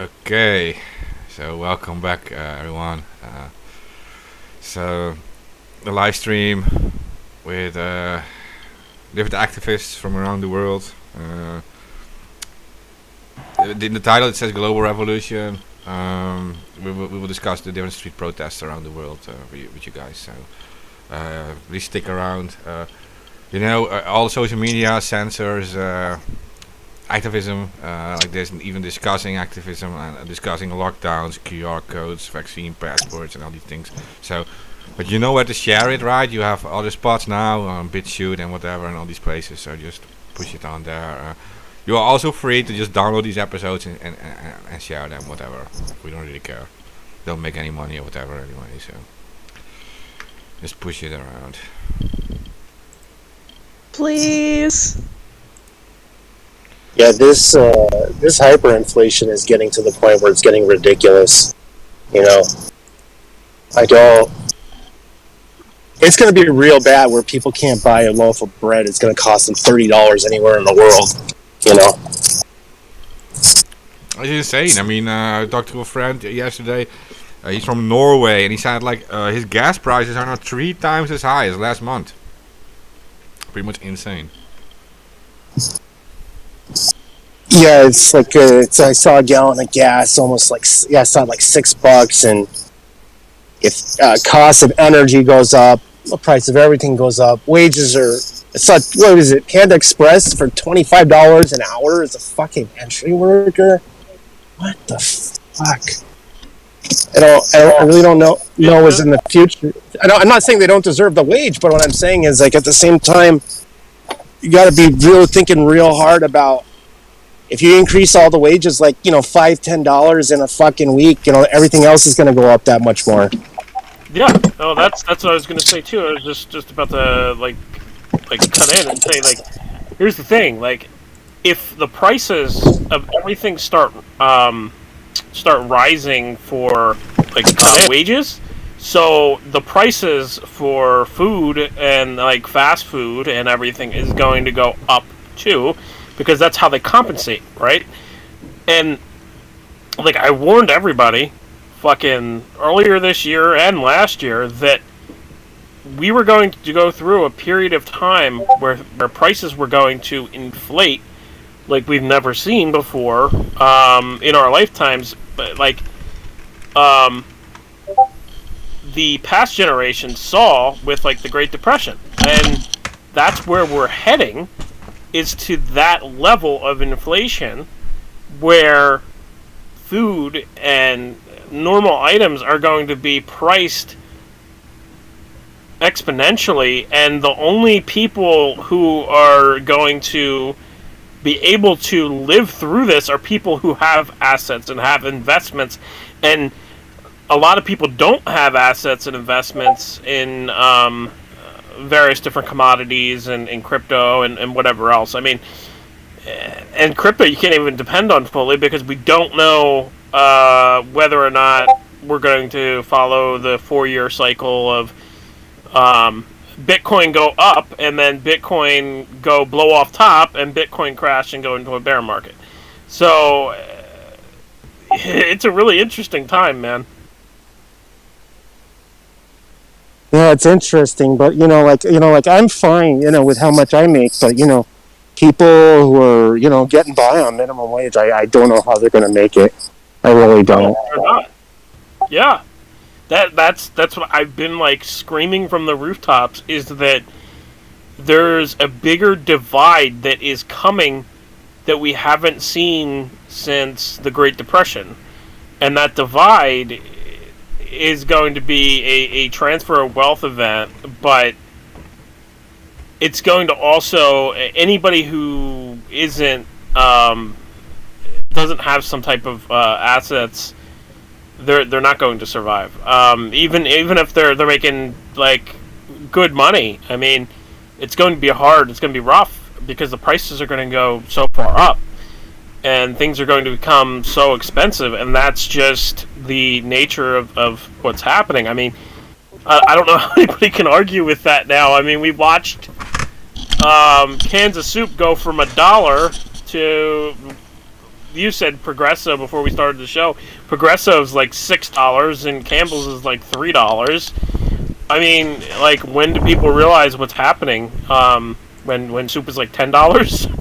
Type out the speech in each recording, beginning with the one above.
Okay, so welcome back, everyone. So the live stream with different activists from around the world. In the title it says Global Revolution. We will discuss the different street protests around the world with you guys. So please stick around. All social media censors activism like this, and even discussing activism and discussing lockdowns, QR codes, vaccine passports, and all these things. So, but you know where to share it, right? You have other spots now on BitChute and whatever, and all these places. So just push it on there. You are also free to just download these episodes and share them, whatever. We don't really care. Don't make any money or whatever anyway. So just push it around. Please. Yeah, this hyperinflation is getting to the point where it's getting ridiculous. I don't. It's going to be real bad where people can't buy a loaf of bread. It's going to cost them $30 anywhere in the world. It's insane. I mean, I talked to a friend yesterday. He's from Norway, and he said his gas prices are now 3 times as high as last month. Pretty much insane. Yeah, it's like I saw a gallon of gas almost I saw like $6, and if cost of energy goes up, the price of everything goes up. Wages are. It's like, what is it? Panda Express for $25 an hour as a fucking entry worker. What the fuck? I really don't know what's in the future. I'm not saying they don't deserve the wage, but what I'm saying is, like, at the same time, you got to be thinking real hard about if you increase all the wages, like, $5-10 in a fucking week, everything else is going to go up that much more. Yeah, no, that's what I was going to say too. I was just about to like cut in and say, like, here's the thing, like, if the prices of everything start rising for wages, so the prices for food and like fast food and everything is going to go up too, because that's how they compensate, right? And like, I warned everybody fucking earlier this year and last year that we were going to go through a period of time where prices were going to inflate like we've never seen before in our lifetimes. But the past generation saw with like the Great Depression, and that's where we're heading, is to that level of inflation where food and normal items are going to be priced exponentially, and the only people who are going to be able to live through this are people who have assets and have investments, and a lot of people don't have assets and investments in various different commodities and in crypto and whatever else. I mean, and crypto you can't even depend on fully, because we don't know whether or not we're going to follow the 4-year cycle of Bitcoin go up and then Bitcoin go blow off top and Bitcoin crash and go into a bear market. So it's a really interesting time, man. Yeah, it's interesting, but I'm fine, with how much I make, but people who are, getting by on minimum wage, I don't know how they're going to make it. I really don't. They're not. Yeah. That's what I've been like screaming from the rooftops, is that there's a bigger divide that is coming that we haven't seen since the Great Depression. And that divide is going to be a transfer of wealth event, but it's going to also, anybody who isn't doesn't have some type of assets, they're not going to survive. Even if they're making like good money, I mean, it's going to be hard. It's going to be rough because the prices are going to go so far up, and things are going to become so expensive, and that's just the nature of what's happening. I mean, I don't know how anybody can argue with that now. I mean, we watched cans of soup go from $1 to you said Progresso before we started the show. Progresso's like $6 and Campbell's is like $3. I mean, like, when do people realize what's happening? When soup is like $10?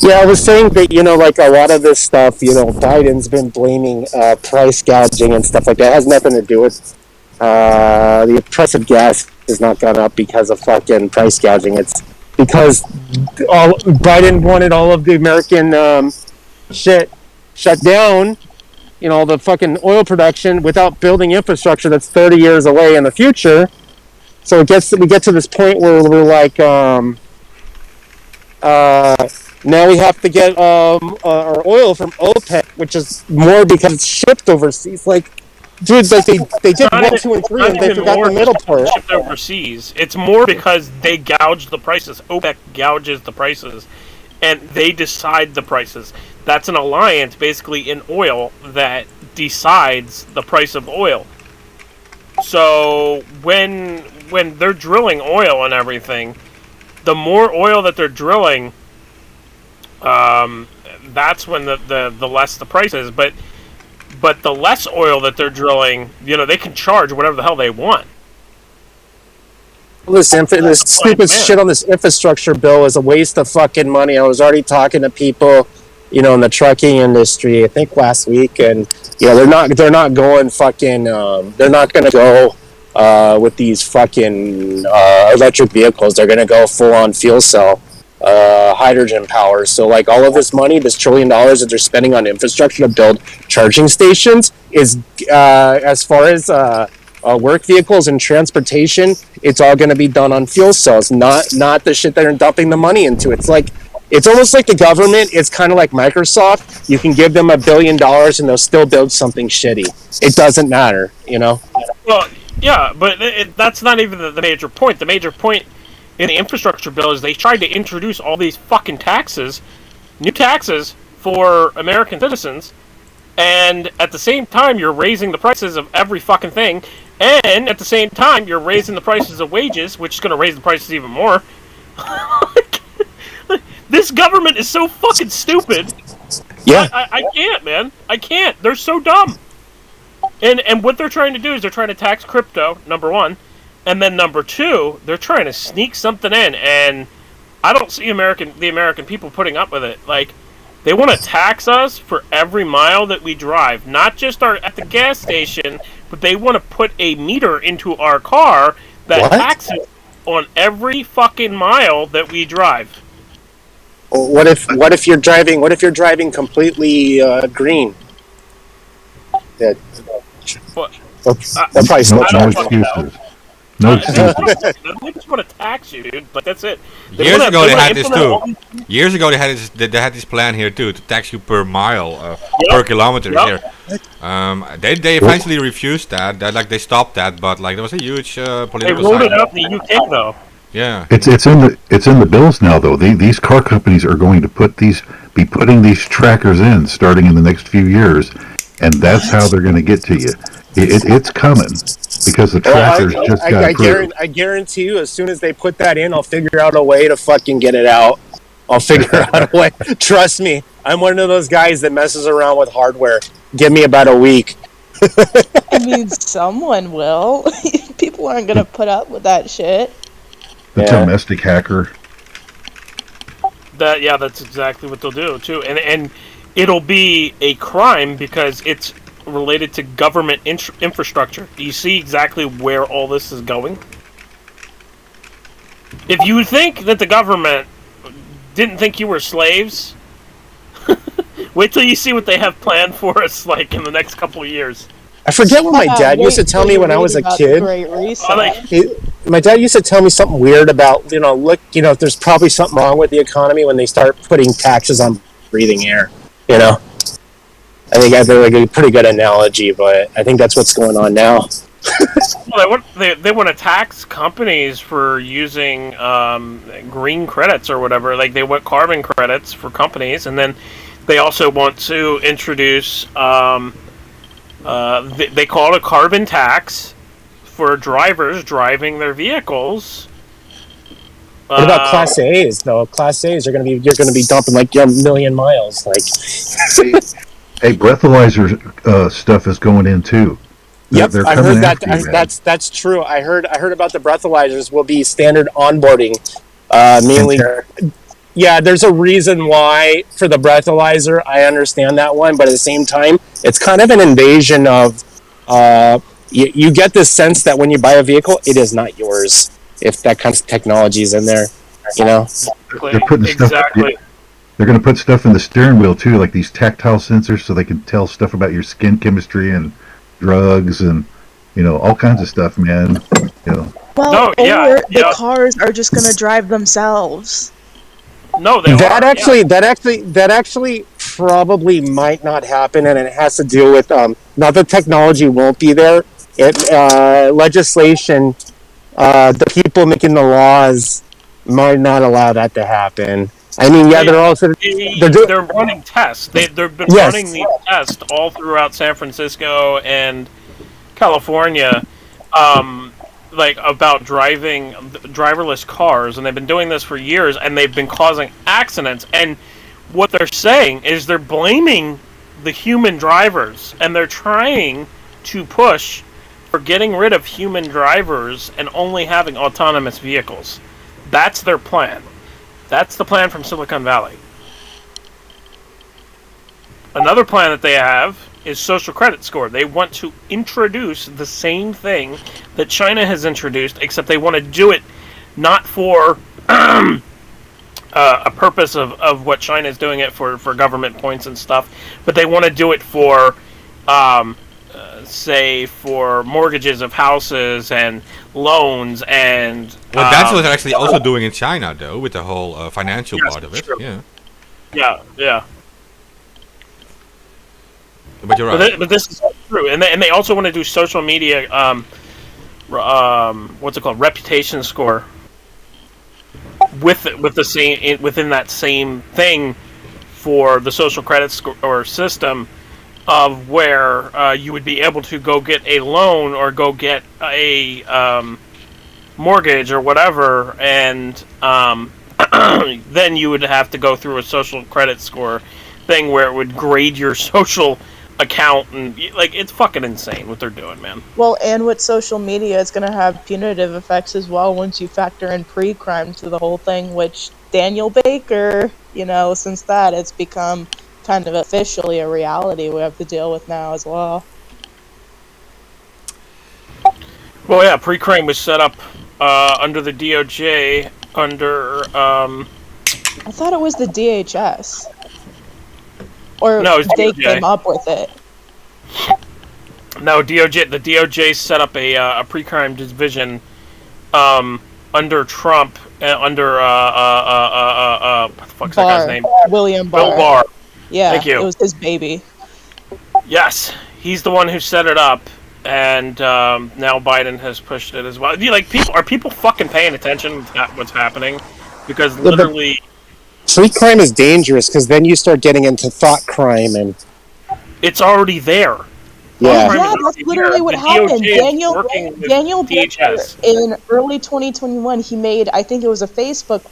Yeah, I was saying that, like a lot of this stuff, Biden's been blaming price gouging and stuff like that. It has nothing to do with the price of gas has not gone up because of fucking price gouging. It's because Biden wanted all of the American shit shut down, the fucking oil production without building infrastructure that's 30 years away in the future. So we get to this point where we're like, now we have to get our oil from OPEC, which is more because it's shipped overseas. Like, dude, like they did 1, 2, and 3, and they forgot the middle part. Shipped overseas. It's more because they gouge the prices. OPEC gouges the prices, and they decide the prices. That's an alliance, basically, in oil that decides the price of oil. So when they're drilling oil and everything, the more oil that they're drilling, that's when the less the price is. But the less oil that they're drilling, they can charge whatever the hell they want. This stupid shit on this infrastructure bill is a waste of fucking money. I was already talking to people, in the trucking industry, I think last week, and they're not going fucking. They're not going to go with these fucking electric vehicles. They're going to go full on fuel cell. Hydrogen power. So like all of this money, this $1 trillion that they're spending on infrastructure to build charging stations is as far as work vehicles and transportation, it's all going to be done on fuel cells, not the shit they're dumping the money into. It's almost like the government. It's kind of like Microsoft. You can give them $1 billion and they'll still build something shitty. It doesn't matter, Well, yeah, but that's not even the major point. The major point in the infrastructure bill is they tried to introduce all these fucking taxes, new taxes for American citizens, and at the same time you're raising the prices of every fucking thing, and at the same time you're raising the prices of wages, which is going to raise the prices even more. This government is so fucking stupid. Yeah. I can't, man. I can't. They're so dumb. And what they're trying to do is they're trying to tax crypto, number one. And then number two, they're trying to sneak something in, and I don't see the American people putting up with it. Like, they want to tax us for every mile that we drive, not just at the gas station, but they want to put a meter into our car that taxes on every fucking mile that we drive. What if you're driving completely green? Yeah. What? That probably smokes no excuses. No excuses. They just want to tax you, dude. But that's it. Years ago they had this too. Years ago they had this plan here too, to tax you per mile, per kilometer here. They eventually refused that. They stopped that, but like there was a huge political. They rolled it out in the UK though. Yeah. It's in the bills now though. These car companies are going to be putting these trackers in starting in the next few years, and that's how they're going to get to you. It's coming because the trackers just got approved. I guarantee you, as soon as they put that in, I'll figure out a way to fucking get it out. I'll figure out a way. Trust me, I'm one of those guys that messes around with hardware. Give me about a week. I mean, someone will. People aren't going to put up with that shit. The domestic hacker. That's exactly what they'll do too, and it'll be a crime because it's related to government infrastructure. Do you see exactly where all this is going? If you think that the government didn't think you were slaves, wait till you see what they have planned for us, like in the next couple of years. I forget what my dad used to tell me when I was a kid. My dad used to tell me something weird about, there's probably something wrong with the economy when they start putting taxes on breathing air, I think I have a pretty good analogy, but I think that's what's going on now. Well, they want to tax companies for using green credits or whatever. Like, they want carbon credits for companies, and then they also want to introduce, they call it a carbon tax for drivers driving their vehicles What about Class A's though? Class A's are you're gonna be dumping like a million miles. Like, Hey, breathalyzer stuff is going in too. yep, They're I coming heard that. after you, man. That's true. I heard about the breathalyzers will be standard onboarding, mainly. Yeah, there's a reason why for the breathalyzer. I understand that one, but at the same time, it's kind of an invasion of. You get this sense that when you buy a vehicle, it is not yours if that kind of technology is in there. You know. They're putting stuff. They're going to put stuff in the steering wheel too, like these tactile sensors, so they can tell stuff about your skin chemistry and drugs and all kinds of stuff, man. Well, the cars are just gonna drive themselves. No, that actually probably might not happen, and it has to do with not the technology won't be there. Legislation, the people making the laws might not allow that to happen. I mean, they're running tests. They've been running these tests all throughout San Francisco and California, about driving driverless cars, and they've been doing this for years, and they've been causing accidents. And what they're saying is they're blaming the human drivers, and they're trying to push for getting rid of human drivers and only having autonomous vehicles. That's their plan. That's the plan from Silicon Valley. Another plan that they have is social credit score. They want to introduce the same thing that China has introduced, except they want to do it not for a purpose of what China is doing it for government points and stuff, but they want to do it for, say, for mortgages of houses and loans and... Well, that's what they're actually also doing in China, though, with the whole financial part of it. True. Yeah. But you're right. But this is true, and they also want to do social media. What's it called? Reputation score. With the same within that same thing for the social credit score or system of where you would be able to go get a loan or go get a mortgage or whatever, and then you would have to go through a social credit score thing where it would grade your social account, and it's fucking insane what they're doing, man. Well, and with social media, it's going to have punitive effects as well once you factor in pre-crime to the whole thing, which Daniel Baker, since that, it's become kind of officially a reality we have to deal with now as well. Well, yeah, pre-crime was set up under the DOJ, under... I thought it was the DHS. Or no, they DOJ. came up with it. No, DOJ. The DOJ set up a pre-crime division under Trump, under what the fuck's that guy's name? William Barr. Bill Barr. Yeah, thank you. It was his baby. Yes, he's the one who set it up, and now Biden has pushed it as well. Are people fucking paying attention to what's happening? Because literally. Street crime is dangerous because then you start getting into thought crime, and it's already there. Yeah, that's literally what happened. Daniel Baker in early 2021, he made, I think it was a Fedbook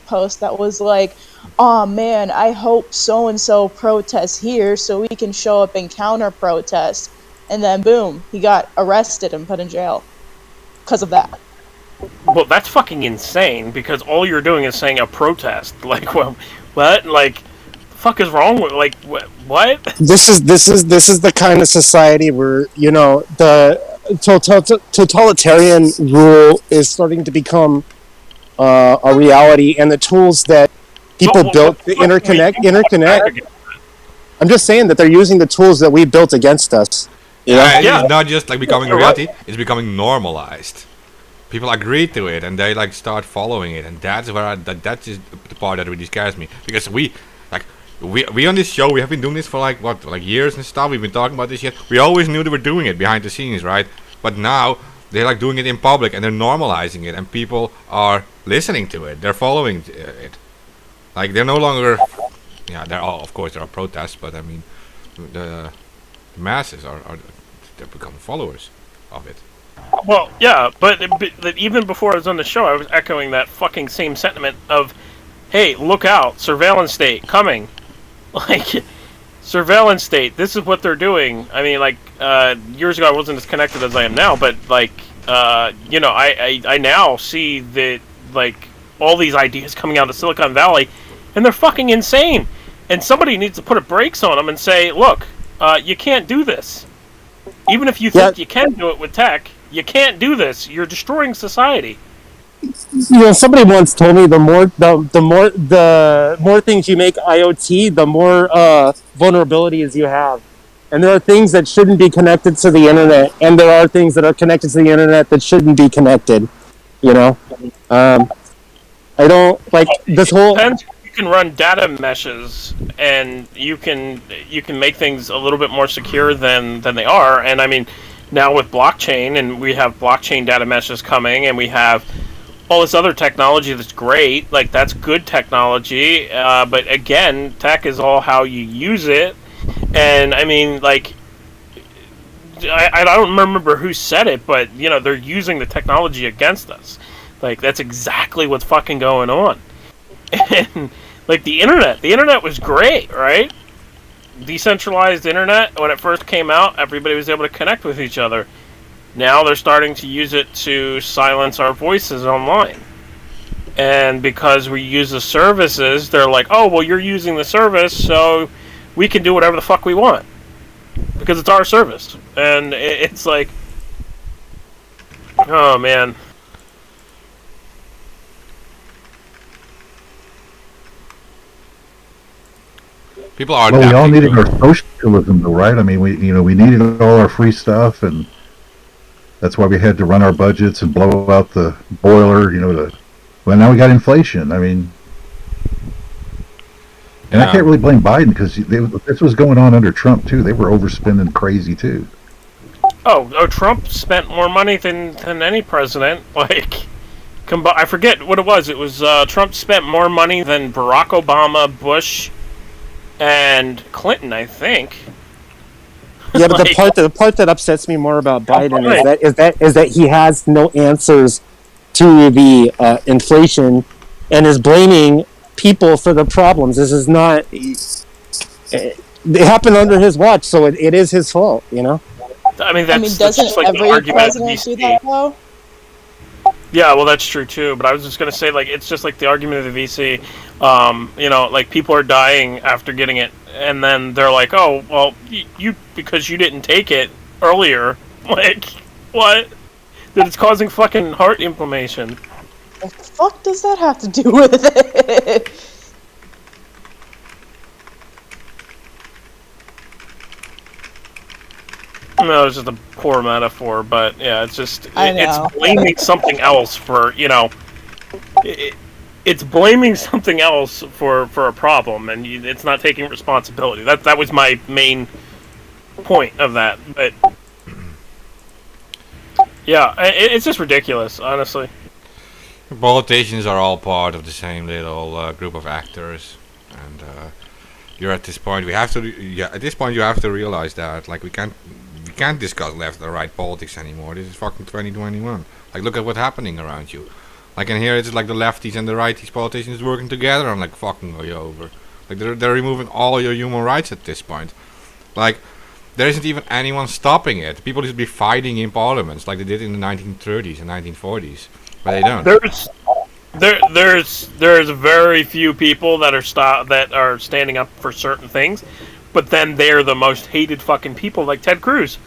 post that was like, "Oh man, I hope so and so protests here so we can show up and counter protest." And then boom, he got arrested and put in jail because of that. Well, that's fucking insane, because all you're doing is saying a protest. Well, what? The fuck is wrong with, what? This is the kind of society where, the totalitarian rule is starting to become a reality, and the tools that people built to interconnect. I'm just saying that they're using the tools that we built against us. It's not just becoming a reality, it's becoming normalized. People agree to it, and they start following it, and that's where that's just the part that really scares me, because we on this show, we have been doing this for years and stuff. We've been talking about this shit. We always knew they were doing it behind the scenes, right? But now they're doing it in public, and they're normalizing it, and people are listening to it. They're following it. They're no longer. Yeah, there are protests, but I mean, the masses are they're becoming followers of it. Well, yeah, but even before I was on the show, I was echoing that fucking same sentiment of, hey, look out, surveillance state coming. Like, surveillance state, this is what they're doing. I mean, like, years ago I wasn't as connected as I am now, but, like, you know, I now see that, like, all these ideas coming out of Silicon Valley, and they're fucking insane. And somebody needs to put a brakes on them and say, look, you can't do this. Even if you think you can do it with tech, you can't do this. You're destroying society. You know, somebody once told me the more things you make IoT, the more vulnerabilities you have. And there are things that shouldn't be connected to the internet, and there are things that are connected to the internet that shouldn't be connected. You know, I don't like this whole. You can run data meshes, and you can make things a little bit more secure than they are. And I mean, now with blockchain, and we have blockchain data meshes coming, and we have all this other technology that's great. Like, that's good technology. But again, tech is all how you use it. And I mean, like, I don't remember who said it, but you know, they're using the technology against us. Like, that's exactly what's fucking going on. And like the internet was great, right? Decentralized internet, when it first came out, everybody was able to connect with each other. Now they're starting to use it to silence our voices online. And because we use the services, they're like, oh, well, you're using the service, so we can do whatever the fuck we want. Because it's our service. And it's like, oh, man. People are. Well, we all needed our socialism, though, right? I mean, we needed all our free stuff, and that's why we had to run our budgets and blow out the boiler. You know, well, now we got inflation. I mean, and I can't really blame Biden because this was going on under Trump too. They were overspending crazy too. Oh, Trump spent more money than any president. Like, I forget what it was. It was Trump spent more money than Barack Obama, Bush, and Clinton, I think. Yeah, but like, the part that upsets me more about Biden is that he has no answers to the inflation and is blaming people for the problems. This is not. It happened under his watch, so it is his fault. You know. I mean, doesn't just like every president do that though? Yeah, well, that's true too. But I was just gonna say, like, it's just like the argument of the VC. You know, like, people are dying after getting it, and then they're like, "Oh, well, you because you didn't take it earlier." Like, what? That it's causing fucking heart inflammation. What the fuck does that have to do with it? No, it's just a poor metaphor, but yeah, it's just it's blaming something else for, you know, it's blaming something else for a problem, and it's not taking responsibility. That was my main point of that. But yeah, it's just ridiculous, honestly. Politicians are all part of the same little group of actors, and you're at this point. At this point, you have to realize that, like, we can't discuss left or right politics anymore. This is fucking 2021. Like, look at what's happening around you. Like, in here, it's like the lefties and the righties politicians working together. I'm like, fucking you over. Like, they're removing all your human rights at this point. Like, there isn't even anyone stopping it. People just be fighting in parliaments like they did in the 1930s and 1940s, but they don't. There's very few people that are standing up for certain things, but then they're the most hated fucking people, like Ted Cruz.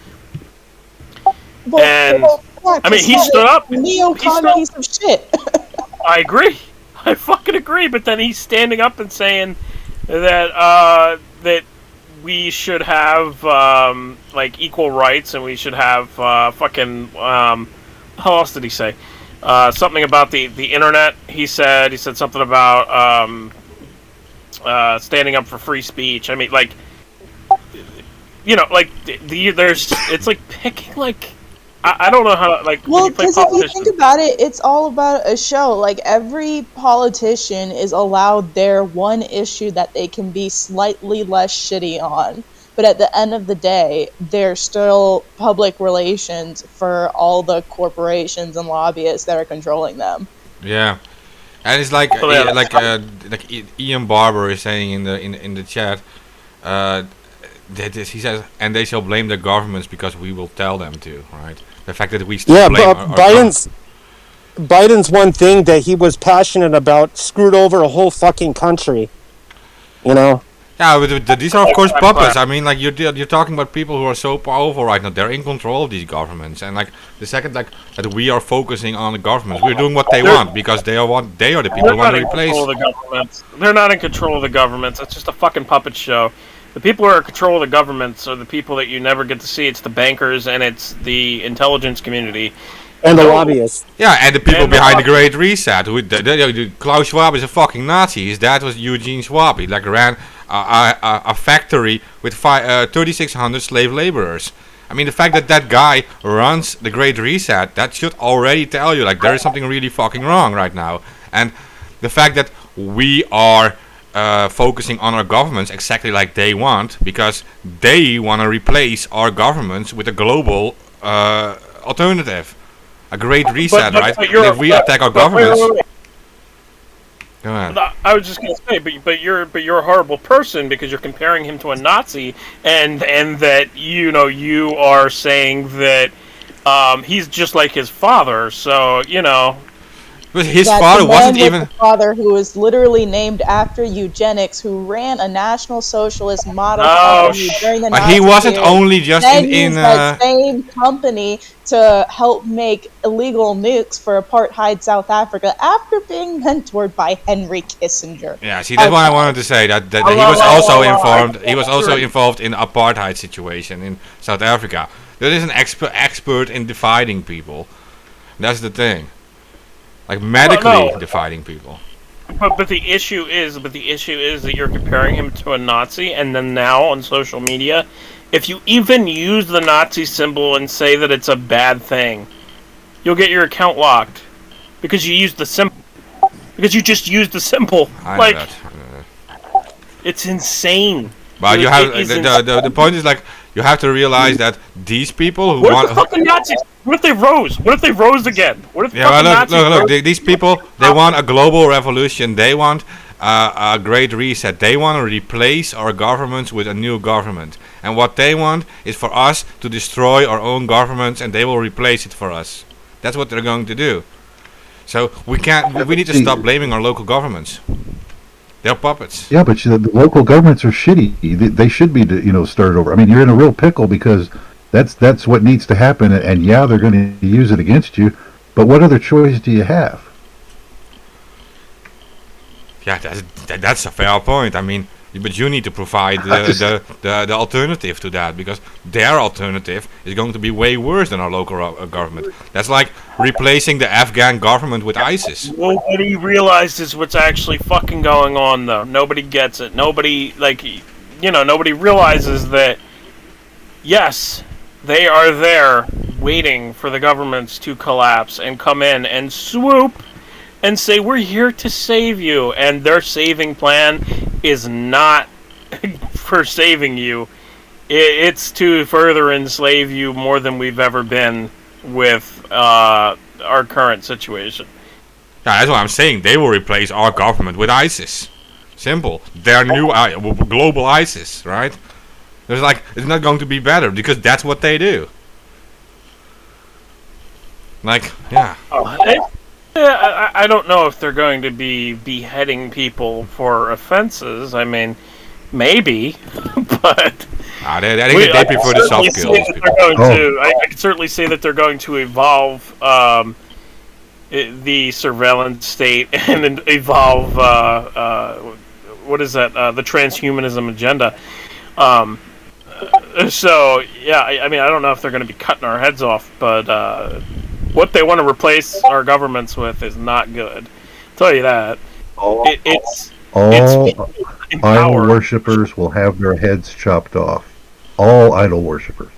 I mean, he stood up. Neocon piece of shit. I agree. I fucking agree. But then he's standing up and saying that that we should have like equal rights, and we should have fucking how else did he say? Something about the internet. He said something about standing up for free speech. I mean, like, you know, like it's like picking, like, I don't know how, like, well, because if you think about it, it's all about a show. Like, every politician is allowed their one issue that they can be slightly less shitty on. but at the end of the day, they're still public relations for all the corporations and lobbyists that are controlling them. Yeah, and it's like Ian Barber is saying in the chat. That is, he says, and they shall blame their governments because we will tell them to, right? The fact that we still blame our Biden's one thing that he was passionate about screwed over a whole fucking country. You know? Yeah, but these are of course puppets. I mean, like you're talking about people who are so powerful right now. They're in control of these governments, and like the second that we are focusing on the governments, we're doing what they want because they are the people who want to replace. They're not in control of the governments. It's just a fucking puppet show. The people who are in control of the governments are the people that you never get to see. It's the bankers and it's the intelligence community. And the lobbyists. Yeah, and the people behind the Great Reset. Klaus Schwab is a fucking Nazi. His dad was Eugene Schwab. He like ran a factory with 3,600 slave laborers. I mean, the fact that that guy runs the Great Reset, that should already tell you like there is something really fucking wrong right now. And the fact that we are focusing on our governments exactly like they want, because they want to replace our governments with a global alternative, a Great Reset, right? And if we attack our governments, go ahead. I was just going to say, but you're a horrible person because you're comparing him to a Nazi, and that you are saying that he's just like his father, so But his father wasn't even the father who was literally named after eugenics, who ran a National Socialist model company during the Nazi he wasn't period. only just in that same company to help make illegal nukes for apartheid South Africa after being mentored by Henry Kissinger. Yeah, see, that's what I wanted to say. That he was also informed. He was also involved in the apartheid situation in South Africa. There is an expert in dividing people. That's the thing. Like medically dividing people. But the issue is that you're comparing him to a Nazi, and then now on social media, if you even use the Nazi symbol and say that it's a bad thing, you'll get your account locked because you used the symbol. Because you just used the symbol. I know that. It's insane. But you have the point is like you have to realize that these people who want the fucking Nazis. What if they rose? What if they rose again? What if look, these people, they want a global revolution. They want a great reset. They want to replace our governments with a new government. And what they want is for us to destroy our own governments, and they will replace it for us. That's what they're going to do. So we need to stop blaming our local governments. They're puppets. Yeah, but the local governments are shitty. They should be, started over. I mean, you're in a real pickle because that's what needs to happen. And yeah, they're going to use it against you. But what other choice do you have? Yeah, that's a fair point. I mean, but you need to provide the alternative to that, because their alternative is going to be way worse than our local government. That's like replacing the Afghan government with ISIS. Nobody realizes what's actually fucking going on, though. Nobody gets it. Nobody realizes that, yes, they are there waiting for the governments to collapse and come in and swoop and say, we're here to save you. And their saving plan is not for saving you. It's to further enslave you more than we've ever been with our current situation. Yeah, that's what I'm saying. They will replace our government with ISIS. Simple. Their new global ISIS, right? It's not going to be better because that's what they do. Yeah. I don't know if they're going to be beheading people for offenses. I mean, maybe, but they prefer the soft kills. I can certainly say that they're going to evolve the surveillance state and evolve what is that? The transhumanism agenda. So yeah, I mean, I don't know if they're going to be cutting our heads off, but. What they want to replace our governments with is not good. I'll tell you that. All idol worshippers will have their heads chopped off. All idol worshippers.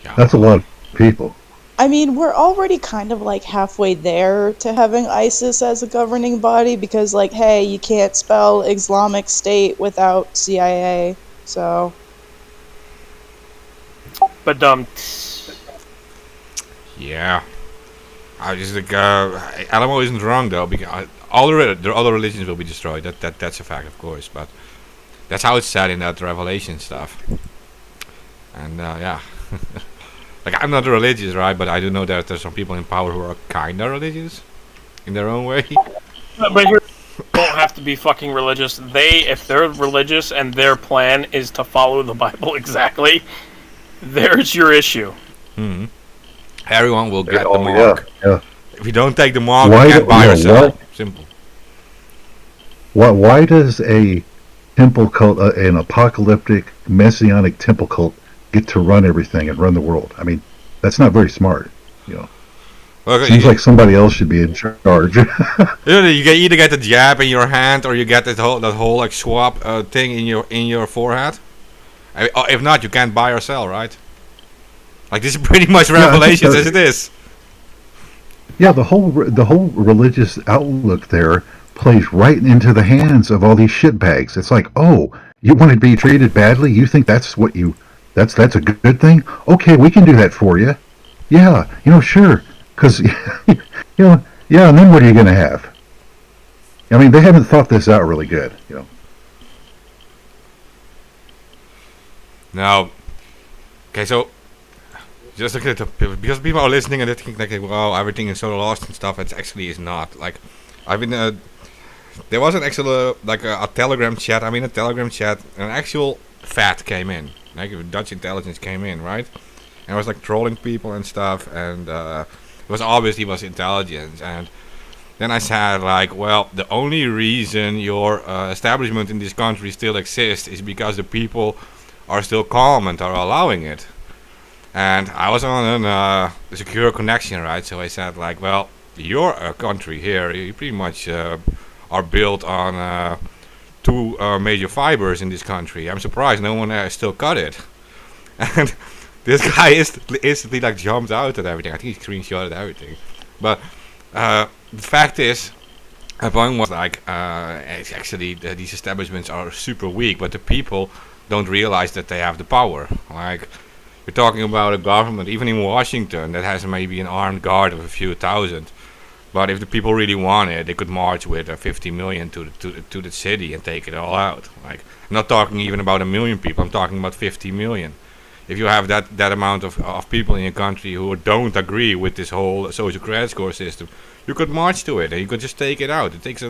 Yeah. That's a lot of people. I mean, we're already kind of halfway there to having ISIS as a governing body because, hey, you can't spell Islamic State without CIA, so... But Yeah. I just think Alamo isn't wrong though, because all the other religions will be destroyed. That's a fact, of course. But that's how it's said in that Revelation stuff. And yeah, like I'm not religious, right? But I do know that there's some people in power who are kinda religious in their own way. But you don't have to be fucking religious. If they're religious and their plan is to follow the Bible exactly, there's your issue. Hmm. Everyone will get the Oh, mark. yeah. If you don't take the mark, Why you can't do- buy yeah, or sell. why- Simple. Why does a temple cult, an apocalyptic messianic temple cult, get to run everything and run the world? I mean, that's not very smart. Well, Seems like somebody else should be in charge. you either get the jab in your hand or you get that whole like swab thing in your forehead. If not, you can't buy or sell, right? Like this is pretty much Yeah, I think Revelations so. as it is. Yeah, the whole religious outlook there plays right into the hands of all these shitbags. It's like, oh, you want to be treated badly? You think that's that's a good thing? Okay, we can do that for you. Yeah, sure. Because yeah, and then what are you going to have? I mean, they haven't thought this out really good. Now, okay, so just look at because people are listening and they think like, wow, everything is so lost and stuff. It actually is not. Like, I've been there was an actual like a Telegram chat. I mean, a Telegram chat. An actual FAT came in, like Dutch intelligence came in, right? And it was like trolling people and stuff, and it was obviously was intelligence. And then I said like, well, the only reason your establishment in this country still exists is because the people are still calm and are allowing it. And I was on a secure connection, right? So I said like, well, your country here, you pretty much are built on two major fibers in this country. I'm surprised no one still cut it. And this guy instantly like jumped out at everything. I think he screenshotted everything. But the fact is, my point was like, it's actually these establishments are super weak, but the people don't realize that they have the power. Like, we're talking about a government, even in Washington, that has maybe an armed guard of a few thousand. But if the people really want it, they could march with 50 million to the city and take it all out. Like, I'm not talking even about 1 million people. I'm talking about 50 million. If you have that amount of people in your country who don't agree with this whole social credit score system, you could march to it and you could just take it out. It takes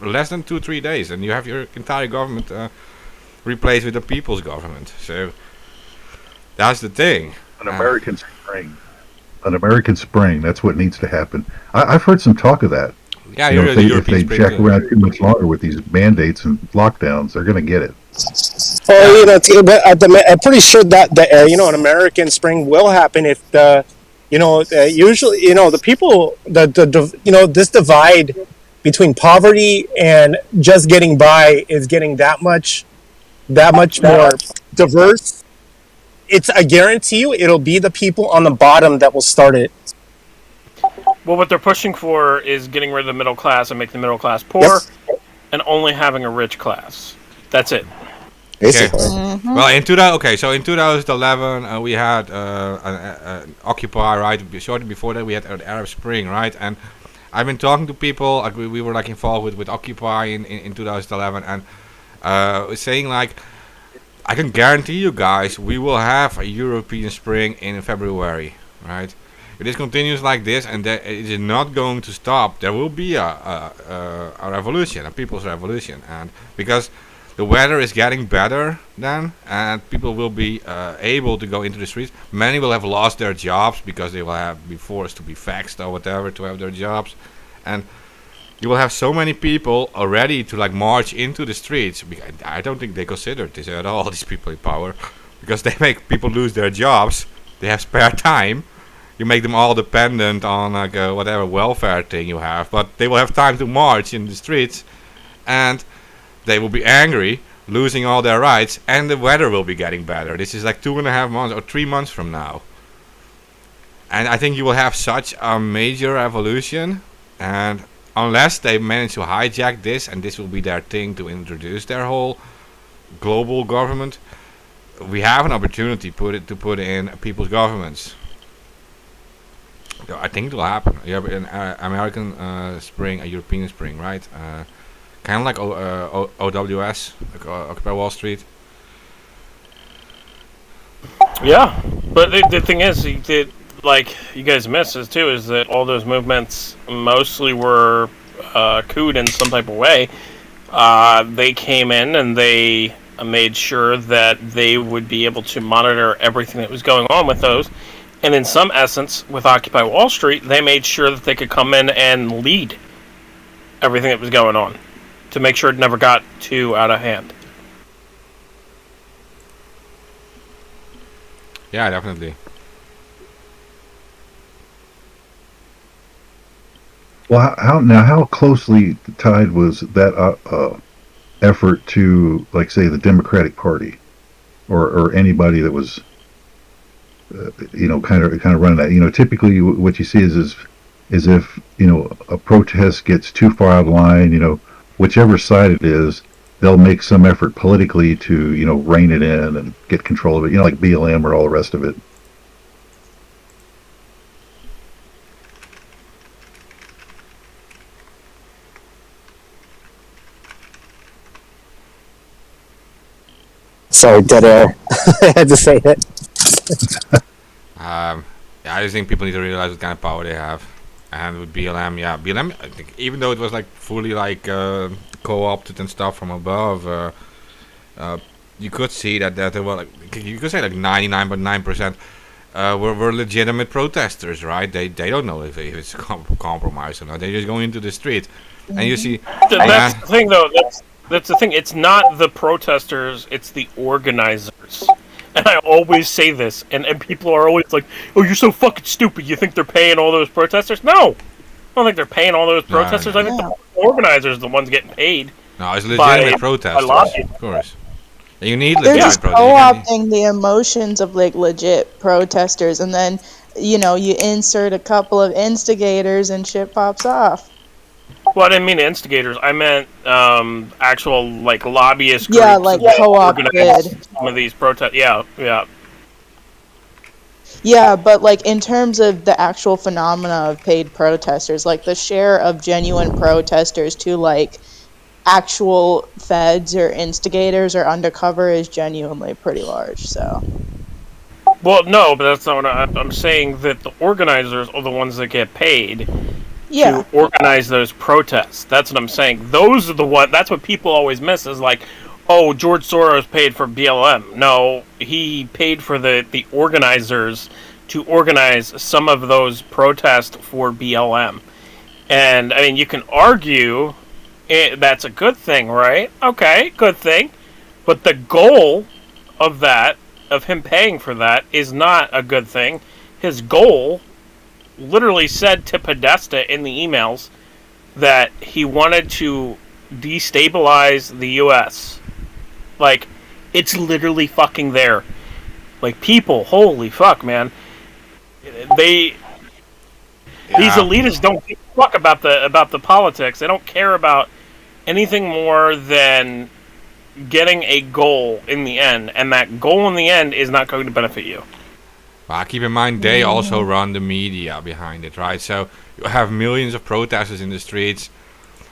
less than 2-3 days, and you have your entire government replaced with the people's government. So that's the thing. An American Spring. An American Spring. That's what needs to happen. I've heard some talk of that. Yeah, If they jack around too much longer with these mandates and lockdowns, they're going to get it. Well, I'm pretty sure that an American Spring will happen if usually the people this divide between poverty and just getting by is getting that much more diverse. I guarantee you, it'll be the people on the bottom that will start it. Well, what they're pushing for is getting rid of the middle class and making the middle class poor, and only having a rich class. That's it. Basically. Mm-hmm. Well, in 2011, we had an Occupy, right? Shortly before that, we had the Arab Spring, right? And I've been talking to people. Like we were like involved with Occupy in 2011, and saying like, I can guarantee you guys, we will have a European Spring in February, right? If this continues like this, and it is not going to stop, there will be a revolution, a people's revolution, and because the weather is getting better then, and people will be able to go into the streets. Many will have lost their jobs because they will be forced to be faxed or whatever to have their jobs, and you will have so many people already to like march into the streets. I don't think they consider this at all, these people in power, because they make people lose their jobs. They have spare time. You make them all dependent on like whatever welfare thing you have, but they will have time to march in the streets, and they will be angry, losing all their rights, and the weather will be getting better. This is like 2.5 months or 3 months from now. And I think you will have such a major revolution, and unless they manage to hijack this, and this will be their thing to introduce their whole global government, we have an opportunity to put in people's governments. I think it'll happen. You have an American spring, a European spring, right? Kind of like OWS, like, Occupy Wall Street. Yeah, but the thing is, like you guys miss is too, is that all those movements mostly were couped in some type of way. They came in and they made sure that they would be able to monitor everything that was going on with those. And in some essence, with Occupy Wall Street, they made sure that they could come in and lead everything that was going on to make sure it never got too out of hand. Yeah, definitely. Well, how closely tied was that effort to, like, say, the Democratic Party, or anybody that was, kind of running that? Typically what you see is if a protest gets too far out of line, whichever side it is, they'll make some effort politically to rein it in and get control of it. Like BLM or all the rest of it. Sorry, dead air. I had to say it. Yeah, I just think people need to realize what kind of power they have. And with BLM, BLM, I think, even though it was like fully like co-opted and stuff from above, you could see that there were you could say like 99.9% were legitimate protesters, right? They don't know if it's compromise or not. They just go into the street, and you see. That's the thing, though. That's the thing. It's not the protesters; it's the organizers. And I always say this, and people are always like, "Oh, you're so fucking stupid. You think they're paying all those protesters?" No, I don't think they're paying all those protesters. No. I think the organizers are the ones getting paid. No, it's legitimate protesters, of course. You need They're legitimate just protesters. co-opting the emotions of like legit protesters, and then you insert a couple of instigators and shit pops off. Well, I didn't mean instigators. I meant actual like lobbyist groups. Yeah, like co-opted. Some of these protests. Yeah. Yeah, but like in terms of the actual phenomena of paid protesters, like the share of genuine protesters to like actual feds or instigators or undercover is genuinely pretty large. So. Well, no, but that's not what I'm saying. That the organizers are the ones that get paid. Yeah. To organize those protests. That's what I'm saying. Those are the one. That's what people always miss. Is like, oh, George Soros paid for BLM. No, he paid for the organizers to organize some of those protests for BLM. And I mean, you can argue that's a good thing, right? Okay, good thing. But the goal of that, of him paying for that, is not a good thing. His goal literally said to Podesta in the emails that he wanted to destabilize the U.S. Like, it's literally fucking there. Like, people, holy fuck, man. These elitists don't give a fuck about the politics. They don't care about anything more than getting a goal in the end, and that goal in the end is not going to benefit you. Keep in mind, they also run the media behind it, right? So you have millions of protesters in the streets,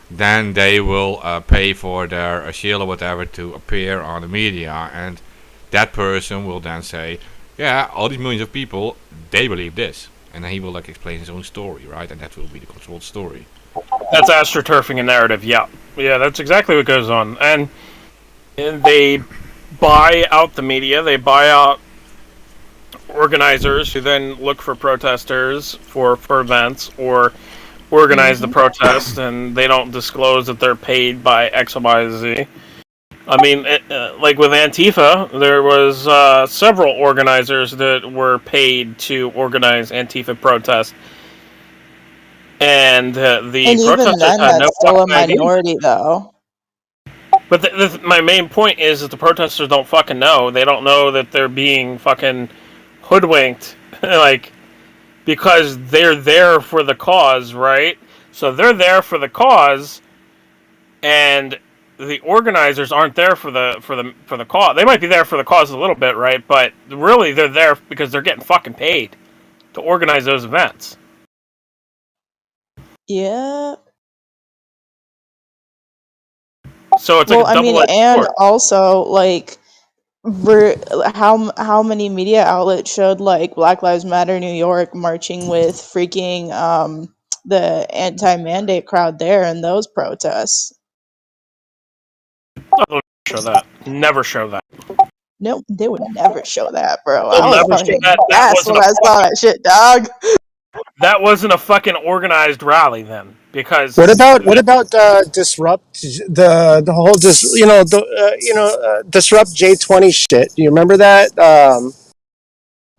then they will pay for their shield or whatever to appear on the media, and that person will then say, yeah, all these millions of people, they believe this. And then he will explain his own story, right? And that will be the controlled story. That's astroturfing a narrative, yeah. Yeah, that's exactly what goes on. And they buy out the media, they buy out organizers who then look for protesters for events or organize the protest, and they don't disclose that they're paid by X, Y, Z. I mean, like with Antifa, there was several organizers that were paid to organize Antifa protests, and the protesters even then, had that's still a minority, though. But my main point is that the protesters don't fucking know. They don't know that they're being fucking hoodwinked, like, because they're there for the cause, right? So they're there for the cause, and the organizers aren't there for the cause. They might be there for the cause a little bit, right? But really, they're there because they're getting fucking paid to organize those events. Yeah. So it's like a double-edged and sword. also like, how many media outlets showed like Black Lives Matter New York marching with freaking the anti-mandate crowd there in those protests? They'll show that. Never show that. Nope, they would never show that, bro. They'll I was never show fucking that. gassed when I saw that shit, dog. That wasn't a fucking organized rally then, because What about disrupt the whole disrupt J20 shit? Do you remember that?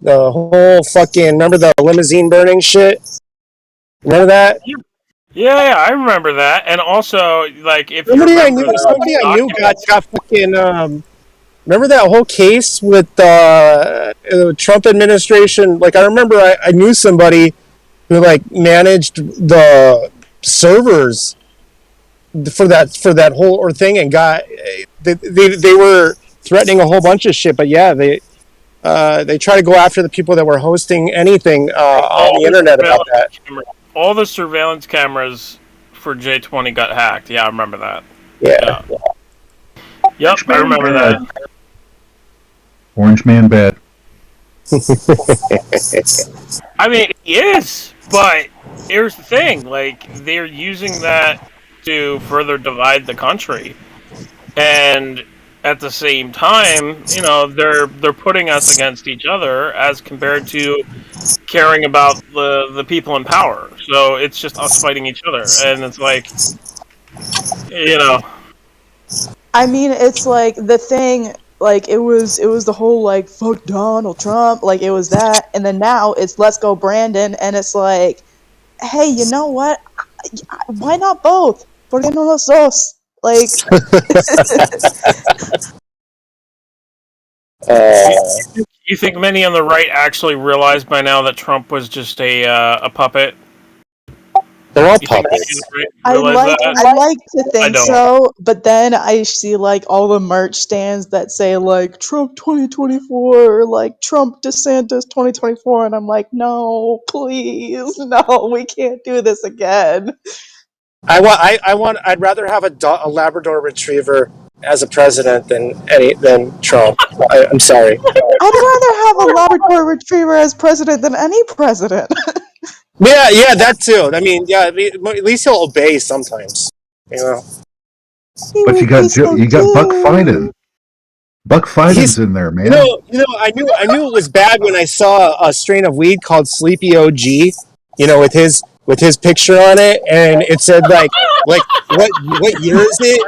The whole fucking remember the limousine burning shit? Remember that? Yeah, I remember that. And also, like, if Somebody you I remember, knew got fucking. Remember that whole case with the Trump administration? Like, I remember I knew somebody who like managed the servers for that whole thing and got they were threatening a whole bunch of shit. But yeah, they try to go after the people that were hosting anything on the internet about that. All the surveillance cameras for J20 got hacked. Yeah, I remember that. Yeah. Yep, I remember that. Orange Man bad. I mean, he is, but here's the thing: like, they're using that to further divide the country, and at the same time, you know, they're putting us against each other as compared to caring about the people in power. So it's just us fighting each other, and it's like, you know. I mean, it's like the thing. Like it was the whole like fuck Donald Trump, like it was that, and then now it's let's go Brandon, and it's like, hey, you know what? Why not both? ¿Por qué no los dos? Like, You think many on the right actually realize by now that Trump was just a puppet? They're all puppets. I like to think so, but then I see like all the merch stands that say like Trump 2024 or like Trump DeSantis 2024, and I'm like, no, please, no, we can't do this again. I'd rather have a Labrador Retriever as a president than Trump. I'm sorry. I'd rather have a Labrador Retriever as president than any president. Yeah, that too. I mean, yeah, at least he'll obey sometimes. You know. But you got Buck Fiden. Buck Fiden's in there, man. I knew it was bad when I saw a strain of weed called Sleepy OG. You know, with his picture on it, and it said like what year is it?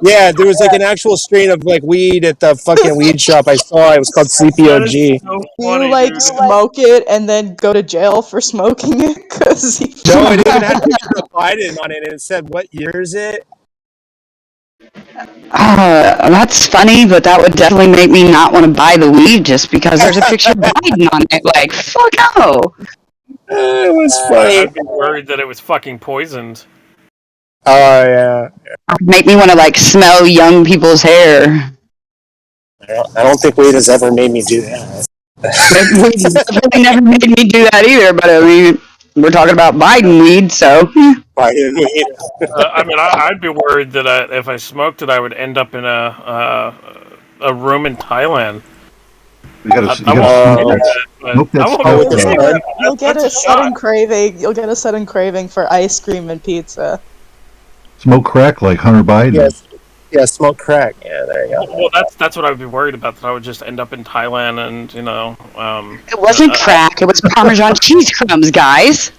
Yeah, there was like an actual strain of like weed at the fucking weed shop I saw. It was called Sleepy OG. So funny, you like smoke it and then go to jail for smoking it? No, it even had a picture of Biden on it, and it said what year is it? That's funny, but that would definitely make me not want to buy the weed just because there's a picture of Biden on it. Like, fuck no. It was funny. I'd be worried that it was fucking poisoned. Oh yeah. It would make me want to like smell young people's hair. I don't think weed has ever made me do that. Weed definitely never made me do that either. But I mean, we're talking about Biden weed, so. Biden weed. I mean, I'd be worried that if I smoked it, I would end up in a room in Thailand. You'll get a sudden craving. You'll get a sudden craving for ice cream and pizza. Smoke crack like Hunter Biden. Yes. Yeah, smoke crack. Yeah, there you go. Well, that's what I would be worried about. That I would just end up in Thailand, and you know. It wasn't crack. It was Parmesan cheese crumbs, guys.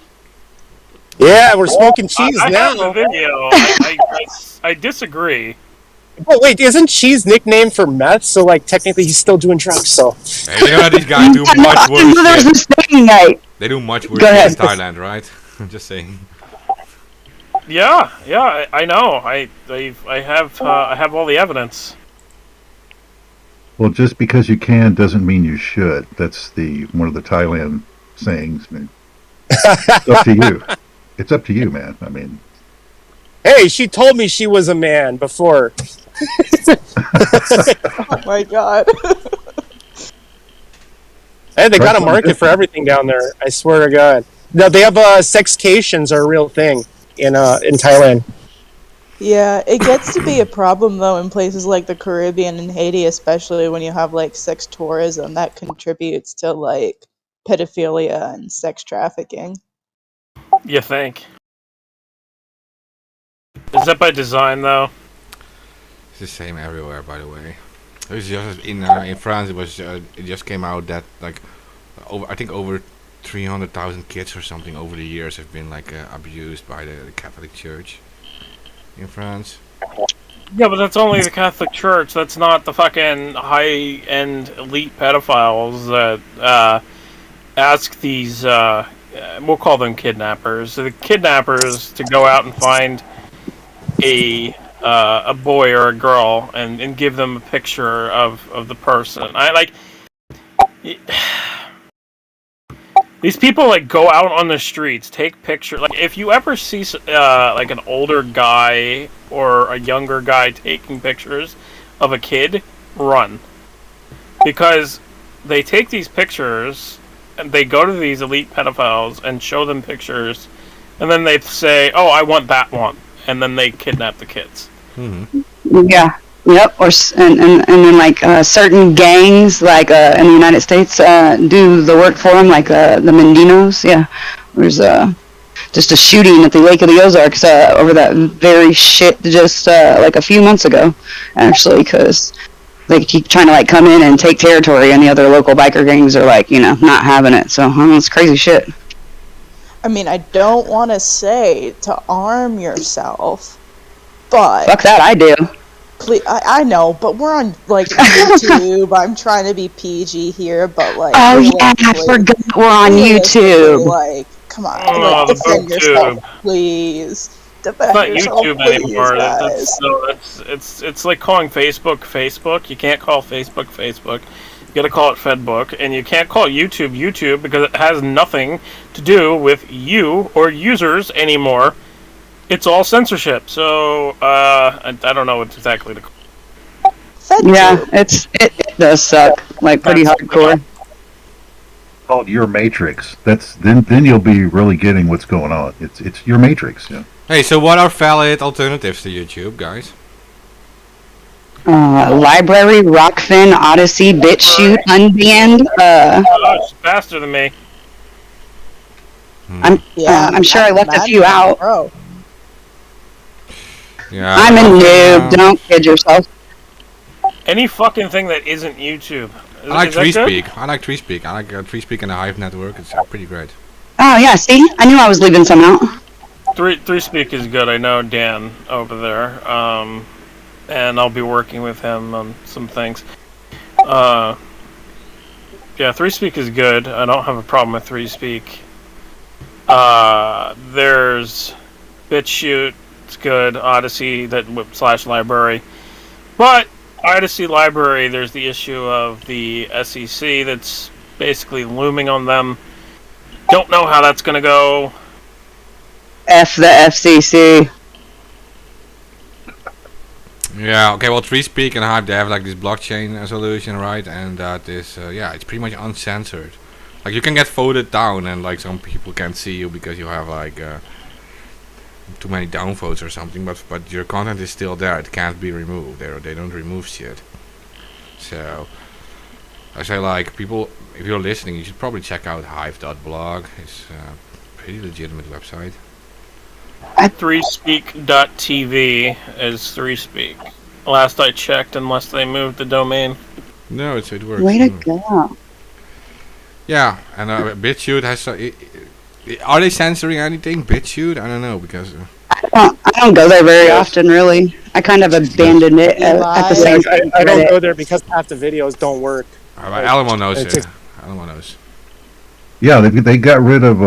Yeah, we're smoking cheese I now. have the video. I disagree. Oh wait, isn't cheese nicknamed for meth? So like technically he's still doing drugs. So hey, you know these guys do much worse shit. They do much worse shit in Thailand, right? I'm just saying. Yeah, I know. I have all the evidence. Well, just because you can doesn't mean you should. That's one of the Thailand sayings. It's up to you. It's up to you, man. I mean, hey, she told me she was a man before. Oh my god. Hey, they got a market for everything down there. I swear to God. No, they have sexcations are a real thing in Thailand. Yeah, it gets to be a problem though in places like the Caribbean and Haiti, especially when you have like sex tourism that contributes to like pedophilia and sex trafficking. You think? Is that by design though? It's the same everywhere, by the way. It was just in France. It was it just came out that like over 300,000 kids or something over the years have been like abused by the Catholic Church in France. Yeah, but that's only the Catholic Church. That's not the fucking high-end elite pedophiles that ask these. We'll call them kidnappers. The kidnappers to go out and find a boy or a girl and give them a picture of the person. I like these people like go out on the streets, take pictures. Like if you ever see like an older guy or a younger guy taking pictures of a kid, run, because they take these pictures and they go to these elite pedophiles and show them pictures, and then they say, "Oh, I want that one," and then they kidnap the kids. Mm-hmm. Yeah. Yep. And then like certain gangs like in the United States do the work for them, like the Mendinos. Yeah. There's just a shooting at the Lake of the Ozarks over that very shit just like a few months ago, actually, because they keep trying to like come in and take territory, and the other local biker gangs are like, not having it. So it's crazy shit. I mean, I don't want to say to arm yourself, but fuck that, I do. Please, I know, but we're on like YouTube. I'm trying to be PG here, but like, oh yeah, I forgot we're on YouTube. Like, come on, like, defend yourself, please. Defend it's not YouTube anymore. It's like calling Facebook. You can't call Facebook. You gotta call it Fedbook, and you can't call YouTube because it has nothing to do with you or users anymore. It's all censorship. So I don't know what exactly to call. Yeah, it does suck, like pretty hardcore. Called Your Matrix. That's then you'll be really getting what's going on. It's Your Matrix. Yeah. Hey, so what are valid alternatives to YouTube, guys? Library, Rockfin, Odyssey, BitChute, Unbanned. It's faster than me. I'm sure I left a few out. Bro. Yeah, I'm a noob. Don't kid yourself. Any fucking thing that isn't YouTube. I like TreeSpeak. I like TreeSpeak and the Hive network. It's pretty great. Oh yeah, see, I knew I was leaving some out. TreeSpeak is good. I know Dan over there, and I'll be working with him on some things. Yeah, TreeSpeak is good. I don't have a problem with TreeSpeak. There's BitChute. It's good. Odyssey / library, but Odyssey library, there's the issue of the SEC that's basically looming on them. Don't know how that's gonna go. F the FCC. Yeah, okay, well, TreeSpeak and Hive, they have like this blockchain solution, right? And that is, it's pretty much uncensored. Like, you can get voted down, and like some people can't see you because you have like too many downvotes or something, but your content is still there. It can't be removed. They don't remove shit. So I say, like, people, if you're listening, you should probably check out hive.blog. It's a pretty legitimate website. 3speak.tv is 3speak. Last I checked, unless they moved the domain. No, it works. Way to go. Yeah, and BitChute has. Are they censoring anything? BitChute? I don't know, because. I don't go there very often, really. I kind of abandoned it at the same time. I don't go there because half the videos don't work. Alamo knows it. Alamo knows. Yeah, they got rid of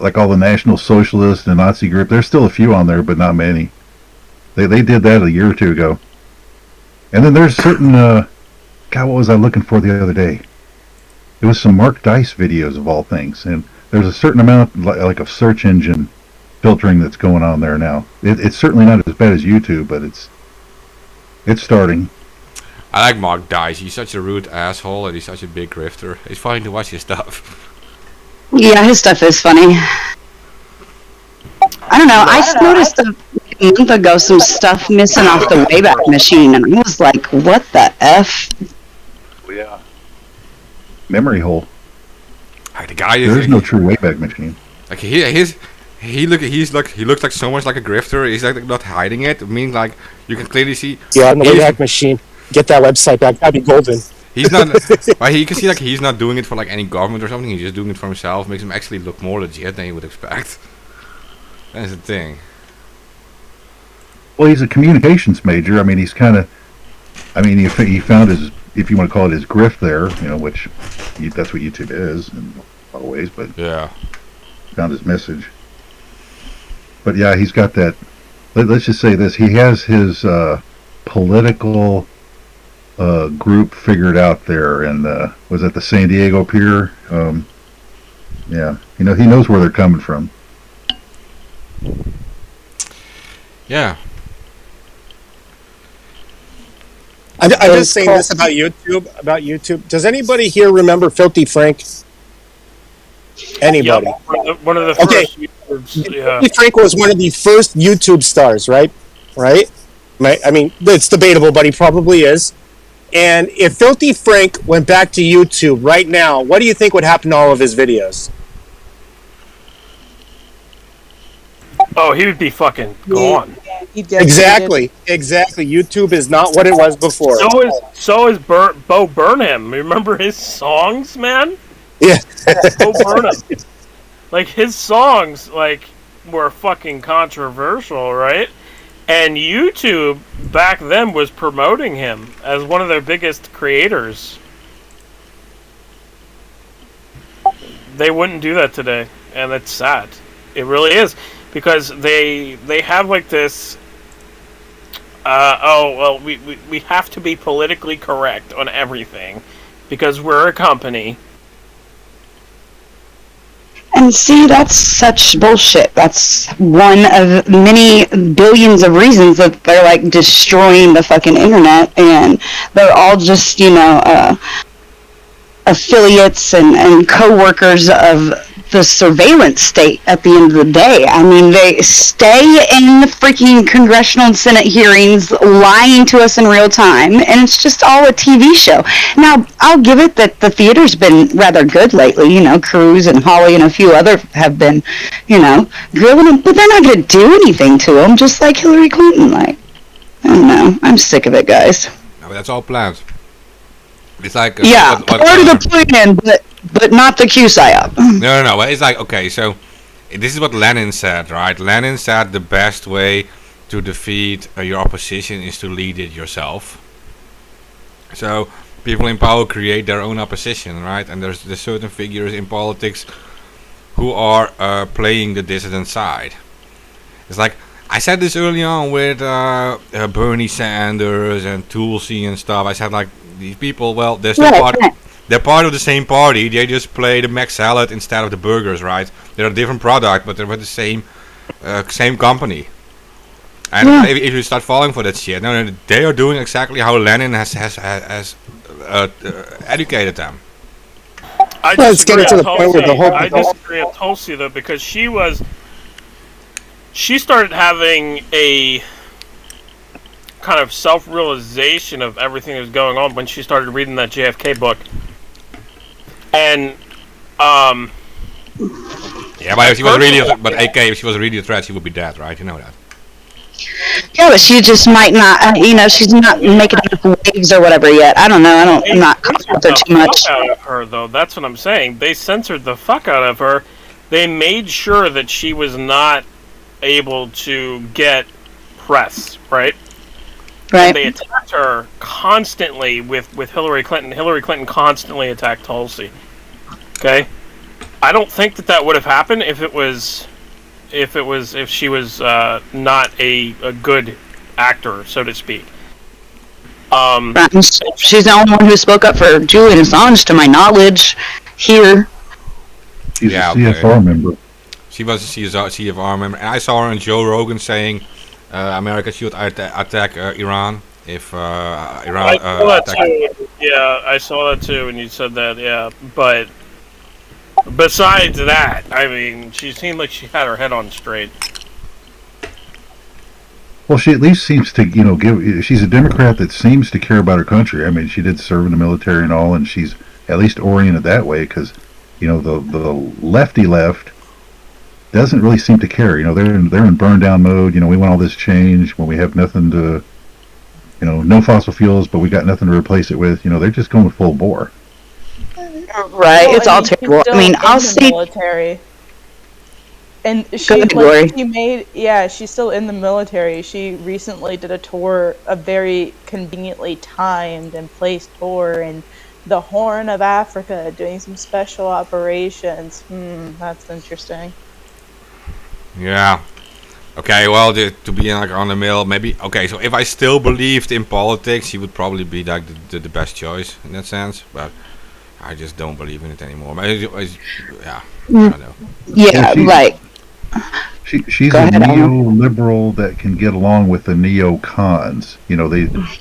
like all the National Socialist and Nazi group. There's still a few on there, but not many. They did that a year or two ago. And then there's certain God, what was I looking for the other day? It was some Mark Dice videos of all things, and there's a certain amount like of search engine filtering that's going on there now. It's certainly not as bad as YouTube, but It's starting. I like Mark Dice. He's such a rude asshole and he's such a big grifter. It's fun to watch his stuff. Yeah, his stuff is funny. I don't know. I noticed a month ago some stuff missing off the Wayback Machine, and I was like, "What the f?" Yeah. Memory hole. Like, the guy is. There is no true Wayback Machine. Like he looks like so much like a grifter. He's like not hiding it. I mean, like you can clearly see. Yeah, on the Wayback Machine. Get that website back. That'd be golden. He's not. Well, you can see like he's not doing it for like any government or something. He's just doing it for himself. Makes him actually look more legit than you would expect. That's the thing. Well, he's a communications major. I mean, he's kind of. I mean, he found his, if you want to call it his grift there, you know, which that's what YouTube is in a lot of ways, but Yeah. found his message. But yeah, he's got that. Let's just say this: he has his political group figured out there, and was at the San Diego Pier. Yeah, you know, he knows where they're coming from. Yeah. I'm just saying this about YouTube. Does anybody here remember Filthy Frank? Anybody? Yep, one of the Okay. first YouTubers, yeah. Filthy Frank was one of the first YouTube stars, right? Right? I mean, it's debatable, but he probably is. And if Filthy Frank went back to YouTube right now, what do you think would happen to all of his videos? Oh, he would be fucking gone. He'd get Exactly. YouTube is not what it was before. So is Bo Burnham. Remember his songs, man? Yeah. Bo Burnham. Like his songs, like were fucking controversial, right? And YouTube back then was promoting him as one of their biggest creators. They wouldn't do that today, and it's sad. It really is, because they have like this. We have to be politically correct on everything because we're a company. And see, that's such bullshit. That's one of many billions of reasons that they're like destroying the fucking internet, and they're all just, you know, affiliates and co-workers of the surveillance state at the end of the day. I mean, they stay in the freaking congressional and Senate hearings lying to us in real time, and it's just all a TV show. Now, I'll give it that the theater's been rather good lately. You know, Cruz and Holly and a few other have been, you know, grilling them, but they're not going to do anything to them, just like Hillary Clinton. Like, I don't know. I'm sick of it, guys. No, that's all planned. It's like yeah, part of the plan, but not the Q psyop. No. It's like, okay, so this is what Lenin said, right? Lenin said the best way to defeat your opposition is to lead it yourself. So people in power create their own opposition, right? And there's certain figures in politics who are playing the dissident side. It's like, I said this early on with Bernie Sanders and Tulsi and stuff. I said, like, these people, well, they're still they're part of the same party. They just play the Mac salad instead of the burgers, right? They're a different product, but they're with the same company. And if you start falling for that shit, no, they are doing exactly how Lenin has educated them. I disagree with Tulsi though, because she started having a kind of self-realization of everything that was going on when she started reading that JFK book. And yeah, but if she was really if she was really a threat, she would be dead, right? You know that. Yeah, but she just might not, you know, she's not making enough waves or whatever yet. I don't know. I'm not confident too much. Out of her, though. That's what I'm saying. They censored the fuck out of her. They made sure that she was not able to get press, right? Right. And they attacked her constantly with Hillary Clinton. Hillary Clinton constantly attacked Tulsi. Okay? I don't think that would have happened if she was not a good actor, so to speak. She's the only one who spoke up for Julian Assange, to my knowledge, here. She's a CFR member. She was a CFR member, and I saw her on Joe Rogan saying America should attack Iran. if I Iran saw that attacked. too. Yeah, I saw that too when you said that. Yeah, but besides that, I mean, she seemed like she had her head on straight. Well, she at least seems to, give. She's a Democrat that seems to care about her country. I mean, she did serve in the military and all, and she's at least oriented that way because, the lefty left doesn't really seem to care. They're in burn down mode. We want all this change when we have nothing to, no fossil fuels, but we got nothing to replace it with. They're just going full bore. Right, it's all terrible. I mean, I'll see. Military. And she's still in the military. She recently did a tour, a very conveniently timed and placed tour in the Horn of Africa, doing some special operations. That's interesting. Yeah. Okay, well, to be like on the mill, maybe. Okay, so if I still believed in politics, he would probably be like the best choice in that sense. But I just don't believe in it anymore. Yeah, I don't know. Yeah, right. She's a neoliberal that can get along with the neocons.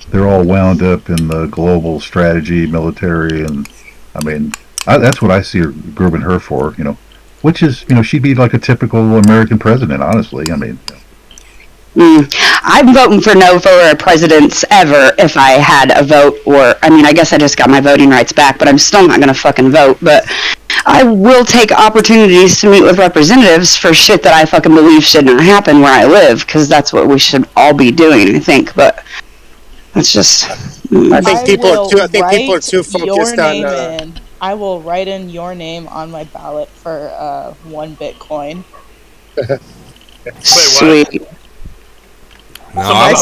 They're all wound up in the global strategy, military, and I mean, that's what I see her grooming her for. Which is, she'd be like a typical American president, honestly. I mean, I'm voting for no for presidents ever if I had a vote, or I mean, I guess I just got my voting rights back, but I'm still not gonna fucking vote. But I will take opportunities to meet with representatives for shit that I fucking believe should not happen where I live, because that's what we should all be doing, I think. But that's just. I think people are too focused on. I will write in your name on my ballot for 1 Bitcoin. Sweet. No, I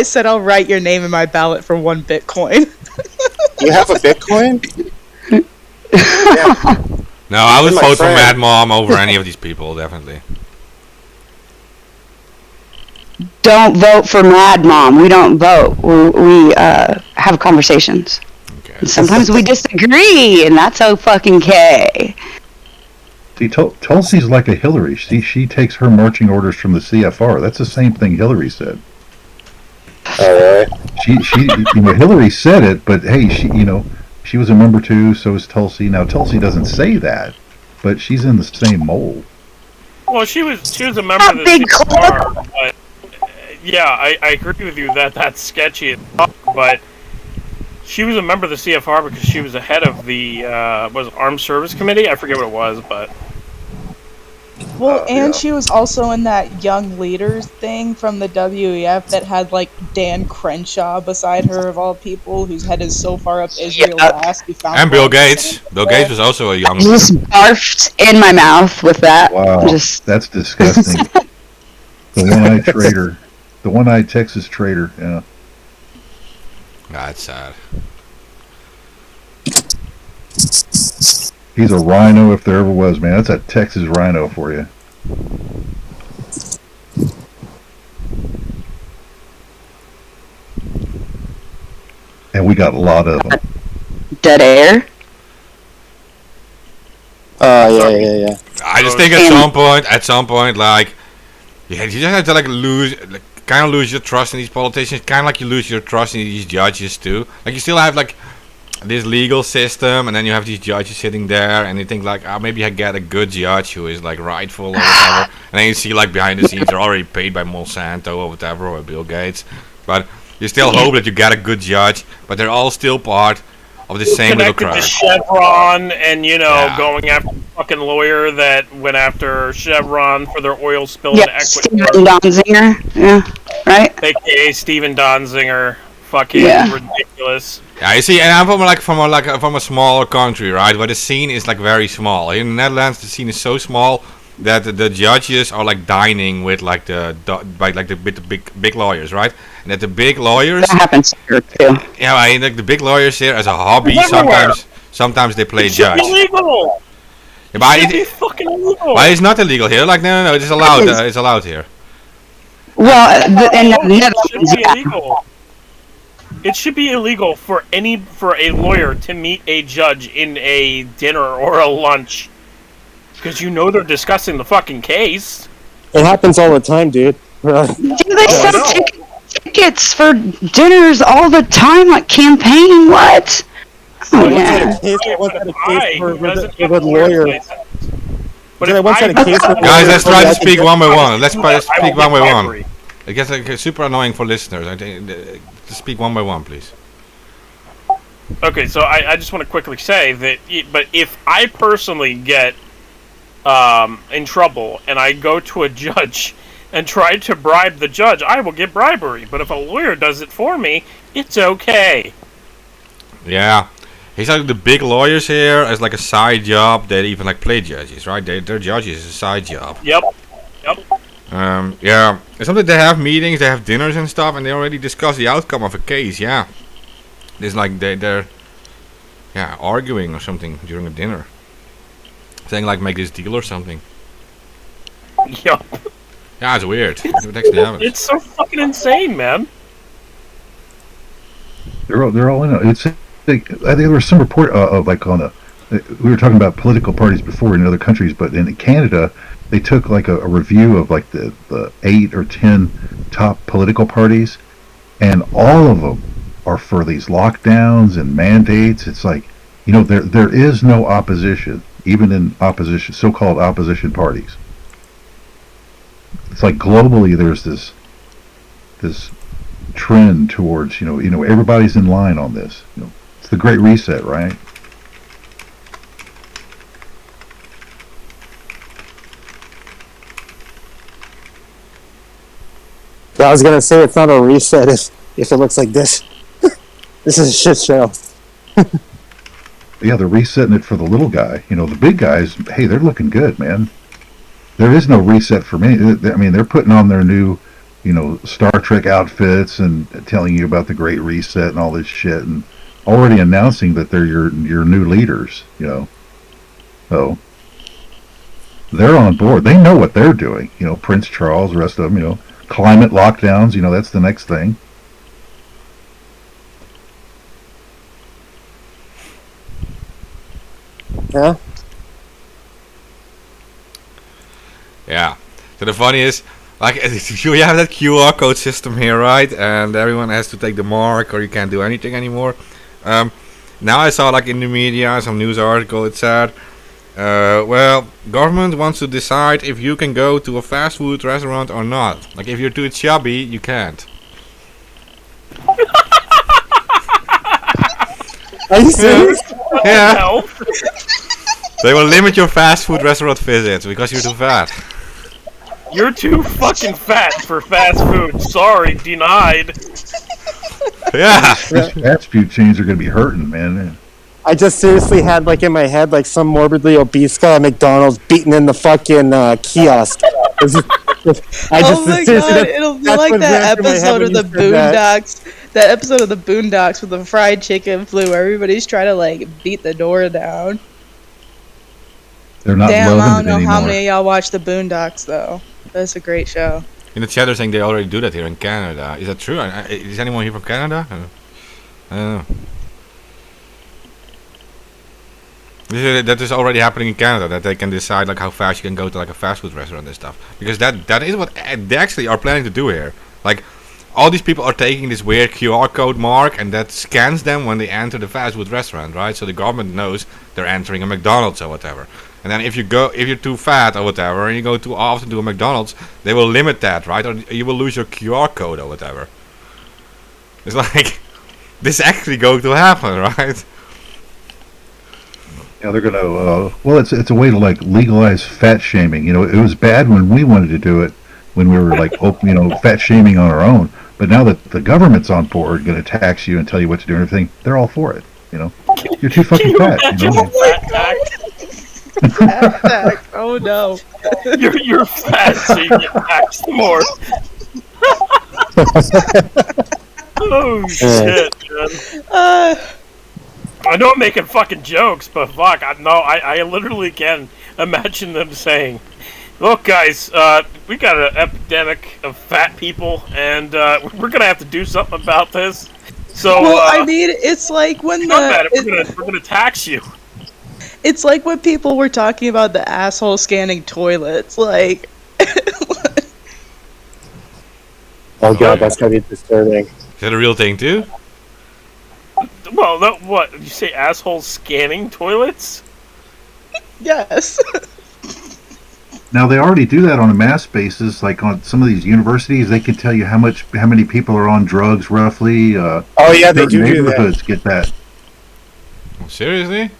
said I'll write your name in my ballot for 1 Bitcoin. You have a Bitcoin? Yeah. No, I would vote for Mad Mom over any of these people, definitely. Don't vote for Mad Mom. We don't vote. We have conversations. Okay. And sometimes we disagree, and that's okay. See, Tulsi's like a Hillary. She takes her marching orders from the CFR. That's the same thing Hillary said. All right. She Hillary said it, but hey, she was a member too. So is Tulsi. Now Tulsi doesn't say that, but she's in the same mold. Well, she was a member of the CFR, but yeah, I agree with you that that's sketchy, but she was a member of the CFR because she was the head of the Armed Service Committee. I forget what it was, but. Well, and she was also in that Young Leaders thing from the WEF that had, like, Dan Crenshaw beside her, of all people, whose head is so far up Israel's ass. And Bill Gates. Bill Gates was also a young leader. Just barfed in my mouth with that. Wow, that's disgusting. The one-eyed traitor. The one-eyed Texas traitor, yeah. That's sad. He's a rhino if there ever was, man. That's a Texas rhino for you. And we got a lot of them. Dead air? Yeah. I just think at some point, like, yeah, you just have to lose your trust in these politicians, kind of like you lose your trust in these judges too. Like, you still have like this legal system, and then you have these judges sitting there, and you think like, maybe I get a good judge who is like rightful or whatever. And then you see like behind the scenes they're already paid by Monsanto or whatever, or Bill Gates. But you still hope that you get a good judge, but they're all still part of the same little crowd. Connected to Chevron, and going after the fucking lawyer that went after Chevron for their oil spill in Ecuador. Steven Donziger, yeah, right? AKA Steven Donziger, fucking ridiculous. Yeah, you see, and I'm from a smaller country, right, where the scene is like very small. In the Netherlands, the scene is so small that the judges are like dining with like the big lawyers, right? And that the big lawyers. That happens here too. Yeah, I mean, like the big lawyers here as a hobby. Sometimes they play judge. Illegal. Yeah, but it should be fucking illegal. But it's not illegal here. Like no, it's allowed. It's allowed here. Well, in the Netherlands, illegal. It should be illegal for a lawyer to meet a judge in a dinner or a lunch, because they're discussing the fucking case. It happens all the time, dude. Do they sell tickets for dinners all the time, like campaign. What? Oh yeah. I once had a case Who doesn't with have a lawyer. license? But I if once had a case with a Guys, lawyer let's try to told me I speak could one by one. Let's I speak will one get by one. bribery. It gets like, super annoying for listeners. To speak one by one, please. Okay, so I just want to quickly say that, but if I personally get in trouble and I go to a judge and try to bribe the judge, I will get bribery. But if a lawyer does it for me, it's okay. Yeah. He's like the big lawyers here as like a side job. They even like play judges, right? They're judges as a side job. Yep. Yep. Yeah. And sometimes they have meetings, they have dinners and stuff, and they already discuss the outcome of a case. Yeah. It's like they're arguing or something during a dinner, saying like make this deal or something. Yep. Yeah, it's weird. It actually happens. It's so fucking insane, man. They're all in it. I think there was some report of like on a. We were talking about political parties before in other countries, but in Canada, they took like a review of like the 8 or 10 top political parties, and all of them are for these lockdowns and mandates. It's like, there is no opposition, even in opposition, so-called opposition parties. It's like globally, there's this trend towards everybody's in line on this. It's the Great Reset, right? I was gonna say it's not a reset if it looks like this. This is a shit show. Yeah, they're resetting it for the little guy. The big guys, hey, they're looking good, man. There is no reset for me. I mean, they're putting on their new, Star Trek outfits and telling you about the Great Reset and all this shit, and already announcing that they're your new leaders. So they're on board. They know what they're doing. Prince Charles, the rest of them. Climate lockdowns. That's the next thing. Yeah. Yeah. So the funny is, like, you have that QR code system here, right? And everyone has to take the mark, or you can't do anything anymore. Now I saw, like, in the media, some news article, it said, well, government wants to decide if you can go to a fast food restaurant or not. Like, if you're too chubby, you can't. Are you serious? Yeah. No. They will limit your fast food restaurant visits because you're too fat. You're too fucking fat for fast food. Sorry, denied. Yeah. These fast food chains are going to be hurting, man. I just seriously had like in my head like some morbidly obese guy at McDonald's beating in the fucking kiosk. Oh my god, it'll be like that episode of the Boondocks. That episode of the Boondocks with the fried chicken flu where everybody's trying to like beat the door down. They're not Damn, I loving don't it know anymore. how many of y'all watch the Boondocks though. That's a great show. In the chat they're saying they already do that here in Canada. Is that true? Is anyone here from Canada? I don't know. That is already happening in Canada, that they can decide like how fast you can go to like a fast food restaurant and stuff. Because that is what they actually are planning to do here. Like, all these people are taking this weird QR code mark and that scans them when they enter the fast food restaurant, right? So the government knows they're entering a McDonald's or whatever. And then if you're too fat or whatever, and you go too often to a McDonald's, they will limit that, right? Or you will lose your QR code or whatever. It's like, this is actually going to happen, right? Yeah, they're gonna. Well, it's a way to like legalize fat shaming. It was bad when we wanted to do it, when we were like, fat shaming on our own. But now that the government's on board, going to tax you and tell you what to do and everything, they're all for it. You're too fucking fat. Fat tax? Oh no. You're fat, so you get taxed more. Oh shit, man. I know I'm making fucking jokes, but fuck, I literally can imagine them saying, "Look, guys, we got an epidemic of fat people, and we're gonna have to do something about this." So, well, I mean, it's like when we're gonna tax you. It's like when people were talking about the asshole scanning toilets, like. Oh god, that's gotta be disturbing. Is that a real thing too? Well, what did you say? Assholes scanning toilets? Yes. Now they already do that on a mass basis, like on some of these universities. They can tell you how many people are on drugs roughly. Oh yeah, they do neighborhoods that. get that. Oh, seriously?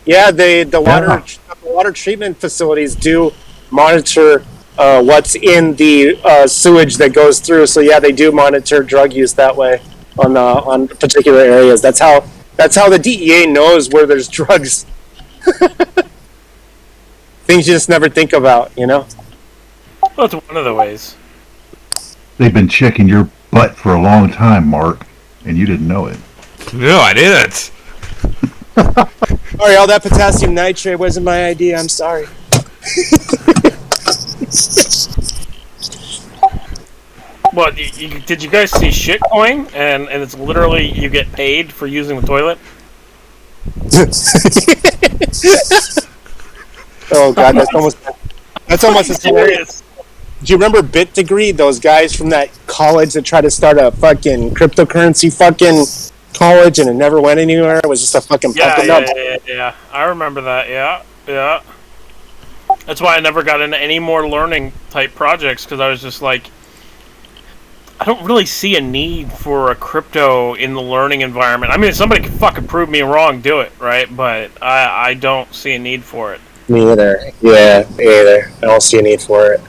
Yeah, the water treatment facilities do monitor what's in the sewage that goes through. So yeah, they do monitor drug use that way on particular areas. That's how the DEA knows where there's drugs. Things you just never think about, you know. Well, it's one of the ways. They've been checking your butt for a long time, Mark, and you didn't know it. No, I didn't. Sorry, all that potassium nitrate wasn't my idea. I'm sorry. Well, did you guys see Shitcoin? And it's literally you get paid for using the toilet. Oh god, that's almost as hilarious. Do you remember Bit Degree? Those guys from that college that tried to start a fucking cryptocurrency fucking college and it never went anywhere. It was just a fucking Yeah. I remember that. Yeah. That's why I never got into any more learning type projects, because I was just like, I don't really see a need for a crypto in the learning environment. I mean, if somebody can fucking prove me wrong, do it, right? But I don't see a need for it. Me either. Yeah, me either. I don't see a need for it.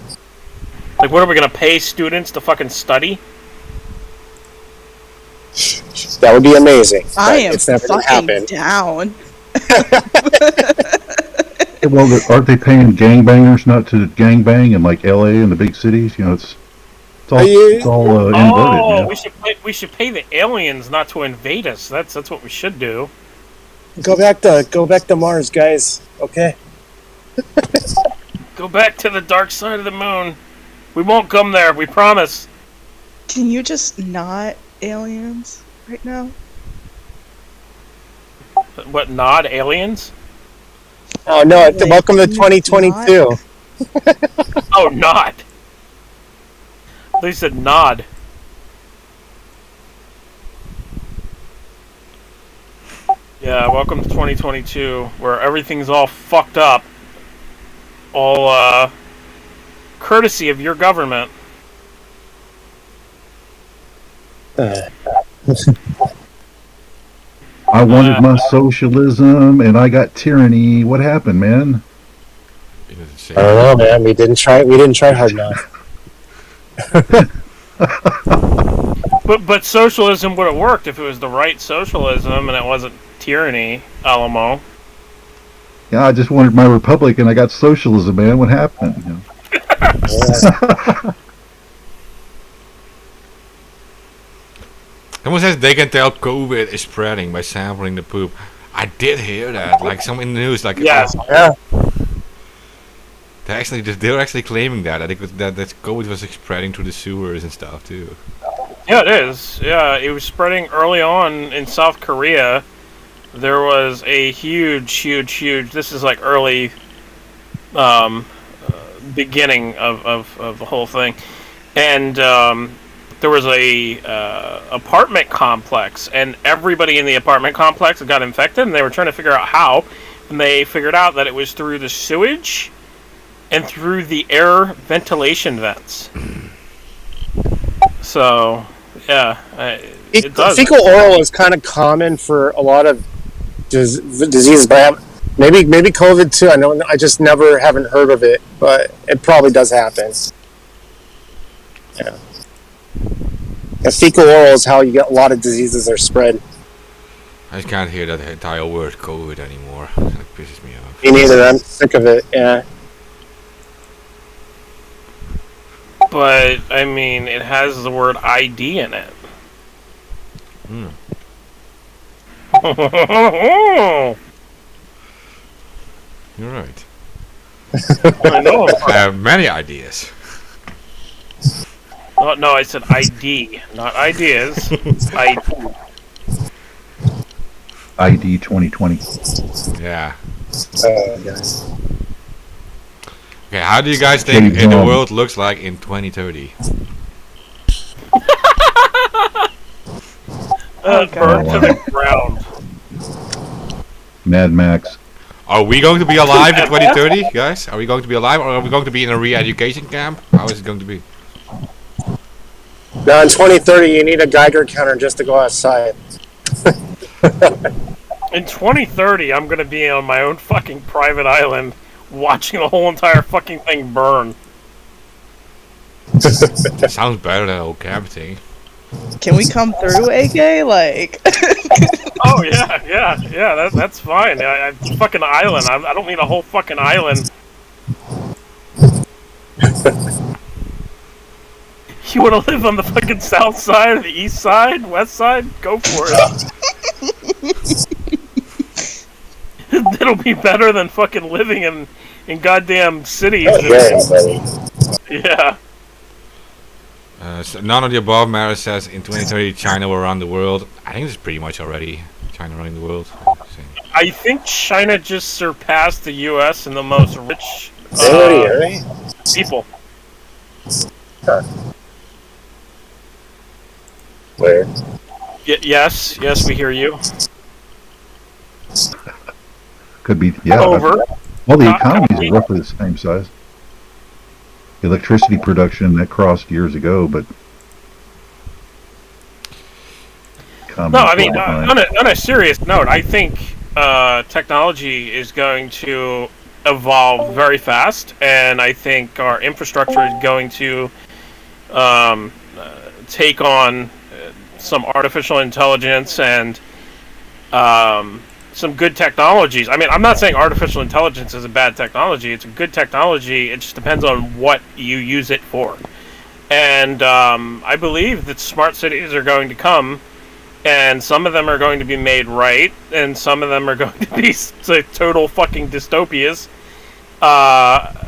Like, what are we gonna pay students to fucking study? That would be amazing. I am it's never gonna fucking happen. down. Well, aren't they paying gangbangers not to gangbang in like LA and the big cities? You know, it's all inverted. Yeah. We should pay the aliens not to invade us. That's what we should do. Go back to Mars, guys. Okay. Go back to the dark side of the moon. We won't come there. We promise. Can you just not aliens right now? What, nod aliens? Oh no! Welcome to 2022. Oh, nod. They said nod. Yeah, welcome to 2022, where everything's all fucked up. All, courtesy of your government. I wanted my socialism, and I got tyranny. What happened, man? I don't know, man. We didn't try hard enough. But socialism would have worked if it was the right socialism and it wasn't tyranny, Alamo. Yeah, I just wanted my republic, and I got socialism, man. What happened? You know? Someone says they can tell COVID is spreading by sampling the poop. I did hear that, like some in the news, like Yes. Yeah. they were actually claiming that that COVID was spreading through the sewers and stuff too. Yeah, it is. Yeah, it was spreading early on in South Korea. There was a huge. This is like early, beginning of the whole thing, and there was a apartment complex, and everybody in the apartment complex got infected, and they were trying to figure out how, and they figured out that it was through the sewage and through the air ventilation vents. So, yeah, it does. Fecal oral is kind of common for a lot of diseases, but maybe COVID too. I just never haven't heard of it, but it probably does happen. Yeah. Fecal oral is how you get a lot of diseases are spread. I just can't hear that entire word COVID anymore. It pisses me off. Me neither. I'm sick of it. Yeah. But, I mean, it has the word ID in it. You're right. I know. I have many ideas. Oh, no, I said ID, not ideas. ID. ID 2020. Yeah. Yes. Okay, how do you guys think the world looks like in 2030? Oh, Burn to the ground. Mad Max. Are we going to be alive in 2030, guys? Are we going to be alive, or are we going to be in a re-education camp? How is it going to be? Now in 2030, you need a Geiger counter just to go outside. In 2030, I'm gonna be on my own fucking private island, watching the whole entire fucking thing burn. Sounds better than the whole camp thing. Can we come through, AK? Like, Oh yeah. That's fine. I fucking island. I don't need a whole fucking island. You want to live on the fucking south side, or the east side, west side? Go for it. It'll be better than fucking living in goddamn cities. Yeah. So none of the above. Mara says in 2030 China will run the world. I think it's pretty much already China running the world. I think China just surpassed the U.S. in the most rich people. Huh. Where? Yes, we hear you. Could be, yeah. Over. Well, the economies are roughly the same size. Electricity production, that crossed years ago, but... No, I mean, on a serious note, I think technology is going to evolve very fast, and I think our infrastructure is going to take on some artificial intelligence and some good technologies. I mean, I'm not saying artificial intelligence is a bad technology. It's a good technology. It just depends on what you use it for. And I believe that smart cities are going to come, and some of them are going to be made right, and some of them are going to be total fucking dystopias. But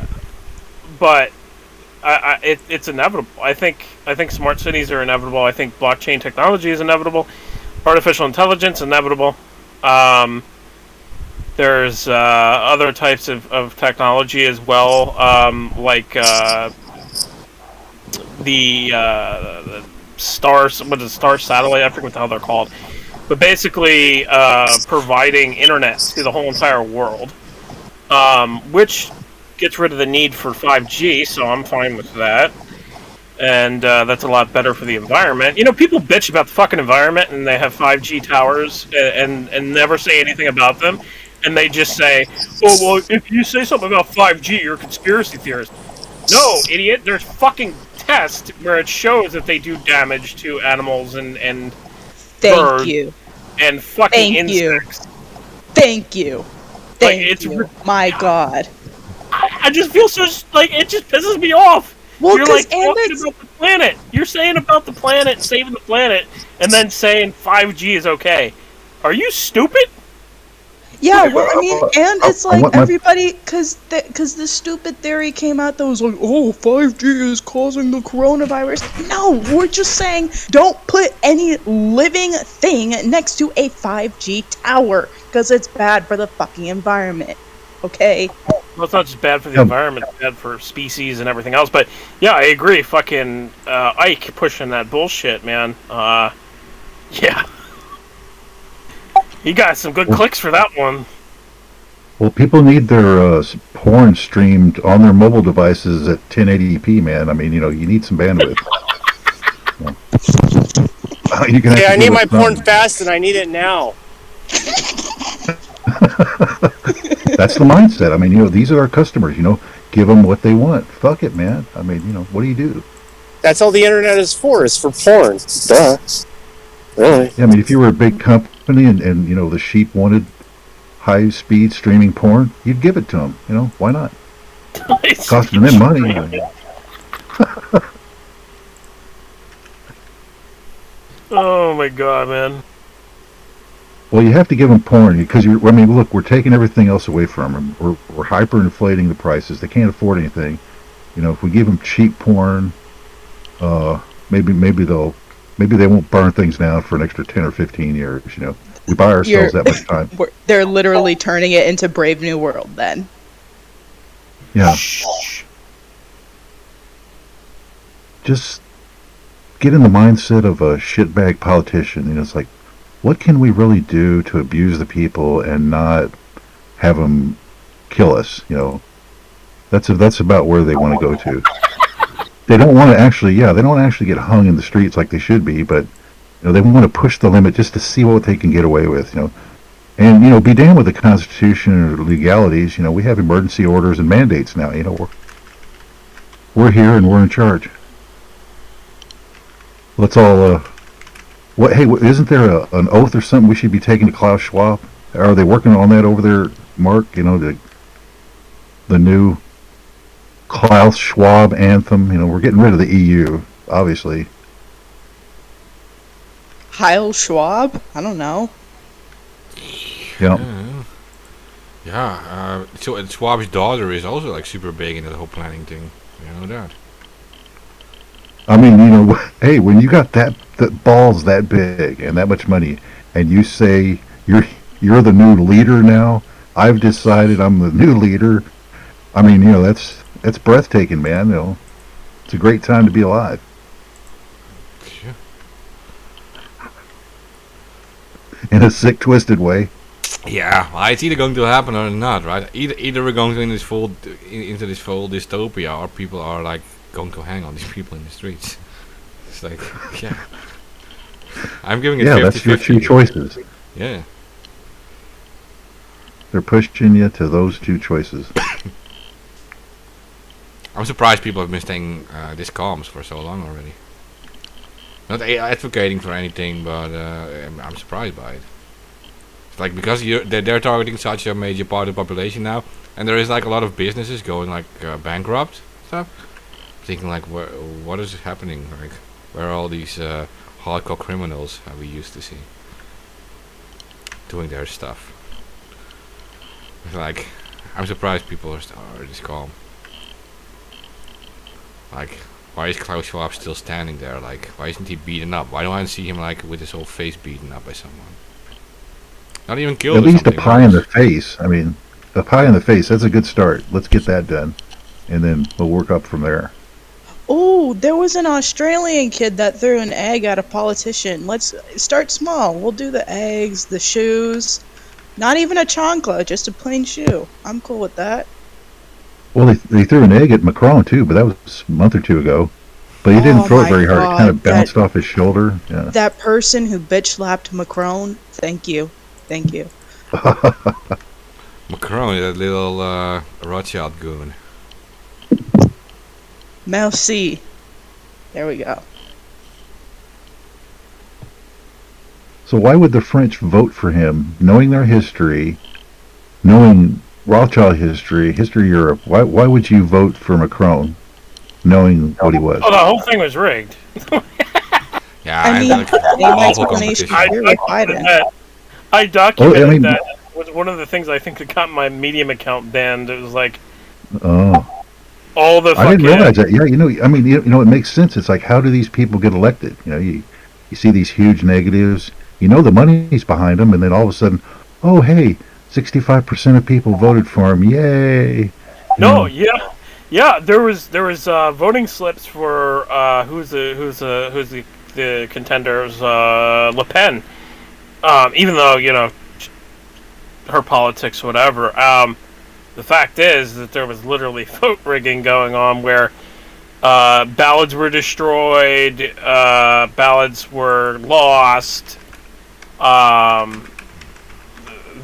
it's inevitable. I think smart cities are inevitable. I think blockchain technology is inevitable. Artificial intelligence inevitable. There's other types of technology as well, like the stars. What is Star Satellite? I forget what the hell they're called. But basically, providing internet to the whole entire world, which gets rid of the need for 5G. So I'm fine with that. And that's a lot better for the environment. You know, people bitch about the fucking environment, and they have 5G towers and never say anything about them. And they just say, oh, well, if you say something about 5G, you're a conspiracy theorist. No, idiot. There's fucking tests where it shows that they do damage to animals and birds. thank you. And fucking Thank insects. Thank you. Thank Like, you. My God. I just feel so, like, it just pisses me off. Well, You're 'cause like talking about the planet. You're saying about the planet, saving the planet, and then saying 5G is okay. Are you stupid? Yeah, well, I mean, and it's I like want my- everybody, because the stupid theory came out that was like, oh, 5G is causing the coronavirus. No, we're just saying don't put any living thing next to a 5G tower, because it's bad for the fucking environment. Okay? Well, it's not just bad for the environment, it's bad for species and everything else. But yeah, I agree. Fucking Ike pushing that bullshit, man. Yeah. He got some good clicks for that one. Well, people need their porn streamed on their mobile devices at 1080p, man. I mean, you know, you need some bandwidth. You can Hey, I actually need do my it porn from- fast, and I need it now. That's the mindset. I mean, you know, these are our customers, you know, give them what they want. Fuck it, man. I mean, you know, what do you do? That's all the internet is for porn. Duh. Really? Yeah, I mean, if you were a big company and you know, the sheep wanted high-speed streaming porn, you'd give it to them. You know, why not? Costing them money. Oh my god, man. Well, you have to give them porn because I mean, look, we're taking everything else away from them. We're hyperinflating the prices. They can't afford anything. You know, if we give them cheap porn, maybe they won't burn things down for an extra 10 or 15 years. You know, we buy ourselves that much time. They're literally turning it into Brave New World then. Yeah. Just get in the mindset of a shitbag politician. You know, it's like, what can we really do to abuse the people and not have them kill us? That's about where they want to go to. They don't want to actually, they don't want to actually get hung in the streets like they should be, but they want to push the limit just to see what they can get away with. And be damned with the Constitution or legalities. We have emergency orders and mandates now. We're here and we're in charge. Let's all. Hey, isn't there an oath or something we should be taking to Klaus Schwab? Are they working on that over there, Mark? The new Klaus Schwab anthem. We're getting rid of the EU, obviously. Heil Schwab? I don't know. Yeah. So Schwab's daughter is also like super big into the whole planning thing. You know that. I mean, hey, when you got that balls that big and that much money, and you say you're the new leader now, I've decided I'm the new leader. I mean, that's breathtaking, man. It's a great time to be alive. Yeah. In a sick, twisted way. Yeah, well, it's either going to happen or not, right? Either we're going into this full dystopia, or people are like going to hang on these people in the streets. It's like, yeah. I'm giving it 50-50. That's your two choices. Yeah. They're pushing you to those two choices. I'm surprised people have been staying this calm for so long already. Not advocating for anything, but I'm surprised by it. It's like because they're targeting such a major part of the population now, and there is like a lot of businesses going like bankrupt stuff. I'm thinking like, what is happening? Like, where are all these hardcore criminals that we used to see doing their stuff? It's like, I'm surprised people are this calm. Like, why is Klaus Schwab still standing there? Like, why isn't he beaten up? Why don't I see him like with his whole face beaten up by someone? Not even killed. At least the pie in the face. I mean, the pie in the face. That's a good start. Let's get that done, and then we'll work up from there. Oh, there was an Australian kid that threw an egg at a politician. Let's start small. We'll do the eggs, the shoes. Not even a chancla, just a plain shoe. I'm cool with that. Well, they threw an egg at Macron too, but that was a month or two ago. But he didn't throw it very hard. It kind of bounced off his shoulder. Yeah. That person who bitch slapped Macron, thank you. Thank you. Macron, that little Rothschild goon. Merci. There we go. So why would the French vote for him, knowing their history, knowing Rothschild history of Europe? Why would you vote for Macron, knowing what he was? Oh, the whole thing was rigged. Yeah, I mean, same explanation here with Biden. I documented that. It was one of the things I think that got my Medium account banned. It was like, all the. I didn't realize that. Yeah, I mean, it makes sense. It's like, how do these people get elected? You see these huge negatives. The money's behind them, and then all of a sudden, oh hey, 65% of people voted for him. Yay! No, yeah. There was voting slips for who's the contenders, Le Pen. Even though her politics, whatever. The fact is that there was literally vote rigging going on, where ballots were destroyed, ballots were lost.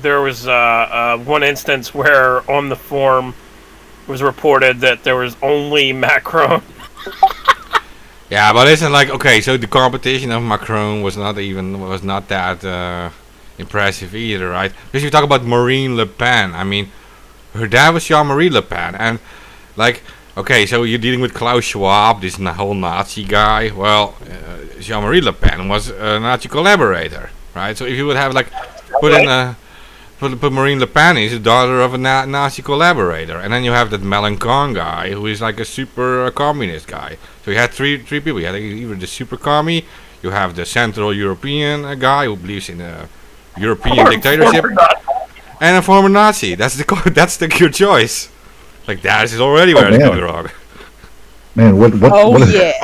There was one instance where on the form it was reported that there was only Macron. Yeah, but isn't like, okay, so the competition of Macron was not that impressive either, right? Because you talk about Marine Le Pen. I mean, her dad was Jean-Marie Le Pen, and like, okay, so you're dealing with Klaus Schwab, this whole Nazi guy. Well, Jean-Marie Le Pen was a Nazi collaborator, right? So if you would have like put Marine Le Pen is the daughter of a Nazi collaborator, and then you have that Mélenchon guy who is like a super communist guy. So you had three people. You had either the super commie, you have the Central European guy who believes in a European dictatorship, and a former Nazi. That's your choice. Like, that is already where it's going wrong. Man, what? Oh, yeah.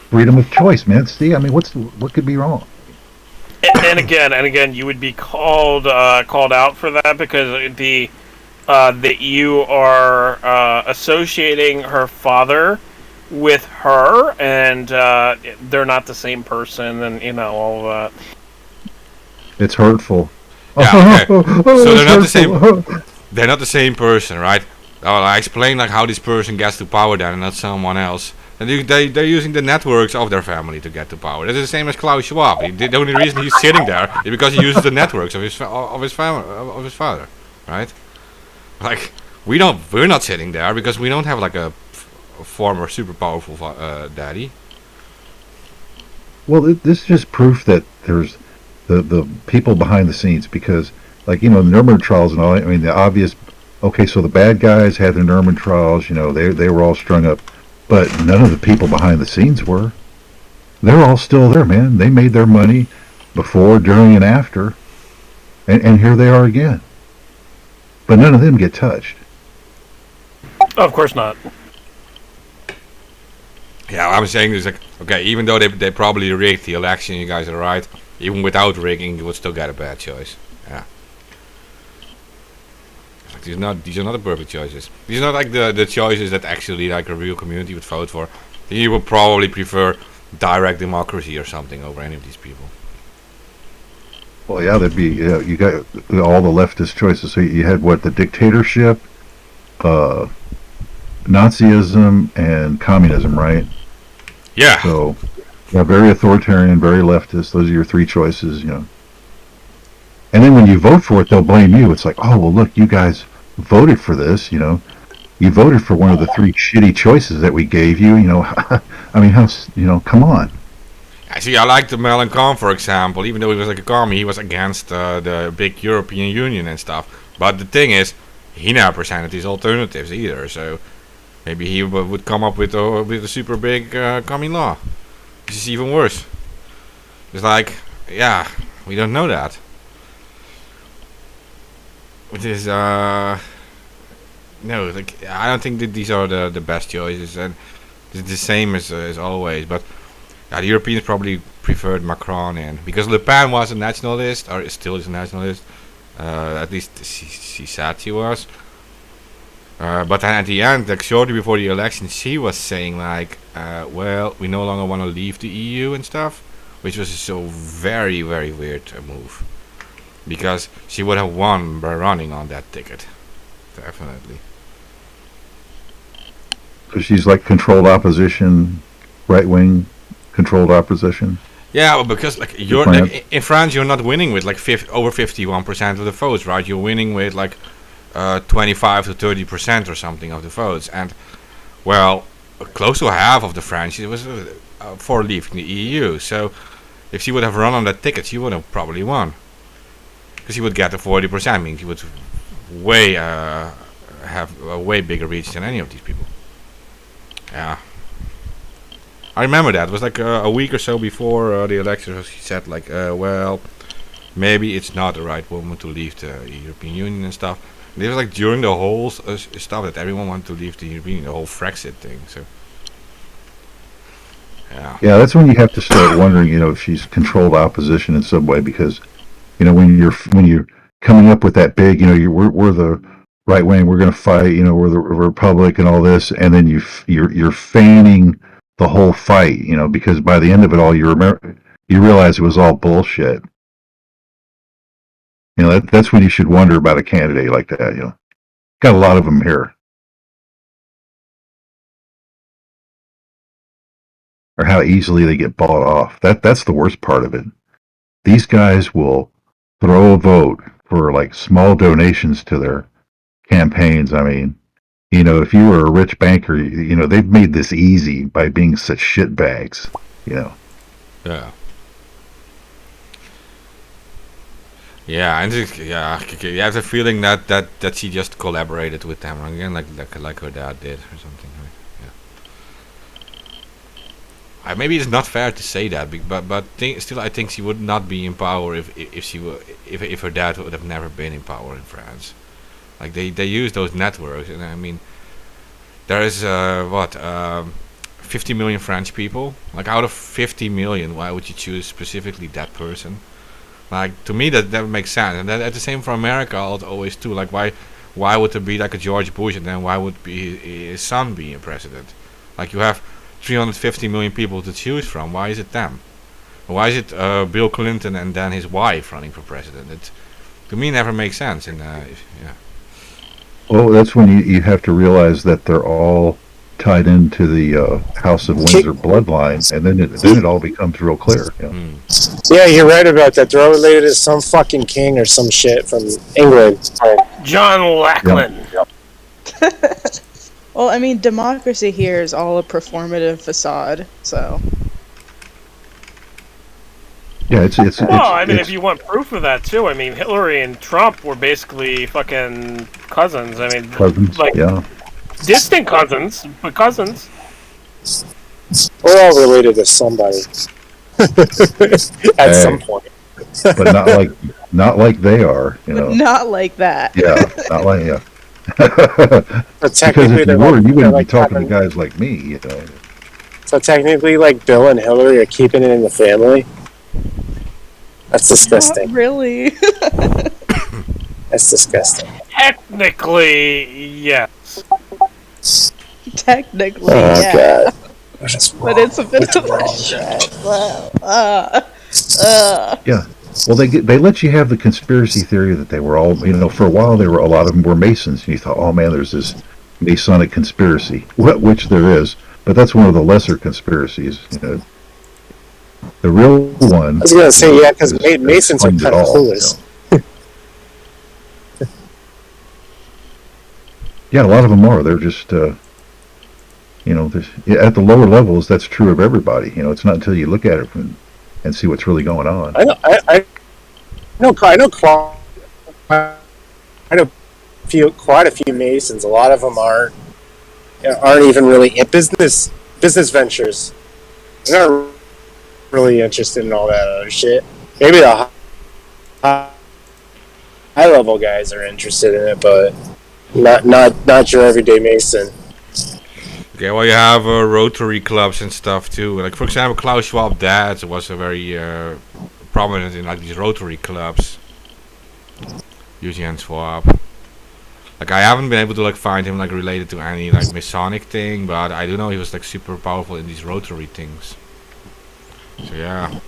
Freedom of choice, man. See, I mean, what could be wrong? And again, you would be called out for that because that you are associating her father with her, and they're not the same person, and all of that. It's hurtful. Yeah, okay. So It's they're not the same. hurtful. They're not the same person, right? I explained like how this person gets to power then, and not someone else. And they're using the networks of their family to get to power. That's the same as Klaus Schwab. The only reason he's sitting there is because he uses the networks of his father, right? Like we're not sitting there because we don't have like a former super powerful daddy. Well, this is just proof that there's the people behind the scenes, because, like, the Nuremberg trials and all. I mean, the obvious. Okay, so the bad guys had the Nuremberg trials. They were all strung up, but none of the people behind the scenes were. They're all still there, man. They made their money before, during, and after, and here they are again. But none of them get touched. Of course not. Yeah, I'm saying is like, okay, even though they probably rigged the election, you guys are right. Even without rigging, you would still get a bad choice. Yeah. Like, these are not the perfect choices. These are not like the choices that actually like a real community would vote for. You would probably prefer direct democracy or something over any of these people. Well, yeah, that'd be, you got all the leftist choices. So you had the dictatorship, Nazism, and communism, right? Yeah. So, yeah, very authoritarian, very leftist. Those are your three choices, And then when you vote for it, they'll blame you. It's like, oh, well, look, you guys voted for this, You voted for one of the three shitty choices that we gave you, I mean, come on. I see. I like the Mellon Kahn, for example. Even though he was like a commie, he was against the big European Union and stuff. But the thing is, he never presented these alternatives either. So maybe he would come up with a super big commie law, which is even worse. It's like, yeah, we don't know that. Which is no, like I don't think that these are the best choices, and it's the same as always. But the Europeans probably preferred Macron in because Le Pen was a nationalist, or still is a nationalist. At least she said she was. But then at the end, like shortly before the election, she was saying like, well, we no longer want to leave the EU and stuff, which was so very, very weird move. Because she would have won by running on that ticket. Definitely. So she's like controlled opposition, right-wing controlled opposition? Yeah, well, because like in France, you're not winning with like over 51% of the votes, right? You're winning with like 25 to 30% or something of the votes, and well, close to half of the French was for leaving the EU. So if she would have run on that ticket, she would have probably won, because she would get the 40%. I mean, she would have a way bigger reach than any of these people. Yeah. I remember that. It was like a week or so before the election. She said like, well, maybe it's not the right moment to leave the European Union and stuff. And it was like during the whole stuff that everyone wanted to leave the European Union, the whole Brexit thing. So, yeah. Yeah, that's when you have to start wondering, if she's controlled opposition in some way, because, when you're coming up with that big, we're the right wing, we're going to fight, we're the Republic and all this, and then you're feigning the whole fight, because by the end of it all, you realize it was all bullshit. That's when you should wonder about a candidate like that. Got a lot of them here, or how easily they get bought off. That's the worst part of it. These guys will throw a vote for like small donations to their campaigns. I mean, if you were a rich banker, they've made this easy by being such shitbags, Yeah. Yeah, and you have the feeling that she just collaborated with them again, like her dad did or something. Right? Yeah. Maybe it's not fair to say that, but still, I think she would not be in power if her dad would have never been in power in France. Like they use those networks, and I mean, there is 50 million French people. Like out of 50 million, why would you choose specifically that person? Like, to me, that makes sense. And that's the same for America always too. Like, why would there be like a George Bush, and then why would be his son be a president? Like, you have 350 million people to choose from. Why is it them? Why is it Bill Clinton and then his wife running for president? It, to me, never makes sense. And yeah. Well, that's when you have to realize that they're all tied into the House of Windsor bloodline, and then it all becomes real clear. Yeah. Yeah, you're right about that. They're all related to some fucking king or some shit from England. John Lackland. Yep. Well, I mean, democracy here is all a performative facade, so. Yeah, it's Well, I mean, if you want proof of that too, I mean, Hillary and Trump were basically fucking cousins. I mean, cousins, like yeah. distant cousins, but cousins. We're all related to somebody at some point. But not like they are, you know. Not like that. Yeah, not like yeah. But Because technically, if you were, you wouldn't be talking to having, guys like me, you know. So technically, like Bill and Hillary are keeping it in the family. That's disgusting. Not really. That's disgusting. Technically, yes. Technically, Oh yeah. god. But it's a bit of a stretch. Yeah. Well, they let you have the conspiracy theory that they were all, you know, for a while a lot of them were Masons, and you thought, oh man, there's this Masonic conspiracy, which there is, but that's one of the lesser conspiracies. You know, the real one. I was gonna say yeah, because Masons are kind of clueless. You know. Yeah, a lot of them are. They're just, you know, at the lower levels, that's true of everybody. You know, it's not until you look at it and see what's really going on. I know quite a few Masons. A lot of them aren't even really in business ventures. They're not really interested in all that other shit. Maybe the high level guys are interested in it, but not your everyday Mason. Okay, well, you have Rotary clubs and stuff too. Like, for example, Klaus Schwab dad was a very prominent in like these Rotary clubs. Eugene Schwab. Like, I haven't been able to like find him like related to any like Masonic thing, but I do know he was like super powerful in these Rotary things. So yeah,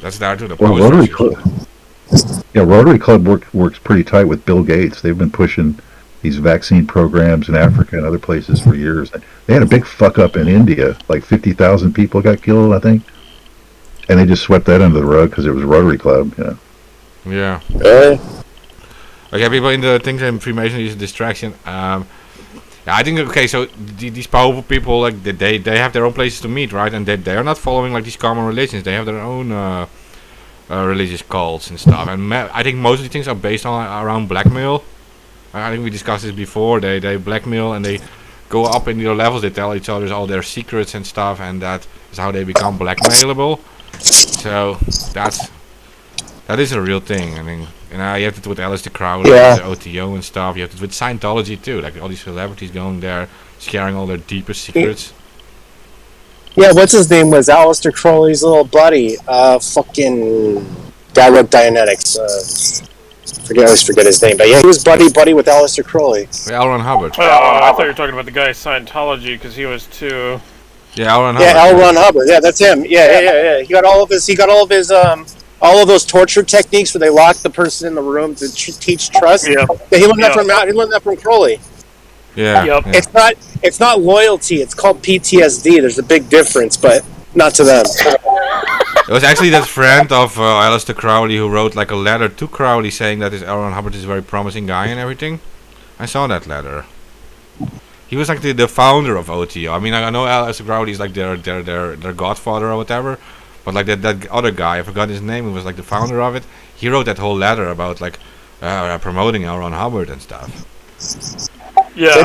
that's there to the Well, Rotary Club. Yeah, Rotary Club works pretty tight with Bill Gates. They've been pushing these vaccine programs in Africa and other places for years. They had a big fuck up in India, like 50,000 people got killed, I think, and they just swept that under the rug because it was a Rotary Club. You know. Yeah. Okay, people in the things and Freemason is a distraction. Yeah, I think so. These powerful people, like they have their own places to meet, right? And they are not following like these common religions. They have their own religious cults and stuff. And I think most of the things are based on around blackmail. I think we discussed this before. They blackmail and they go up in their levels. They tell each other all their secrets and stuff, and that is how they become blackmailable. So that is a real thing. I mean, you have to do with Aleister Crowley, the OTO and stuff. You have to do with Scientology too. Like all these celebrities going there, sharing all their deepest secrets. Yeah, what's his name was Aleister Crowley's little buddy. Fucking guy wrote Dianetics. I always forget his name, but yeah, he was buddy with Aleister Crowley. L. Ron Hubbard. I thought you were talking about the guy Scientology because he was too. Yeah, L. Ron Hubbard. Yeah, L. Ron Hubbard. Yeah, that's him. Yeah. He got all of his all of those torture techniques where they lock the person in the room to teach trust. Yeah. He learned that from Crowley. Yeah. Yep. Yeah. It's not loyalty. It's called PTSD. There's a big difference, but not to them. It was actually that friend of Aleister Crowley who wrote like a letter to Crowley saying that L. Ron Hubbard is a very promising guy and everything. I saw that letter. He was like the founder of OTO. I mean, I know Aleister Crowley is like their godfather or whatever, but like that other guy, I forgot his name, who was like the founder of it. He wrote that whole letter about like promoting L. Ron Hubbard and stuff. Yeah. So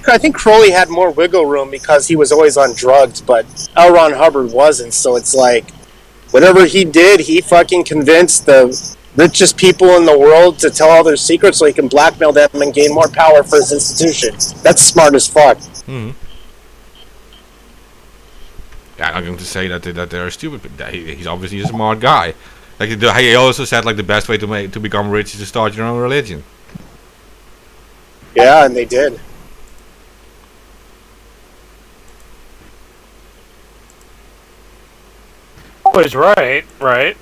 I think Crowley had more wiggle room because he was always on drugs, but L. Ron Hubbard wasn't. So it's like, whatever he did, he fucking convinced the richest people in the world to tell all their secrets so he can blackmail them and gain more power for his institution. That's smart as fuck. Mm-hmm. Yeah, I'm not going to say that they're stupid, but he's obviously a smart guy. Like he also said, like the best way to become rich is to start your own religion. Yeah, and they did. Was right, right.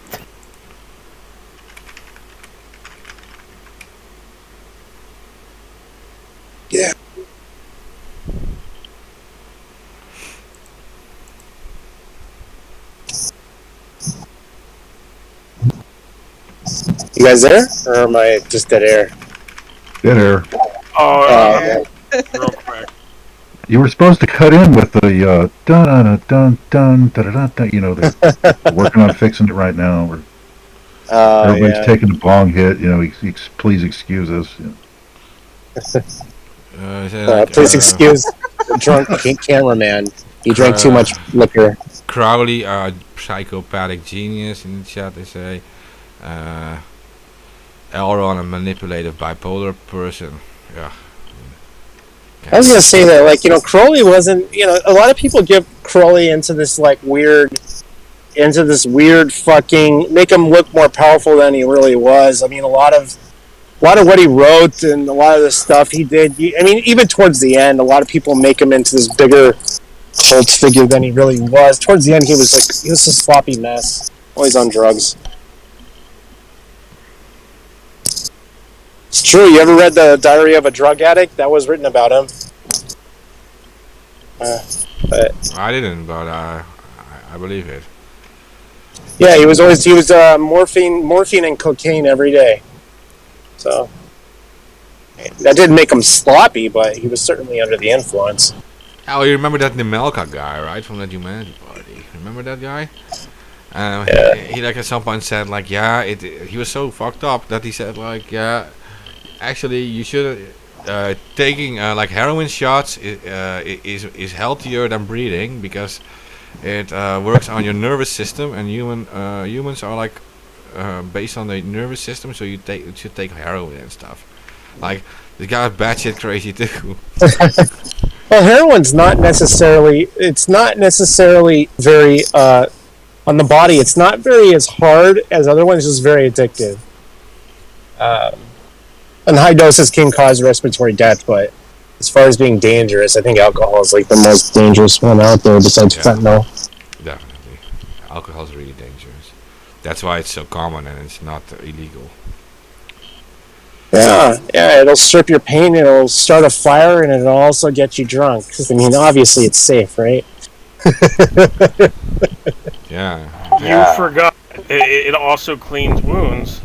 Yeah. You guys there? Or am I just dead air? Dead air. Oh, real quick. You were supposed to cut in with the dun dun dun dun dun dun. You know, they're working on fixing it right now. Everybody's taking a bong hit. You know, please excuse us. You know. Please excuse the drunk cameraman. He drank too much liquor. Crowley, psychopathic genius in the chat. They say. Elron, a manipulative bipolar person. Yeah. I was gonna say that, like, you know, Crowley wasn't. You know, a lot of people give Crowley into this weird fucking, make him look more powerful than he really was. I mean, a lot of what he wrote and a lot of the stuff he did. I mean, even towards the end, a lot of people make him into this bigger cult figure than he really was. Towards the end, he was a sloppy mess, always on drugs. It's true. You ever read the Diary of a Drug Addict? That was written about him. I didn't, but I believe it. Yeah, he was morphine and cocaine every day. So that didn't make him sloppy, but he was certainly under the influence. Oh, you remember that Nemelka guy, right, from that Humanity Party? Remember that guy? Yeah. He like at some point said like, yeah, he was so fucked up that he said like, yeah, actually you should taking like heroin shots is healthier than breathing because it works on your nervous system, and humans are like based on the nervous system, so you should take heroin and stuff. Like the guy's batshit crazy too. Well, heroin's not necessarily. It's not necessarily very on the body. It's not very as hard as other ones. It's just very addictive. And high doses can cause respiratory death, but as far as being dangerous, I think alcohol is like the most dangerous one out there besides fentanyl. Definitely, alcohol is really dangerous. That's why it's so common and it's not illegal. Yeah, it'll strip your pain, it'll start a fire, and it'll also get you drunk. I mean, obviously it's safe, right? Yeah. You forgot. It also cleans wounds.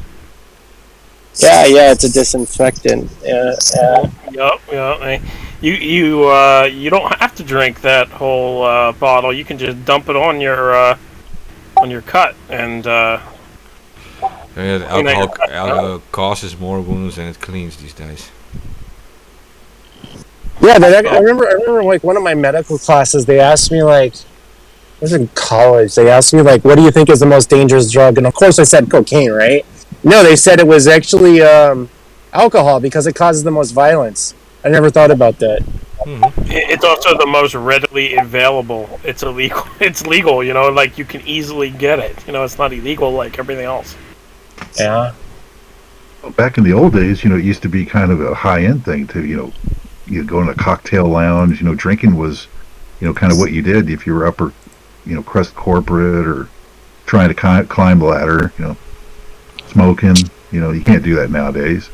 Yeah, it's a disinfectant. Yup. You don't have to drink that whole bottle. You can just dump it on your cut, and alcohol causes more wounds than it cleans these days. Yeah, I remember like one of my medical classes. They asked me like, I was in college. They asked me like, what do you think is the most dangerous drug? And of course, I said cocaine, right? No, they said it was actually alcohol because it causes the most violence. I never thought about that. Mm-hmm. It's also the most readily available. It's illegal. It's legal, you know, like you can easily get it. You know, it's not illegal like everything else. Yeah. Well, back in the old days, you know, it used to be kind of a high-end thing to, you know, you go in a cocktail lounge, you know, drinking was, you know, kind of what you did if you were upper, you know, crust corporate or trying to climb the ladder, you know, smoking, you know, you can't do that nowadays.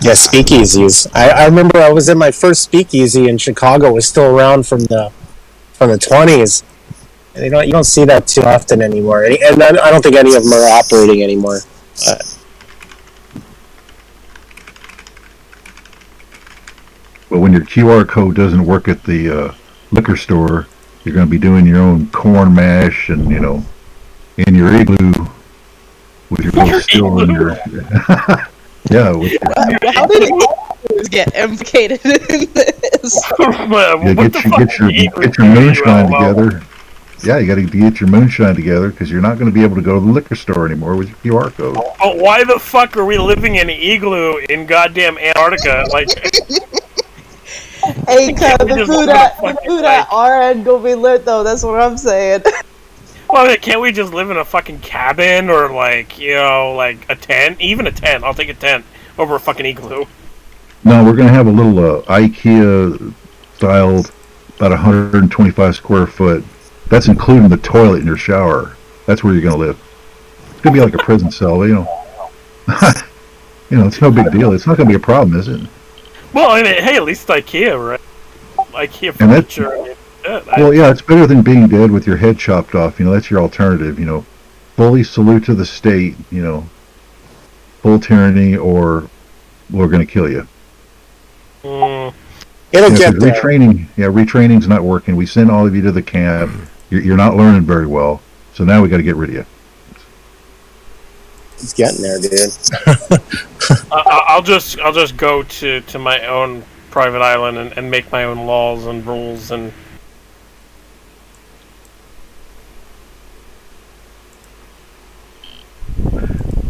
Yeah, speakeasies. I remember I was in my first speakeasy in Chicago. It was still around from the 20s. And you don't see that too often anymore. And I don't think any of them are operating anymore. But when your QR code doesn't work at the liquor store, you're going to be doing your own corn mash and, you know, in your igloo with your little still in your... Yeah. How did igloos get implicated in this? Get your moonshine together. Yeah, you got to get your moonshine together because you're not going to be able to go to the liquor store anymore with your QR code. But why the fuck are we living in an igloo in goddamn Antarctica? Like, hey, cuz the food at our end gonna be lit though. That's what I'm saying. Well, can't we just live in a fucking cabin or like a tent? Even a tent. I'll take a tent over a fucking igloo. No, we're going to have a little IKEA styled, about 125 square foot. That's including the toilet in your shower. That's where you're going to live. It's going to be like a prison cell, it's no big deal. It's not going to be a problem, is it? Well, I mean, hey, at least IKEA, right? IKEA furniture. It's better than being dead with your head chopped off. That's your alternative. Fully salute to the state. Full tyranny, or we're going to kill you. It'll get there. Retraining's not working. We send all of you to the camp. You're not learning very well. So now we got to get rid of you. It's getting there, dude. I'll just go to my own private island and make my own laws and rules and.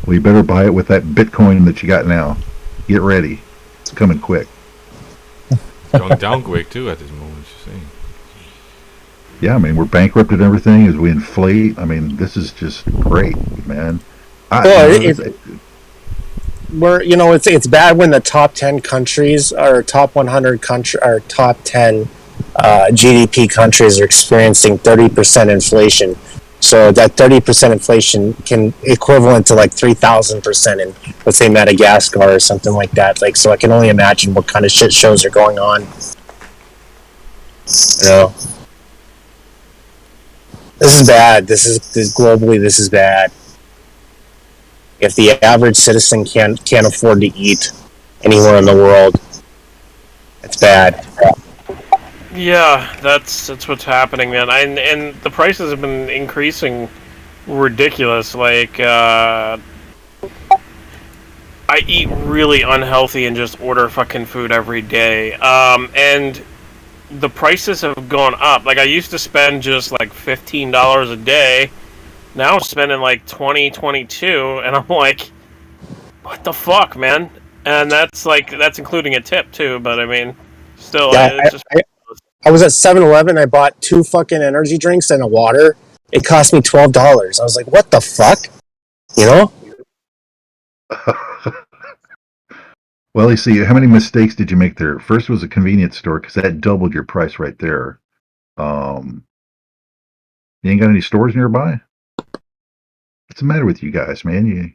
Well, you better buy it with that Bitcoin that you got now. Get ready. It's coming quick. Going down quick too at this moment, you see. Yeah, I mean, we're bankrupted and everything as we inflate. I mean, this is just great, man. It's bad when the top 10 countries or top 100 or top 10 GDP countries are experiencing 30% inflation. So that 30% inflation can equivalent to like 3,000% in, let's say, Madagascar or something like that. Like, so I can only imagine what kind of shit shows are going on. This is bad. This is globally. This is bad. If the average citizen can't afford to eat anywhere in the world, it's bad. Yeah, that's what's happening, man. And the prices have been increasing ridiculous. Like, I eat really unhealthy and just order fucking food every day. And the prices have gone up. Like, I used to spend just like $15 a day. Now I'm spending like $20, $22, and I'm like, what the fuck, man? And that's including a tip too. But I mean, still, it's just. I was at 7-Eleven. I bought 2 fucking energy drinks and a water. It cost me $12. I was like, what the fuck? Well, you see, how many mistakes did you make there? First was a convenience store, because that doubled your price right there. You ain't got any stores nearby? What's the matter with you guys, man?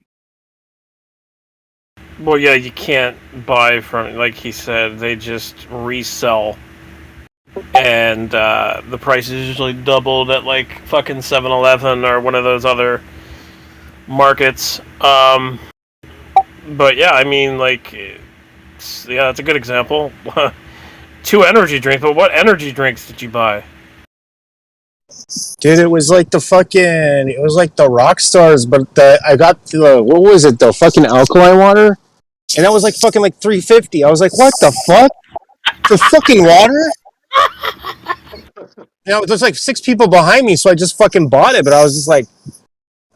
Well, yeah, you can't buy from, like he said, they just resell. And the price is usually doubled at like fucking 7-Eleven or one of those other markets. But yeah, I mean, like, it's a good example. 2 energy drinks, but what energy drinks did you buy? Dude, it was like the rock stars, but I got what was it, the fucking alkaline water? And that was like fucking like $3.50. I was like, what the fuck? For fucking water? There's like 6 people behind me, so I just fucking bought it. But I was just like,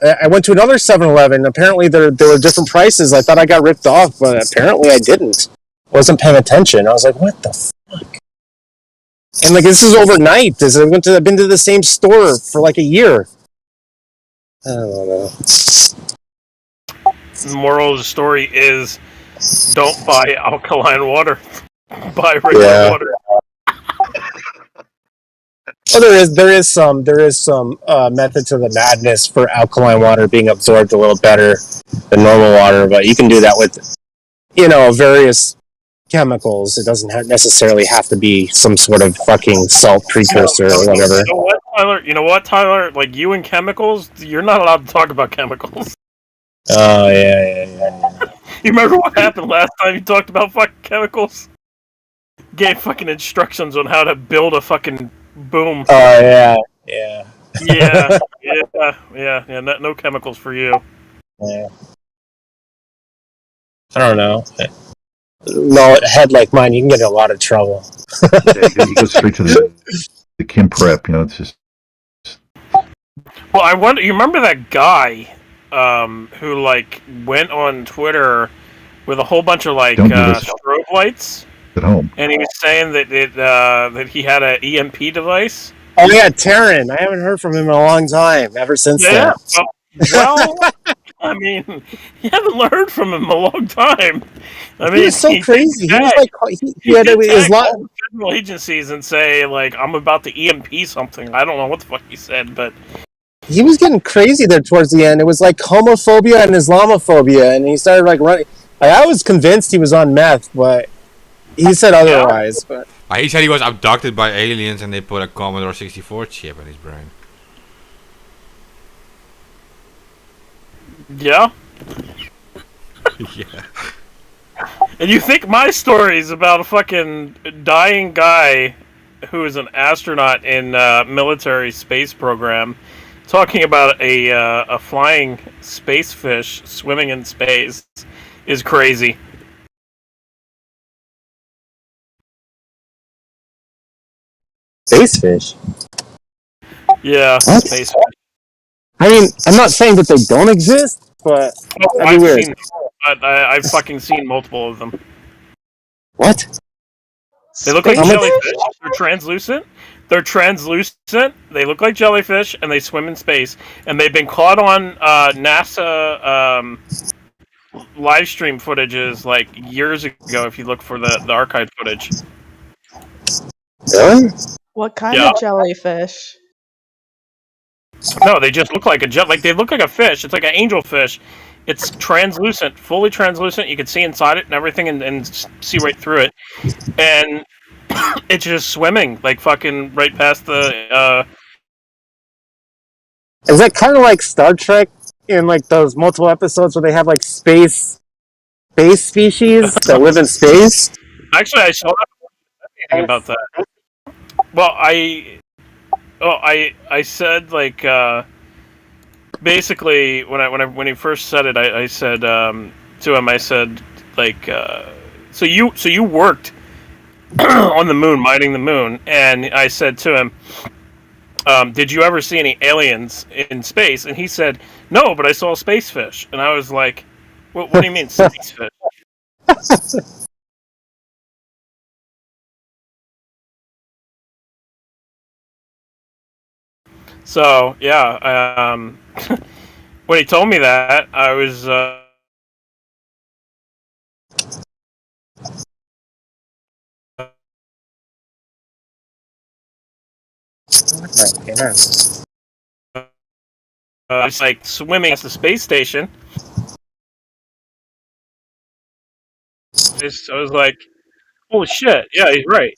I went to another 7-Eleven. Apparently, there were different prices. I thought I got ripped off, but apparently I didn't. I wasn't paying attention. I was like, what the fuck? And like, this is overnight. I've been to the same store for like a year. I don't know. The moral of the story is, don't buy alkaline water. Buy regular water. Well, there is some method to the madness for alkaline water being absorbed a little better than normal water, but you can do that with, various chemicals. It doesn't necessarily have to be some sort of fucking salt precursor or whatever. You know what, Tyler? Like, you and chemicals, you're not allowed to talk about chemicals. Oh, yeah. You remember what happened last time you talked about fucking chemicals? Gave fucking instructions on how to build a fucking boom. Oh, yeah. Yeah. No chemicals for you. Yeah. I don't know. No, a head like mine, you can get in a lot of trouble. You go straight to the chem prep. It's just. Well, I wonder. You remember that guy who like went on Twitter with a whole bunch of like strobe lights at home, and he was saying that that he had an EMP device. Oh yeah, Taryn. I haven't heard from him in a long time. Ever since Yeah. then. Well, I mean, you haven't heard from him in a long time. I He mean, was so crazy. He was tag. like he He had did his tag lot. all the federal agencies and say, like, I'm about to EMP something. I don't know what the fuck he said, but He was getting crazy there towards the end. It was like homophobia and Islamophobia, and he started like running. Like, I was convinced he was on meth, but he said otherwise. But He said he was abducted by aliens and they put a Commodore 64 chip in his brain. yeah. Yeah. And you think my story is about a fucking dying guy who is an astronaut in military space program talking about a flying space fish swimming in space is crazy. space fish. Yeah, What? space. I mean, I'm not saying that they don't exist, but Oh, that'd be I've weird. seen. I've fucking seen multiple of them. What? They look like How much- jellyfish. They're translucent. They're translucent. They look like jellyfish, and they swim in space. And they've been caught on NASA live stream footages like years ago. If you look for the archive footage. Really? What kind Yeah. of jellyfish? No, they just look like they look like a fish. It's like an angelfish. It's translucent, fully translucent. You can see inside it and everything, and see right through it. And it's just swimming like fucking right past the. Is that kind of like Star Trek in like those multiple episodes where they have like space species that live in space? Actually, I saw anything about that. Well, I said like basically when he first said it, I said to him, I said like so you worked on the moon, mining the moon, and I said to him, did you ever see any aliens in space? And he said, no, but I saw a space fish, and I was like, what do you mean space fish? So yeah, when he told me that, I was. It's like swimming at the space station. I was like, holy shit! Yeah, he's right.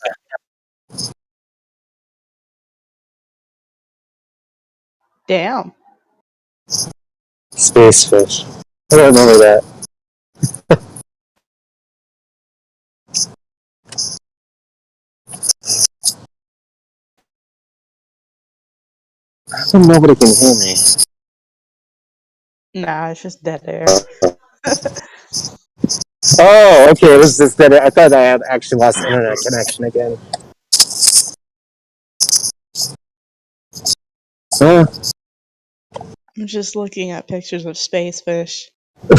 Damn. Space fish. I don't remember that. How come nobody can hear me? Nah, it's just dead air. Oh, okay. It was just that I thought I had actually lost internet connection again. Huh? I'm just looking at pictures of space fish.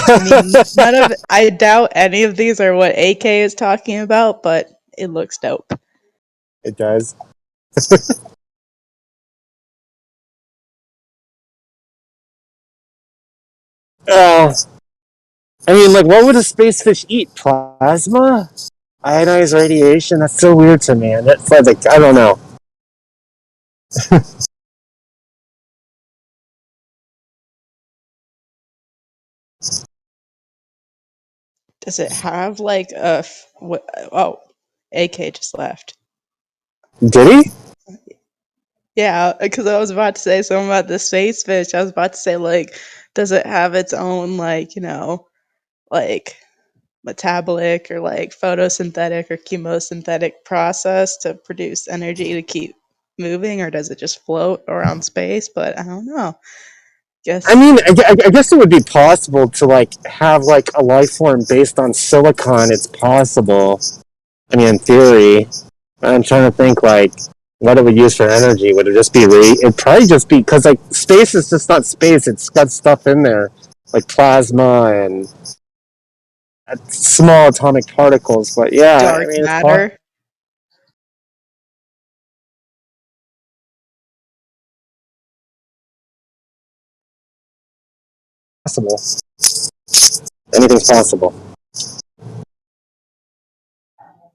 I mean, I doubt any of these are what AK is talking about, but it looks dope. It does. I mean, like, what would a space fish eat? Plasma? Ionized radiation? That's so weird to me. And that's like, I don't know. Does it have like a? Oh, AK just left. Did he? Yeah, because I was about to say something about the space fish. I was about to say like, does it have its own like like metabolic or like photosynthetic or chemosynthetic process to produce energy to keep moving, or does it just float around space? But I don't know. Guess. I mean, I guess it would be possible to like have like a life form based on silicon. It's possible. I mean, in theory. I'm trying to think like what it would use for energy. Would it just be it'd probably just be because like space is just not space. It's got stuff in there like plasma and small atomic particles. But yeah, Dark I mean, matter. possible. Anything's possible.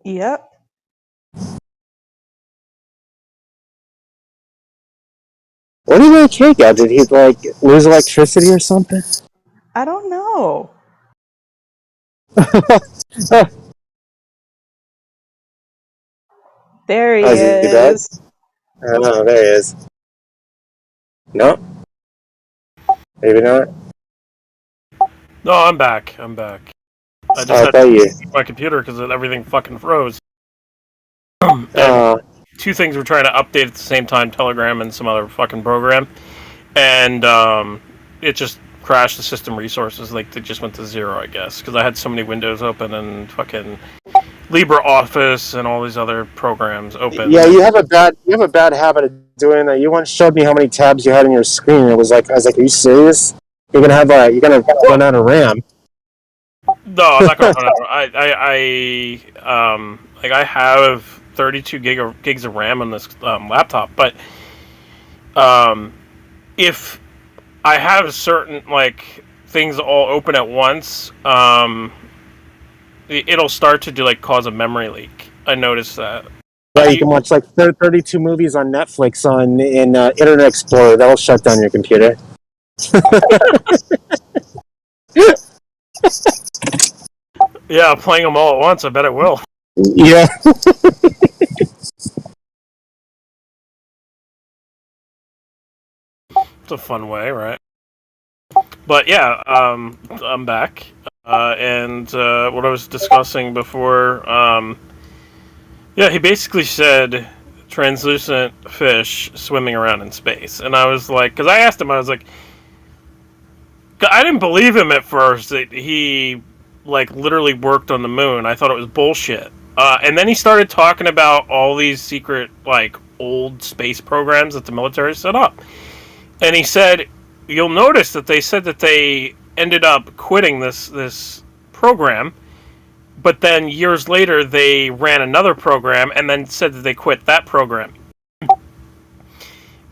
Yep. What did he make cake out? Did he lose electricity or something? I don't know. There he is. Oh, there he is. No? Maybe not? No, I'm back. I just had to use my computer because everything fucking froze. And two things were trying to update at the same time, Telegram and some other fucking program. And it just crashed the system resources. Like, they just went to 0, I guess. Because I had so many windows open and fucking LibreOffice and all these other programs open. Yeah, you have a bad habit of doing that. You once showed me how many tabs you had on your screen. I was like, are you serious? You're gonna run out of RAM. No, I'm not gonna run out. I have 32 gigs of RAM on this laptop, but if I have certain things all open at once, it'll start to cause a memory leak. I noticed that. Right, you can watch 32 movies on Netflix in Internet Explorer. That'll shut down your computer. Yeah, playing them all at once, I bet it will. Yeah. It's a fun way, right? But yeah, I'm back. And what I was discussing before, he basically said translucent fish swimming around in space. And I was like, because I asked him, I was like, I didn't believe him at first that he literally worked on the moon. I thought it was bullshit. And then he started talking about all these secret old space programs that the military set up. And he said, you'll notice that they said that they ended up quitting this program, but then years later they ran another program and then said that they quit that program.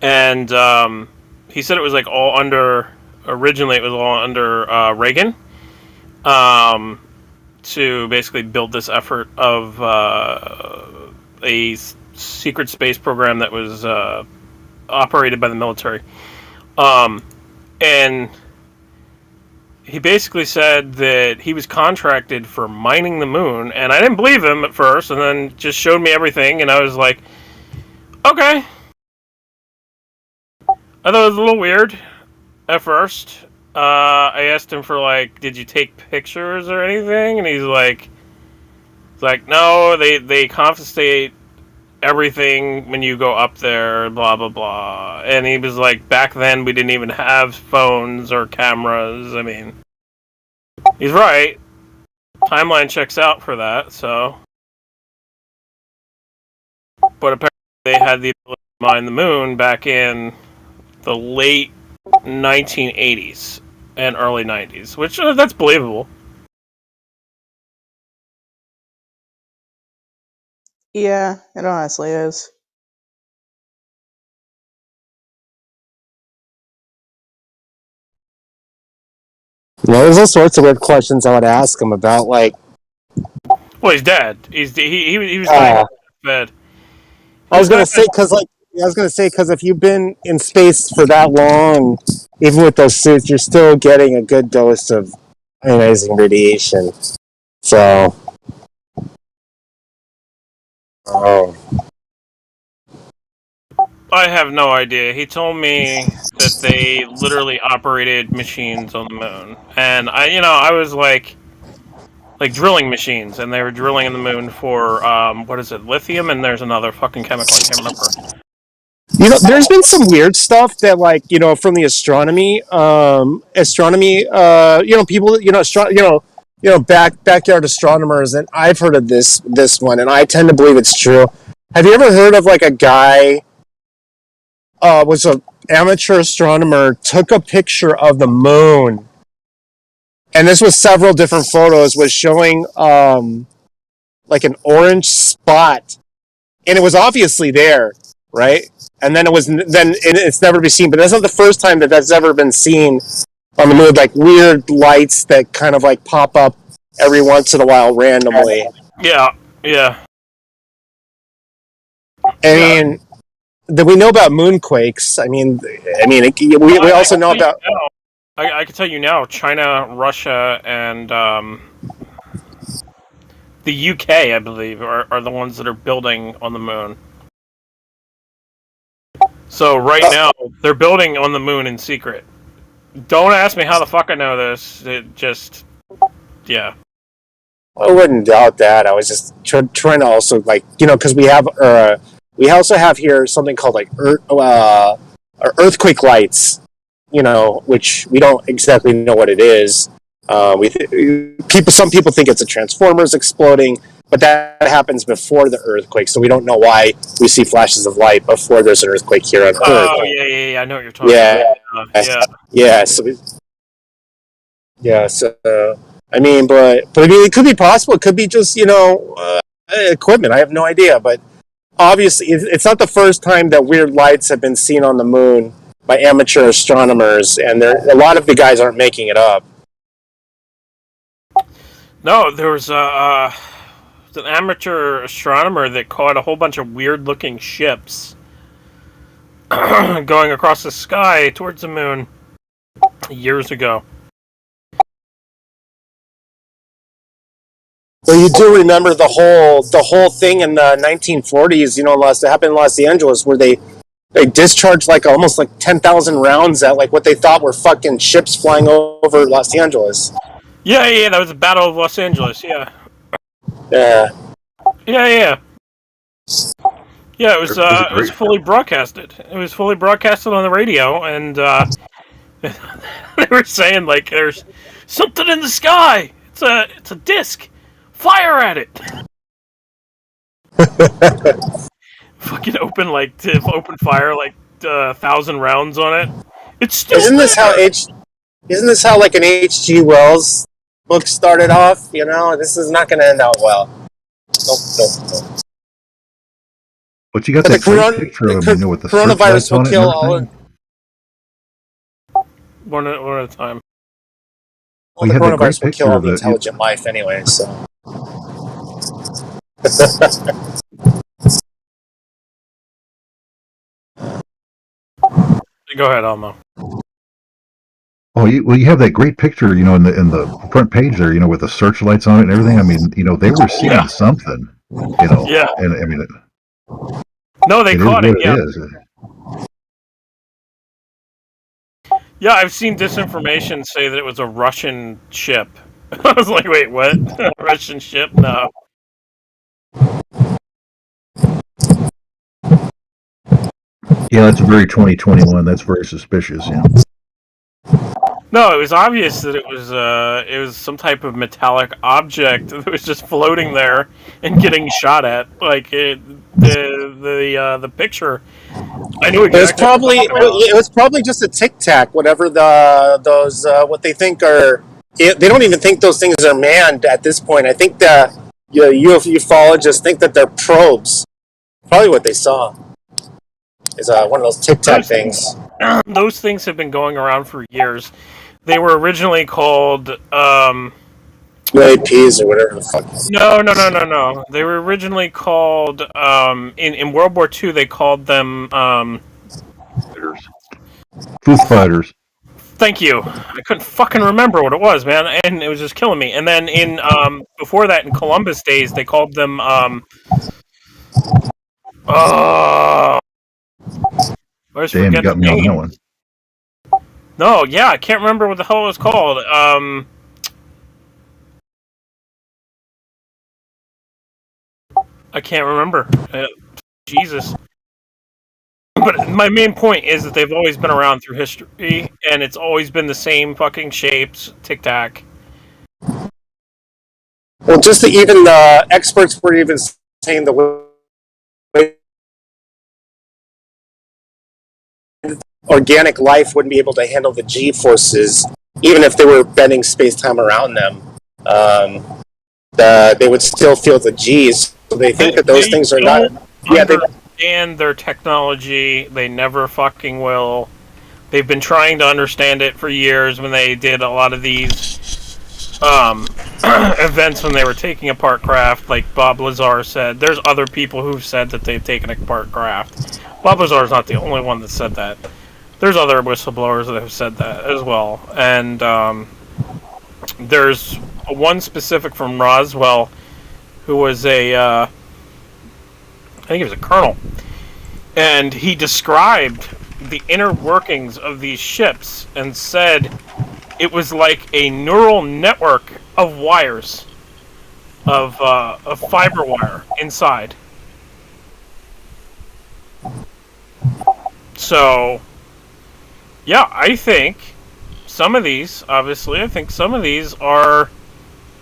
And he said it was originally it was all under Reagan, to basically build this effort of a secret space program that was operated by the military. And he basically said that he was contracted for mining the moon, and I didn't believe him at first, and then just showed me everything, and I was like, okay. I thought it was a little weird at first. I asked him for did you take pictures or anything? And he's like, no, they confiscate everything when you go up there, blah blah blah. And he was like, back then we didn't even have phones or cameras. I mean, he's right. Timeline checks out for that. So, but apparently they had the ability to mine the moon back in the late 1980s and early 90s, which that's believable. Yeah, it honestly is. There's all sorts of weird questions I would ask him about, Well, he's dead. He was dead. I was gonna say because if you've been in space for that long, even with those suits, you're still getting a good dose of ionizing radiation. So, I have no idea. He told me that they literally operated machines on the moon, and I was like drilling machines, and they were drilling in the moon for what is it, lithium, and there's another fucking chemical I can't remember. There's been some weird stuff that, from the astronomy, people, backyard astronomers, and I've heard of this one, and I tend to believe it's true. Have you ever heard of a guy? Was an amateur astronomer, took a picture of the moon, and this was several different photos, was showing an orange spot, and it was obviously there, right? And then it's never been seen, but that's not the first time that's ever been seen on the moon, like weird lights that kind of like pop up every once in a while randomly. Yeah, yeah. I mean, we know about moonquakes. I mean, we also know about. I can tell you now, China, Russia, and the UK, I believe, are the ones that are building on the moon. So right now, they're building on the moon in secret. Don't ask me how the fuck I know this. It just, yeah. I wouldn't doubt that. I was just trying to also because we also have here something called like earthquake lights, which we don't exactly know what it is. Some people think it's a transformers exploding, but that happens before the earthquake, so we don't know why we see flashes of light before there's an earthquake here on Earth. Oh yeah, I know what you're talking about. Yeah. So I mean, but I mean, it could be possible. It could be just equipment. I have no idea, but obviously, it's not the first time that weird lights have been seen on the moon by amateur astronomers, and a lot of the guys aren't making it up. No, there was an amateur astronomer that caught a whole bunch of weird-looking ships going across the sky towards the moon years ago. Well, you do remember the whole thing in the 1940s, that happened in Los Angeles, where they discharged almost 10,000 rounds at what they thought were fucking ships flying over Los Angeles. Yeah, that was the Battle of Los Angeles, yeah. Yeah. Yeah, it was fully broadcasted. It was fully broadcasted on the radio, and they were saying there's something in the sky. It's a disc. Fire at it. Fucking open fire 1,000 rounds on it. It's still. Isn't this how an H.G. Wells book started off? This is not going to end out well. Nope. But you got that great picture of him, with the coronavirus will kill all. One at a time. Well, the coronavirus will kill all the intelligent life anyway, so. Go ahead, Almo. Oh, you have that great picture, in the front page there, with the searchlights on it and everything. I mean, they were seeing something, Yeah. And I mean, no, they caught it. Yeah. Yeah, I've seen disinformation say that it was a Russian ship. I was like, wait, what? A Russian ship? No. Yeah, that's very 2021. That's very suspicious. Yeah. No, it was obvious that it was some type of metallic object that was just floating there and getting shot at. The picture. I knew exactly. It was probably just a Tic Tac, whatever those what they think are. They don't even think those things are manned at this point. I think the ufologists think that they're probes. Probably what they saw is one of those Tic Tac things. Those things have been going around for years. They were originally called UAPs or whatever the fuck. No. They were originally called in World War II. They called them Foo Fighters. Thank you. I couldn't fucking remember what it was, man, and it was just killing me. And then in before that, in Columbus days, they called them Damn, you got me on that one. No, yeah, I can't remember what the hell it was called. I can't remember. Jesus. But my main point is that they've always been around through history, and it's always been the same fucking shapes, Tic Tac. Well, even the experts were even saying the way organic life wouldn't be able to handle the G forces, even if they were bending space-time around them. They would still feel the G's. So they think that those things are not. Yeah, understand their technology. They never fucking will. They've been trying to understand it for years when they did a lot of these events when they were taking apart craft, like Bob Lazar said. There's other people who've said that they've taken apart craft. Bob Lazar's not the only one that said that. There's other whistleblowers that have said that as well. And there's one specific from Roswell who was I think he was a colonel. And he described the inner workings of these ships and said it was like a neural network of wires, of fiber wire inside. So, yeah, I think some of these, obviously, are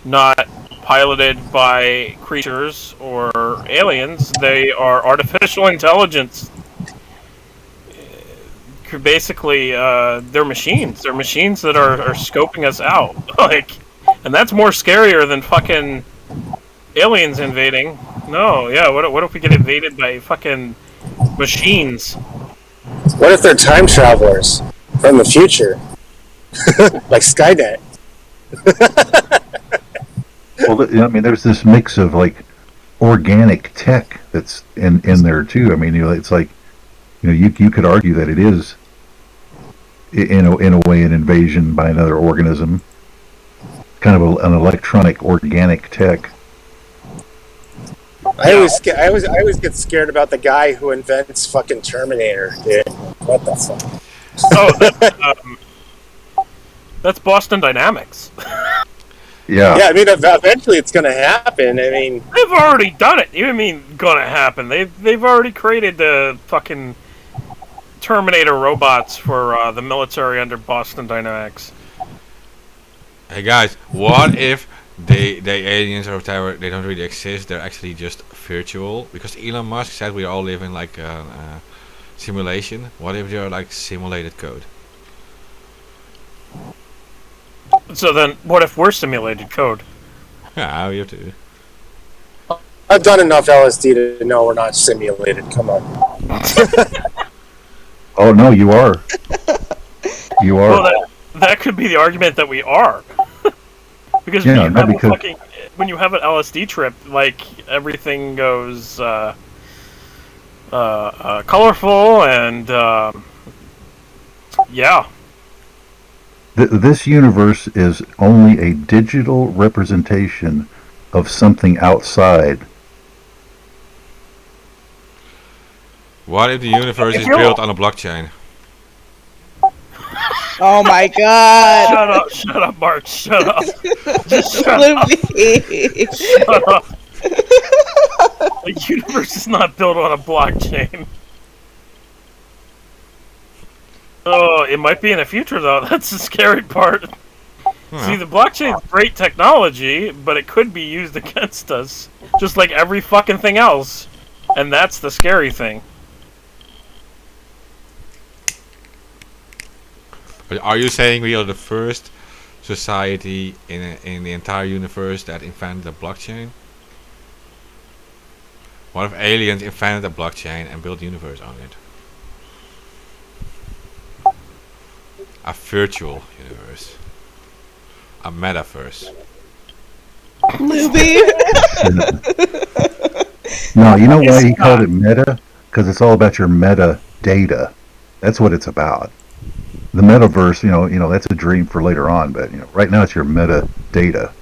not piloted by creatures or aliens. They are artificial intelligence. Basically, they're machines. They're machines that are scoping us out. And that's more scarier than fucking aliens invading. No, yeah. What if we get invaded by fucking machines? What if they're time travelers from the future, like Skynet? Well, I mean, there's this mix of like organic tech that's in there too. I mean, it's like, you could argue that it is in a way an invasion by another organism, kind of an electronic organic tech. I always get scared about the guy who invents fucking Terminator, dude. What the fuck? Oh, that's Boston Dynamics. Yeah. Yeah, I mean, eventually it's going to happen. I mean, they've already done it. You mean gonna happen? They've already created the fucking Terminator robots for the military under Boston Dynamics. Hey guys, what if the aliens or whatever, they don't really exist, they're actually just virtual? Because Elon Musk said we all live in like a simulation. What if they're like simulated code? So then, what if we're simulated code? Yeah, you have to. I've done enough LSD to know we're not simulated. Come on. Oh no, you are. You are. Well, that could be the argument that we are. Because when you have an LSD trip, like everything goes colorful and yeah. This universe is only a digital representation of something outside. What if the universe is built on a blockchain? Oh my god! Shut up, Mark, shut up. Just shut up. Shut up. The universe is not built on a blockchain. Oh, it might be in the future, though. That's the scary part. See, the blockchain's great technology, but it could be used against us, just like every fucking thing else. And that's the scary thing. Are you saying we are the first society in the entire universe that invented a blockchain? What if aliens invented a blockchain and built a universe on it? A virtual universe. A metaverse. Luby. No, you know why he called it meta? Because it's all about your metadata. That's what it's about. The metaverse, you know, that's a dream for later on, but right now it's your metadata.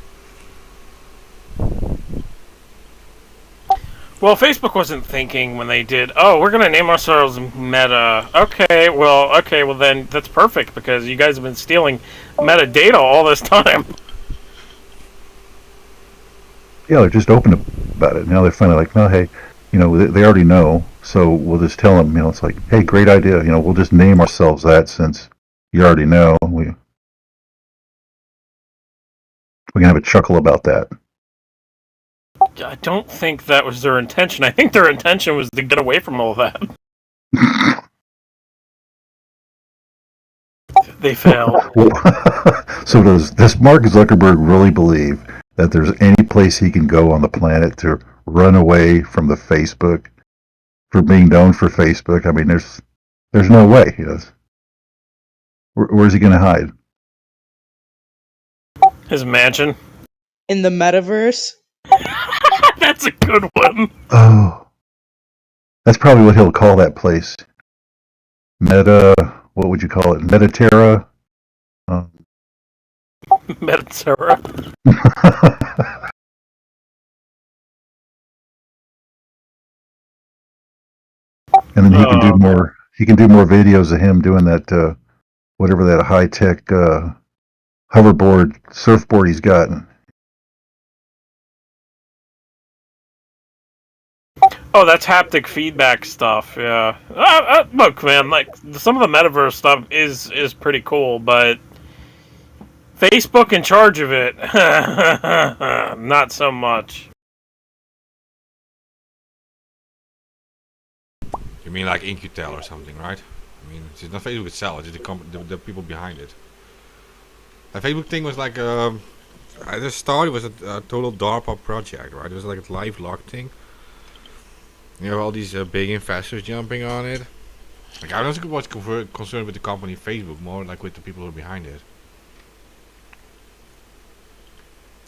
Well, Facebook wasn't thinking when they did, oh, we're going to name ourselves Meta. Okay, well, then that's perfect because you guys have been stealing metadata all this time. Yeah, they're just open about it. Now they're finally like, no, hey, they already know, so we'll just tell them, it's like, hey, great idea. We'll just name ourselves that since you already know. We can have a chuckle about that. I don't think that was their intention. I think their intention was to get away from all that. They failed. So does Mark Zuckerberg really believe that there's any place he can go on the planet to run away from the Facebook, for being known for Facebook? I mean, there's no way he does. Where's he going to hide? His mansion. In the metaverse. That's a good one. Oh, that's probably what he'll call that place. What would you call it? Metaterra? Metaterra. And then he can do more. He can do more videos of him doing that, whatever that high tech hoverboard surfboard he's got. Oh, that's haptic feedback stuff. Yeah. Look, man, like some of the metaverse stuff is pretty cool, but Facebook in charge of it, not so much. You mean like InQtel or something, right? I mean, it's not Facebook itself; it's the people behind it. The Facebook thing was like at the start, it was a total DARPA project, right? It was like a live log thing. You have all these big investors jumping on it. Like I don't think it was concerned with the company Facebook, more like with the people who are behind it.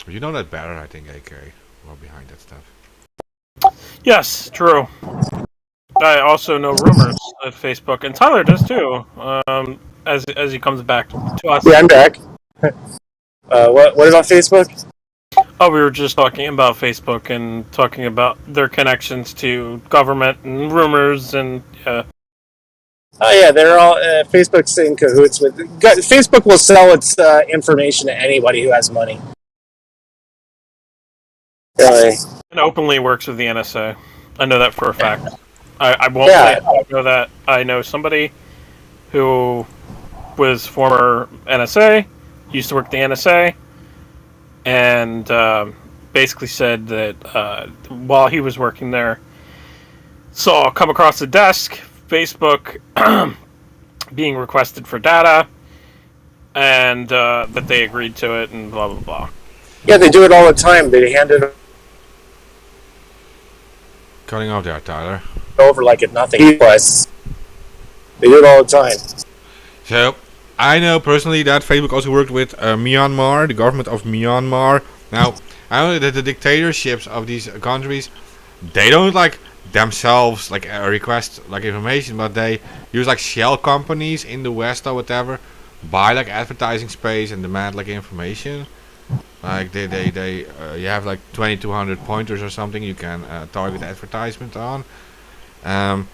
But you know that better, I think, AK, who are behind that stuff. Yes, true. I also know rumors of Facebook, and Tyler does too. As he comes back to us. Yeah, I'm back. What about Facebook? Oh, we were just talking about Facebook and talking about their connections to government and rumors and. Oh yeah, they're all Facebook's in cahoots with. Facebook will sell its information to anybody who has money. Really? And openly works with the NSA. I know that for a fact. I won't say I know that. I know somebody who was former NSA, used to work at the NSA, and basically said that while he was working there, saw come across the desk Facebook being requested for data, and that they agreed to it, and blah blah blah. Yeah, they do it all the time. They hand it Cutting off there, Tyler. over like it's nothing. Plus, they do it all the time. So, I know personally that Facebook also worked with Myanmar, the government of Myanmar. Now, I know that the dictatorships of these countries, they don't like themselves like request like information, but they use like shell companies in the West or whatever, buy like advertising space and demand like information. Like you have like 2200 pointers or something you can target advertisement on. And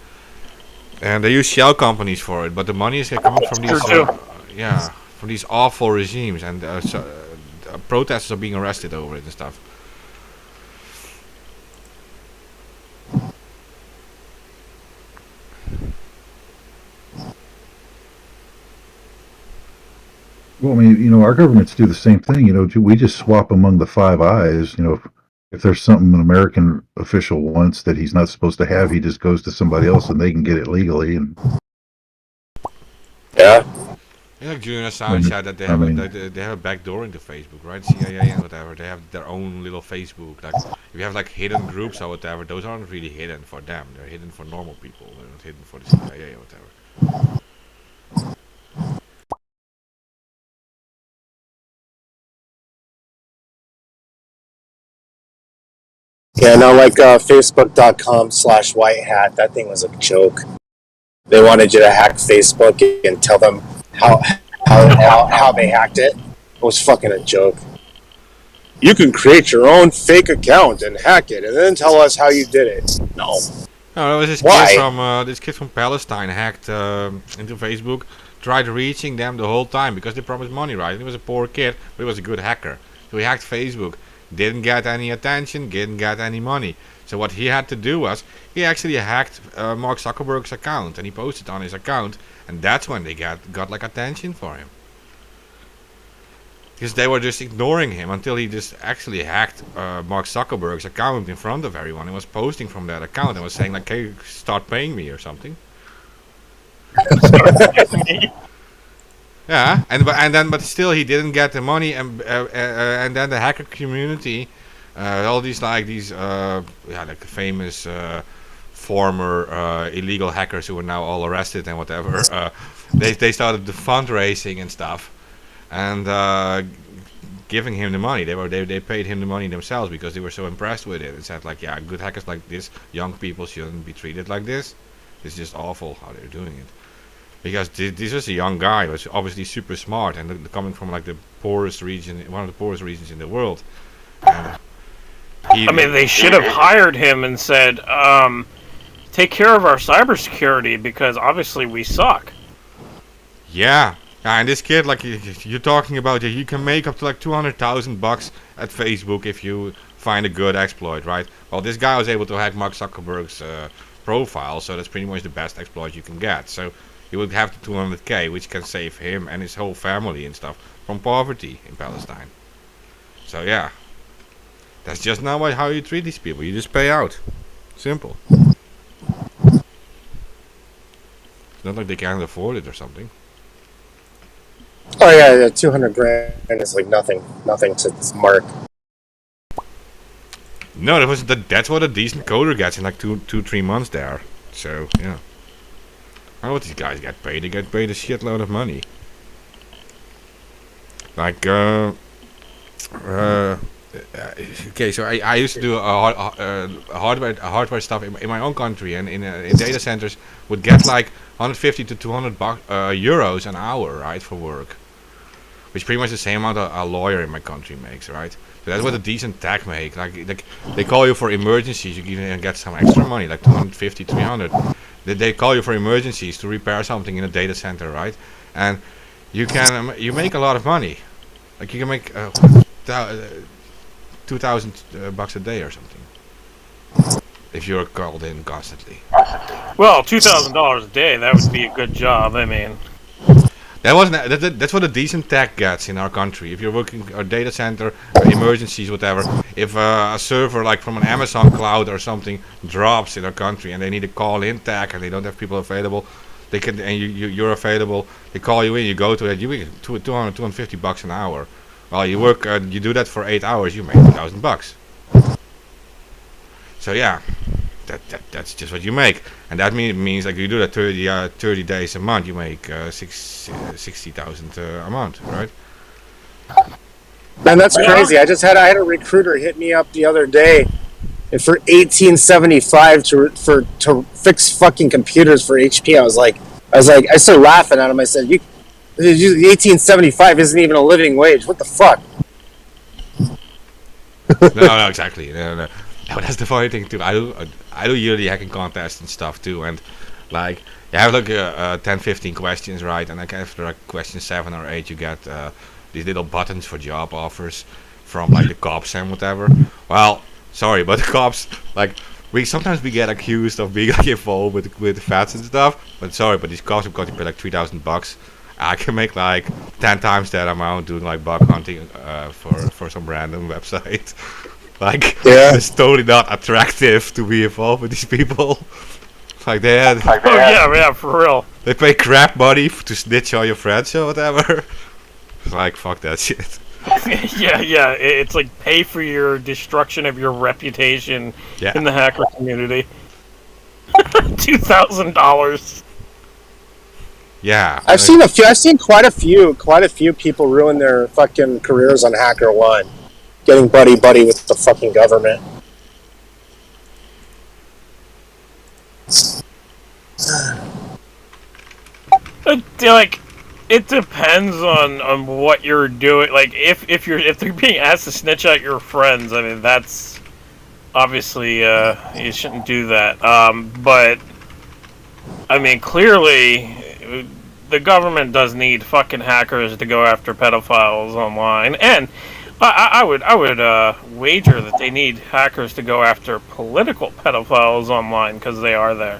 they use shell companies for it, but the money is coming from these from these awful regimes, and protesters are being arrested over it and stuff. Well, I mean, our governments do the same thing. We just swap among the Five Eyes. If there's something an American official wants that he's not supposed to have, he just goes to somebody else and they can get it legally. And yeah, like Julian Assange said that they have a back door into Facebook, right? CIA and whatever. They have their own little Facebook. Like if you have like hidden groups or whatever, those aren't really hidden for them. They're hidden for normal people. They're not hidden for the CIA or whatever. Yeah, no, like Facebook.com/white hat. That thing was a joke. They wanted you to hack Facebook and tell them how they hacked it. It was fucking a joke. You can create your own fake account and hack it, and then tell us how you did it. No. No, it was this kid from Palestine hacked into Facebook, tried reaching them the whole time because they promised money, right? And he was a poor kid, but he was a good hacker. So he hacked Facebook. Didn't get any attention, didn't get any money. So what he had to do was, he actually hacked Mark Zuckerberg's account, and he posted on his account, and that's when they got like attention for him. Because they were just ignoring him until he just actually hacked Mark Zuckerberg's account in front of everyone and was posting from that account and was saying like, "Hey, start paying me" or something. Yeah, but still he didn't get the money, and then the hacker community, all these like famous former illegal hackers who are now all arrested and whatever, they started the fundraising and stuff, and giving him the money. They paid him the money themselves because they were so impressed with it and said like, yeah, good hackers like this, young people shouldn't be treated like this. It's just awful how they're doing it. Because this was a young guy, was obviously super smart and coming from like the poorest region, one of the poorest regions in the world. And I mean, they should have hired him and said, take care of our cybersecurity because obviously we suck. Yeah. And this kid, like you're talking about, you can make up to like $200,000 at Facebook if you find a good exploit, right? Well, this guy was able to hack Mark Zuckerberg's profile, so that's pretty much the best exploit you can get. So he would have the 200K, which can save him and his whole family and stuff from poverty in Palestine. So yeah, that's just not how you treat these people. You just pay out. Simple. It's not like they can't afford it or something. Oh yeah, 200 grand is like nothing to Mark. No, that's what a decent coder gets in like 2-3 months there. So yeah, I know what these guys get paid. They get paid a shitload of money. Like okay, so I used to do hardware stuff in my own country, and in data centers would get like 150 to 200 euros an hour, right, for work, which pretty much the same amount a lawyer in my country makes, right? So that's what a decent tech make. Like they call you for emergencies, you even get some extra money, like 250, 300. They call you for emergencies to repair something in a data center, right? And you make a lot of money. Like you can make 2,000 bucks a day or something if you're called in constantly. Well, $2,000 a day, that would be a good job. I mean, that's what a decent tech gets in our country. If you're working a data center, emergencies, whatever. If a server like from an Amazon cloud or something drops in our country and they need a call-in tech and they don't have people available, they can, and you're available. They call you in, you go to it, you get 200, 250 bucks an hour. Well, you work, you do that for 8 hours, you make 1,000 bucks. So yeah, that's just what you make, and that means like you do that 30 days a month, you make 60,000 a month, right? Man, that's crazy. I had a recruiter hit me up the other day, and for $18.75 to fix fucking computers for HP. I started laughing at him. I said, $18.75 isn't even a living wage. What the fuck? No, exactly. No, that's the funny thing too. I do yearly hacking contests and stuff too, and like you have like 10-15 questions, right? And like after like question 7 or 8, you get these little buttons for job offers from like the cops and whatever. Well, sorry, but the cops, like sometimes we get accused of being like involved with fats and stuff. But sorry, but these cops have got to pay like $3,000. I can make like 10 times that amount doing like bug hunting for some random website. Like, yeah. It's totally not attractive to be involved with these people. Like they had. Oh yeah, for real. They pay crap money to snitch on your friends or whatever. It's like, fuck that shit. yeah. It's like pay for your destruction of your reputation in the hacker community. $2,000. Yeah, I've seen quite a few people ruin their fucking careers on HackerOne, getting buddy with the fucking government. Like, it depends on what you're doing. Like, if they're being asked to snitch out your friends, I mean that's obviously you shouldn't do that. But I mean, clearly, the government does need fucking hackers to go after pedophiles online, and I would wager that they need hackers to go after political pedophiles online because they are there.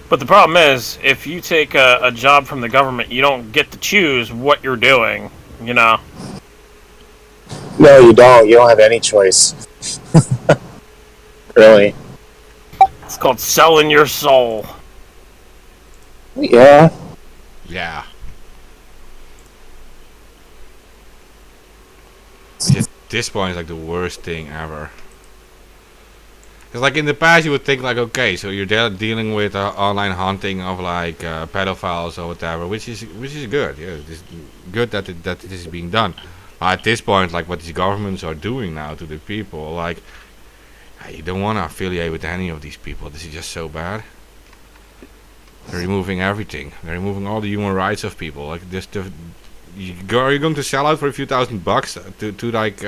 But the problem is, if you take a job from the government, you don't get to choose what you're doing, you know? No, you don't. You don't have any choice. Really. It's called selling your soul. Yeah. Yeah. This point is like the worst thing ever. Because like in the past, you would think like, okay, so you're dealing with online hunting of like pedophiles or whatever, which is good. Yeah, it's good that it is being done. At this point, like what these governments are doing now to the people, like you don't want to affiliate with any of these people. This is just so bad. They're removing everything. They're removing all the human rights of people. Like this, are you going to sell out for a few $1,000 to like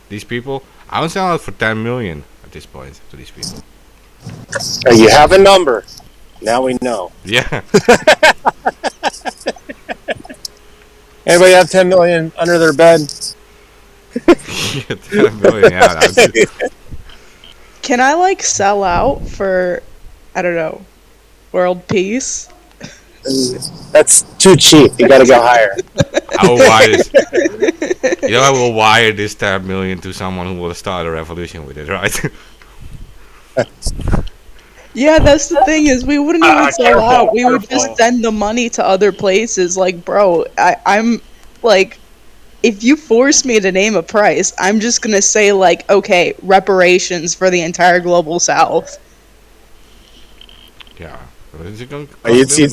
these people? I would sell out for 10 million at this point to these people. You have a number. Now we know. Yeah. Anybody have 10 million under their bed? 10 million. Yeah. Can I like sell out for, I don't know, world peace? That's too cheap. You gotta go higher. I will wire this. I will wire this 10 million to someone who will start a revolution with it, right? Yeah, that's the thing is we wouldn't even sell Careful, out. We would careful. just send the money to other places. Like, bro, I'm like, if you force me to name a price, I'm just gonna say like, okay, reparations for the entire global South. Yeah. Is it going to You'd see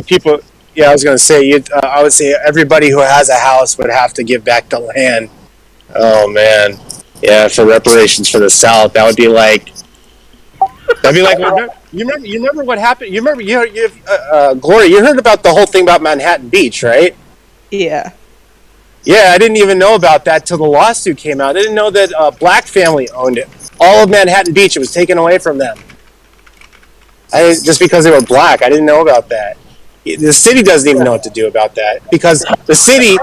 people. Yeah, I was gonna say. I would say everybody who has a house would have to give back the land. Oh man, yeah, for reparations for the South, that would be like. That'd be like. You remember what happened? You remember Gloria? You heard about the whole thing about Manhattan Beach, right? Yeah. Yeah, I didn't even know about that till the lawsuit came out. I didn't know that a black family owned it. All of Manhattan Beach, it was taken away from them. Just because they were black, I didn't know about that. The city doesn't even know what to do about that because the city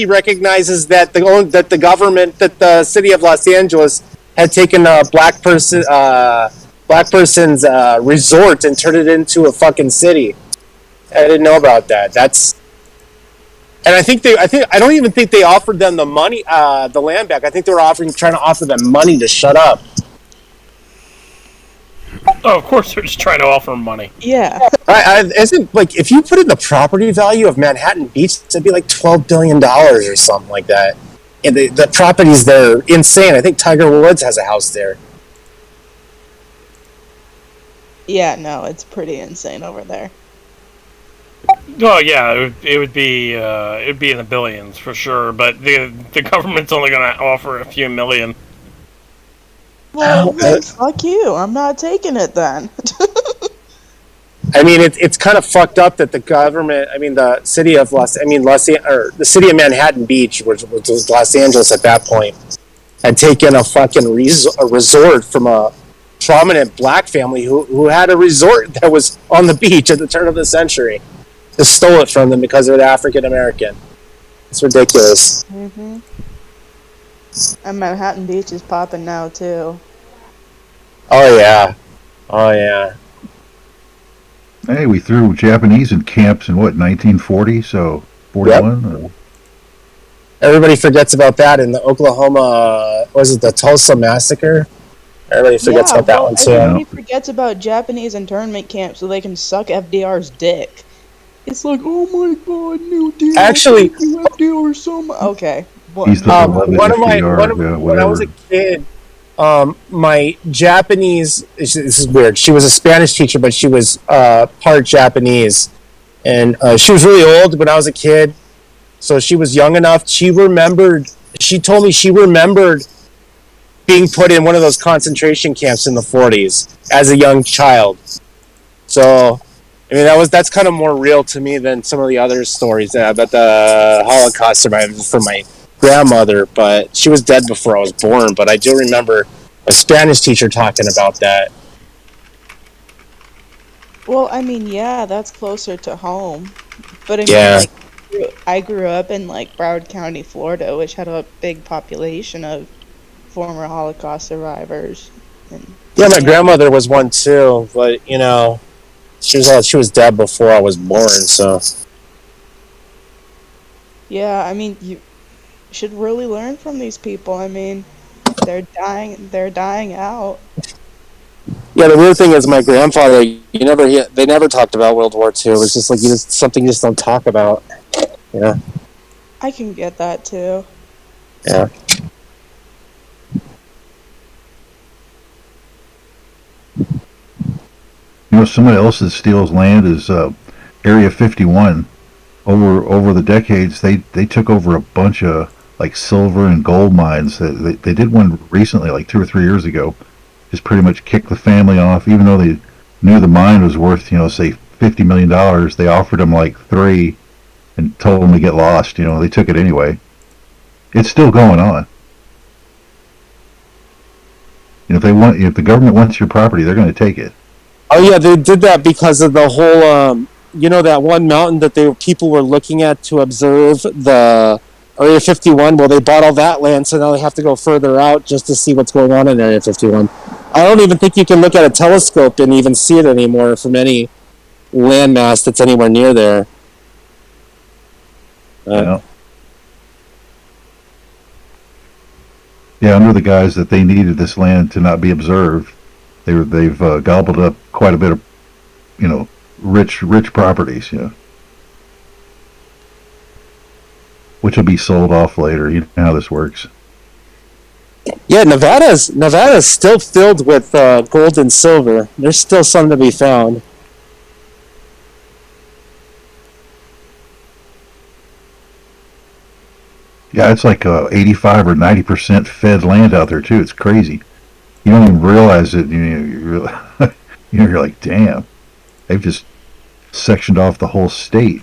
recognizes that the government, that the city of Los Angeles had taken a black person's resort and turned it into a fucking city. I didn't know about that. And I don't even think they offered them the money, the land back. I think they were trying to offer them money to shut up. Oh, of course they're just trying to offer money. Yeah. Isn't like if you put in the property value of Manhattan Beach, it'd be like $12 billion or something like that. And the properties there are insane. I think Tiger Woods has a house there. Yeah, no, it's pretty insane over there. Oh yeah, it would be in the billions for sure. But the government's only going to offer a few million. Well, then fuck you. I'm not taking it then. I mean, it's kind of fucked up that the government. I mean, the city of the city of Manhattan Beach, which was Los Angeles at that point, had taken a fucking resort from a prominent black family who had a resort that was on the beach at the turn of the century. Just stole it from them because they're African American. It's ridiculous. Mm-hmm. And Manhattan Beach is popping now too. Oh yeah. Hey, we threw Japanese in camps in 1940, so 41. Yep. Everybody forgets about that in the Oklahoma. Was it the Tulsa massacre? Everybody forgets about that one too. Everybody forgets about Japanese internment camps so they can suck FDR's dick. It's like, oh my god, new deal. Actually, FDR so much. Okay. He's the when I was a kid, my Japanese. This is weird. She was a Spanish teacher, but she was part Japanese, and she was really old when I was a kid. So she was young enough. She told me she remembered being put in one of those concentration camps in the 40s as a young child. So, I mean, that's kind of more real to me than some of the other stories about the Holocaust survivors from my grandmother. But she was dead before I was born. But I do remember a Spanish teacher talking about that. Well, I mean, yeah, that's closer to home. But I mean, Yeah. like, I grew up in like Broward County, Florida, which had a big population of former Holocaust survivors. And, Yeah, my grandmother was one too, but you know, she was dead before I was born. So yeah, I mean, you should really learn from these people. I mean, they're dying out. yeah, the weird thing is, my grandfather, they never talked about World War II. It was just like something you just don't talk about. Yeah, I can get that too. yeah. somebody else that steals land is Area 51. Over the decades, they took over a bunch of like silver and gold mines. They did one recently, like 2 or 3 years ago. Just pretty much kicked the family off, even though they knew the mine was worth, say $50 million. They offered them like $3 and told them to get lost. They took it anyway. It's still going on. If the government wants your property, they're going to take it. Oh yeah, they did that because of the whole, that one mountain that people were looking at to observe the Area 51. Well, they bought all that land, so now they have to go further out just to see what's going on in Area 51. I don't even think you can look at a telescope and even see it anymore from any landmass that's anywhere near there. Yeah, under the guise that they needed this land to not be observed, they've gobbled up quite a bit of, rich properties, which will be sold off later. You know how this works. Yeah, Nevada's still filled with gold and silver. There's still some to be found. Yeah, it's like 85 or 90% fed land out there too. It's crazy. You don't even realize it. You're like, damn, they've just sectioned off the whole state.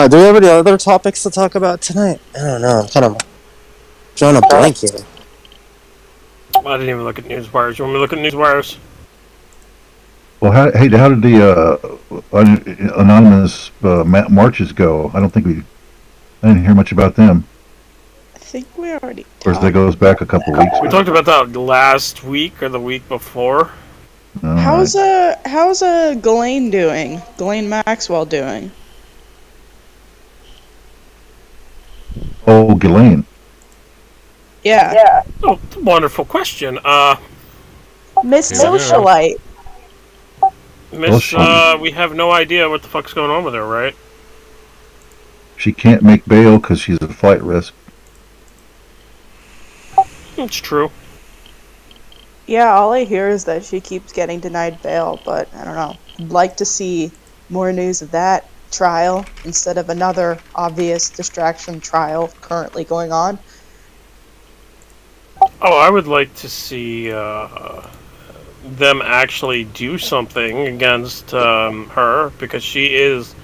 Do we have any other topics to talk about tonight? I don't know. I'm kind of drawing a blank here. I didn't even look at Newswires. You want me to look at Newswires? Well, how did the anonymous marches go? I didn't hear much about them. I think we already Of course, that goes back a couple weeks. We talked about that last week or the week before. How's Ghislaine doing? Ghislaine Maxwell doing? Oh, Ghislaine. Yeah. Oh, wonderful question. Miss Socialite. Miss, we have no idea what the fuck's going on with her, right? She can't make bail because she's a flight risk. It's true. Yeah, all I hear is that she keeps getting denied bail, but I don't know. I'd like to see more news of that trial instead of another obvious distraction trial currently going on. Oh, I would like to see them actually do something against her, because she is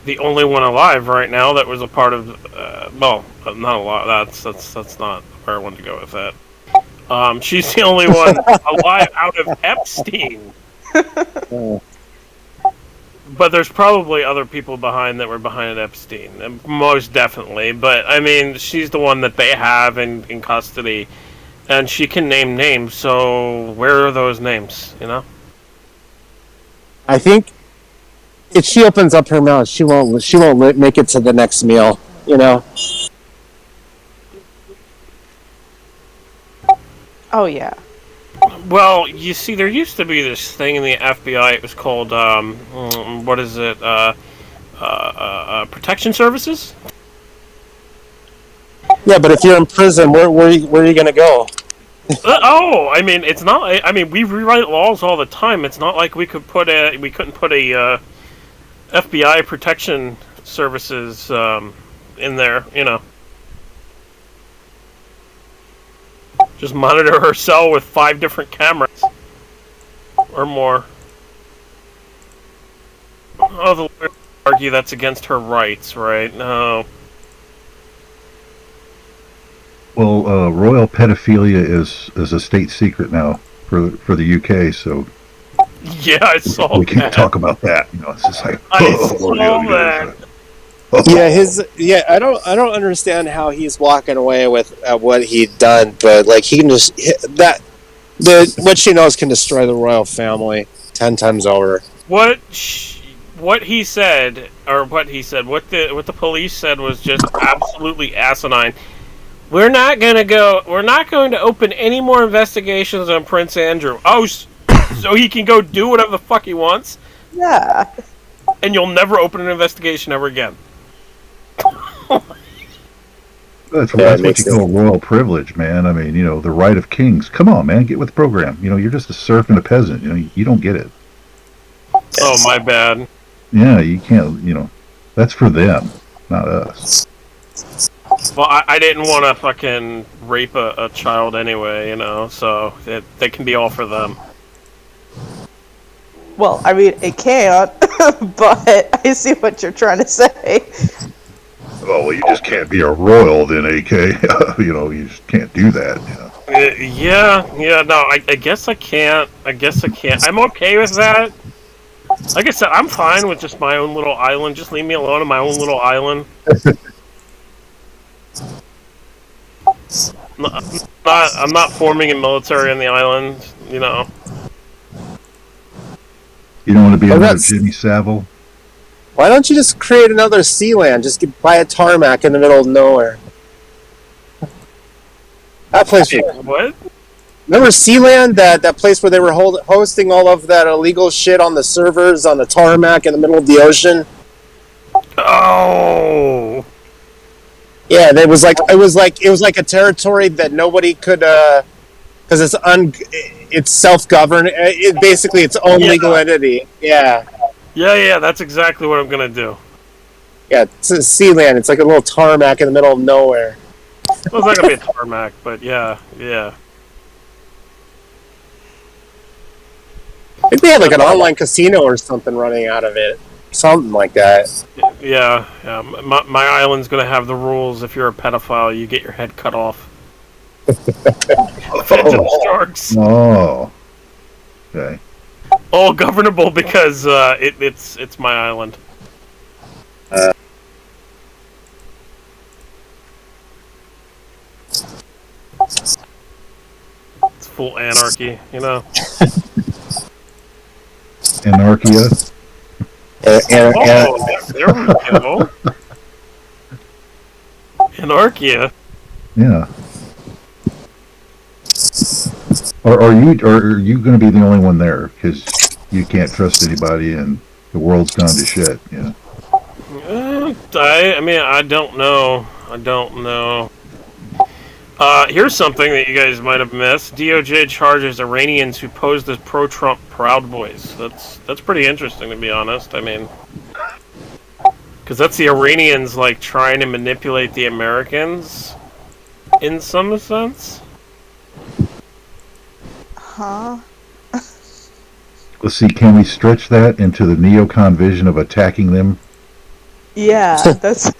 the only one alive right now that was a part of. Well, not a lot. That's not where I wanted to go with that. She's the only one alive out of Epstein. But there's probably other people behind that were behind Epstein, most definitely. But I mean, she's the one that they have in custody, and she can name names. So where are those names? I think if she opens up her mouth, she won't make it to the next meal. Oh yeah. Well, you see, there used to be this thing in the FBI. It was called what is it? Protection Services. Yeah, but if you're in prison, where are you gonna go? I mean, it's not. I mean, we rewrite laws all the time. It's not like we couldn't put a FBI Protection Services in there. Just monitor her cell with 5 different cameras or more. Oh, the lawyers argue that's against her rights, right? No. Well, royal pedophilia is a state secret now for the UK, so yeah, I saw that. We can't talk about that. It's just like I saw that. Yeah, I don't understand how he's walking away with what he'd done, but like he can just what she knows can destroy the royal family 10 times over. What he said, what the police said was just absolutely asinine. We're not going to open any more investigations on Prince Andrew. Oh, so he can go do whatever the fuck he wants? Yeah. and you'll never open an investigation ever again. That's what you call royal privilege, man. I mean, the right of kings. Come on, man, get with the program. You're just a serf and a peasant. You don't get it. Oh, my bad. Yeah, you can't. That's for them, not us. Well, I didn't want to fucking rape a child anyway, so they can be all for them. Well, I mean, it can't, but I see what you're trying to say. Oh, well, you just can't be a royal then, AK. You just can't do that. No, I guess I can't. I'm okay with that. Like I said, I'm fine with just my own little island. Just leave me alone on my own little island. I'm not forming a military on the island, You don't want to be another Jimmy Savile? Why don't you just create another Sealand? Just buy a tarmac in the middle of nowhere. That place. What? Remember Sealand? That place where they were hosting all of that illegal shit on the servers on the tarmac in the middle of the ocean. Oh. Yeah, it was like a territory that nobody could, because it's self-governed. Basically its own legal entity. Yeah. Yeah, that's exactly what I'm gonna do. Yeah, it's a Sealand. It's like a little tarmac in the middle of nowhere. Well, it's not gonna be a tarmac, but yeah. I think they had like an online casino or something running out of it. Something like that. Yeah. My island's gonna have the rules. If you're a pedophile, you get your head cut off. Sharks. Oh. Okay. All governable because it's my island. It's full anarchy, Anarchia. There we go. Anarchia. Yeah. Are you going to be the only one there? Because you can't trust anybody, and the world's gone to shit. Yeah. I don't know. Here's something that you guys might have missed. DOJ charges Iranians who posed as pro-Trump Proud Boys. That's pretty interesting, to be honest. I mean, because that's the Iranians trying to manipulate the Americans, in some sense. Huh? Let's see. Can we stretch that into the neocon vision of attacking them? Yeah, that's.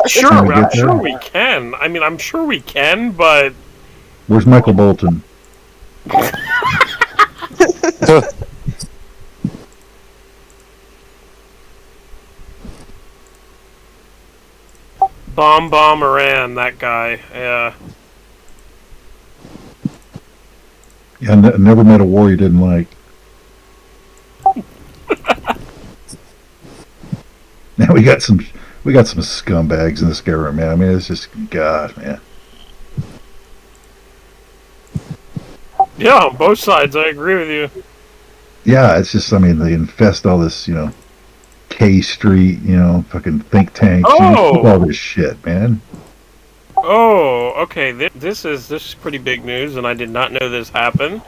Sure, I'm sure we can. I mean, I'm sure we can, but where's Michael Bolton? Bomb Iran, that guy. Yeah. Yeah, never met a war you didn't like. Now we got some scumbags in this era, man. I mean, it's just God, man. Yeah, on both sides, I agree with you. Yeah, it's just, I mean, they infest all this, K Street, fucking think tanks, all this shit, man. Oh, okay. This is pretty big news, and I did not know this happened.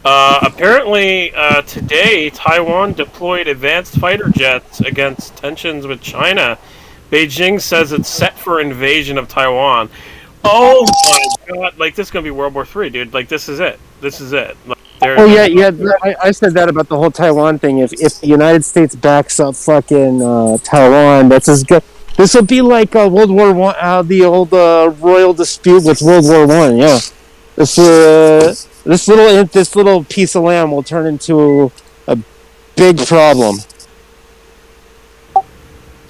Apparently, today, Taiwan deployed advanced fighter jets against tensions with China. Beijing says it's set for invasion of Taiwan. Oh my god! This is gonna be World War III, dude. This is it. I said that about the whole Taiwan thing. If the United States backs up fucking Taiwan, that's as good. This will be like World War I, the old royal dispute with World War I. Yeah, this little piece of land will turn into a big problem.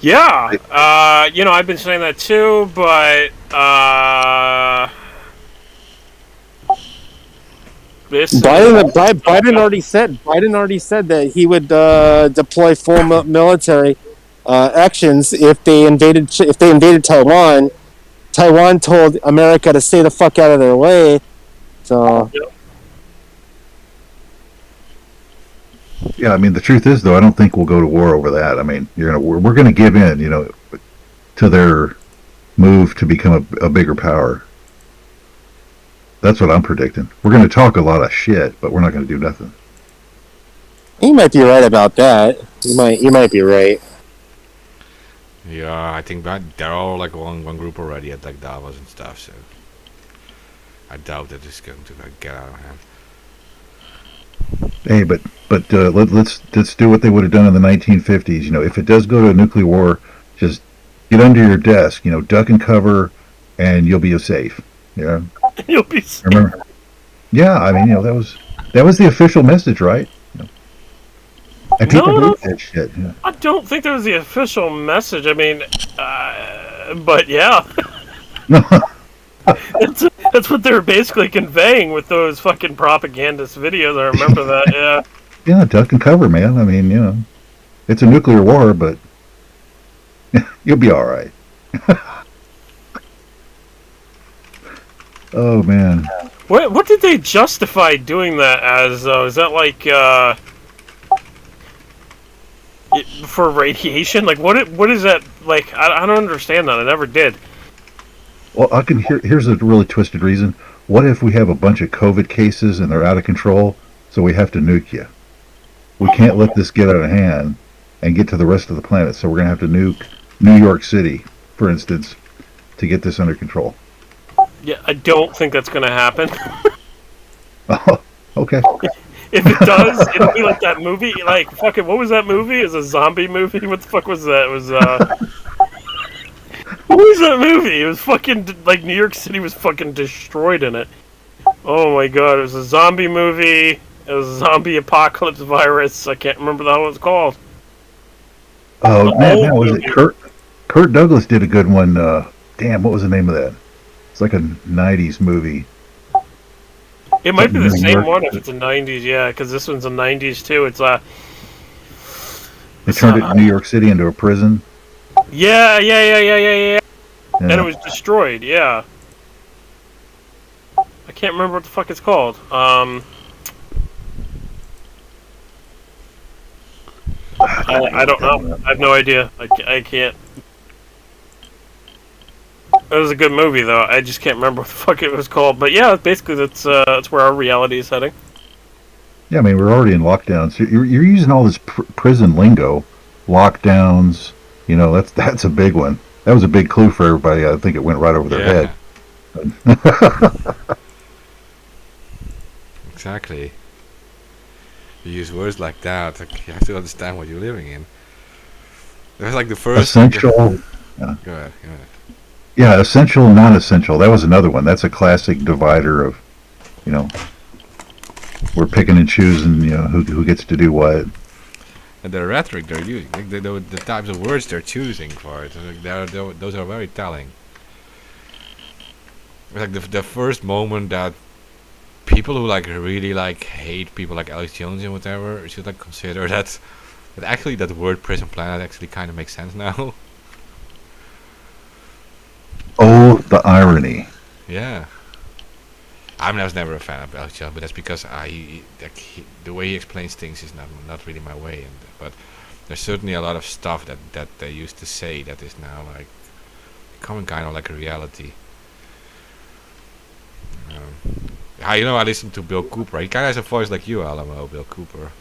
Yeah, I've been saying that too, but Biden already said that he would deploy full military actions if they invaded Taiwan. Taiwan told America to stay the fuck out of their way. So. Yep. Yeah, I mean, the truth is, though, I don't think we'll go to war over that. I mean, we're going to give in, to their move to become a bigger power. That's what I'm predicting. We're going to talk a lot of shit, but we're not going to do nothing. You might be right about that. You might be right. Yeah, I think that they're all like one group already at like Davos and stuff. So I doubt that it's going to like, get out of hand. Hey, but let's do what they would have done in the 1950s. If it does go to a nuclear war, just get under your desk, duck and cover, and you'll be safe. Yeah, You'll be safe. remember? Yeah, I mean, that was the official message, right? And people No. believe that shit. Yeah. I don't think that was the official message. I mean, but yeah. That's what they're basically conveying with those fucking propagandist videos. I remember that, yeah. Yeah, duck and cover, man. I mean, it's a nuclear war, but you'll be all right. Oh man. What did they justify doing that as, though? Is that like, for radiation? Like, what is that, like, I don't understand that. I never did. Well, here's a really twisted reason. What if we have a bunch of COVID cases and they're out of control, so we have to nuke you? We can't let this get out of hand and get to the rest of the planet, so we're going to have to nuke New York City, for instance, to get this under control. Yeah, I don't think that's gonna happen. Oh, okay. If it does, it'll be like that movie, like, fucking, what was that movie? It's a zombie movie? What the fuck was that? It was, what was that movie? It was fucking, like, New York City was fucking destroyed in it. Oh my god, it was a zombie movie. It was a zombie apocalypse virus. I can't remember what it was called. Oh, man, was it Kurt Douglas did a good one. Damn, what was the name of that? It's like a 90s movie. It might be the New same York. one if it's a 90s, yeah, because this one's a 90s too. It's, They turned it New York City into a prison. yeah. Yeah. And it was destroyed, yeah. I can't remember what the fuck it's called. I don't know. I have no idea. I can't. It was a good movie, though. I just can't remember what the fuck it was called. But yeah, basically that's where our reality is heading. Yeah, I mean, we're already in lockdown. So you're using all this prison lingo, lockdowns. That's a big one. That was a big clue for everybody. I think it went right over their head. Exactly. You use words like that. Like, you have to understand what you're living in. That's like the first. Essential. Go ahead. Yeah, essential, non-essential. That was another one. That's a classic divider of, we're picking and choosing, who gets to do what. And the rhetoric they're using, like the types of words they're choosing for it, like those are very telling. Like the first moment that people who like really like hate people like Alex Jones and whatever should like consider that actually that word prison planet actually kind of makes sense now. Oh, the irony. Yeah. I was never a fan of Alex Jones, but that's because the way he explains things is not really my way. But there's certainly a lot of stuff that they used to say that is now like becoming kind of like a reality. I listened to Bill Cooper. He kind of has a voice like you, Alamo. Bill Cooper.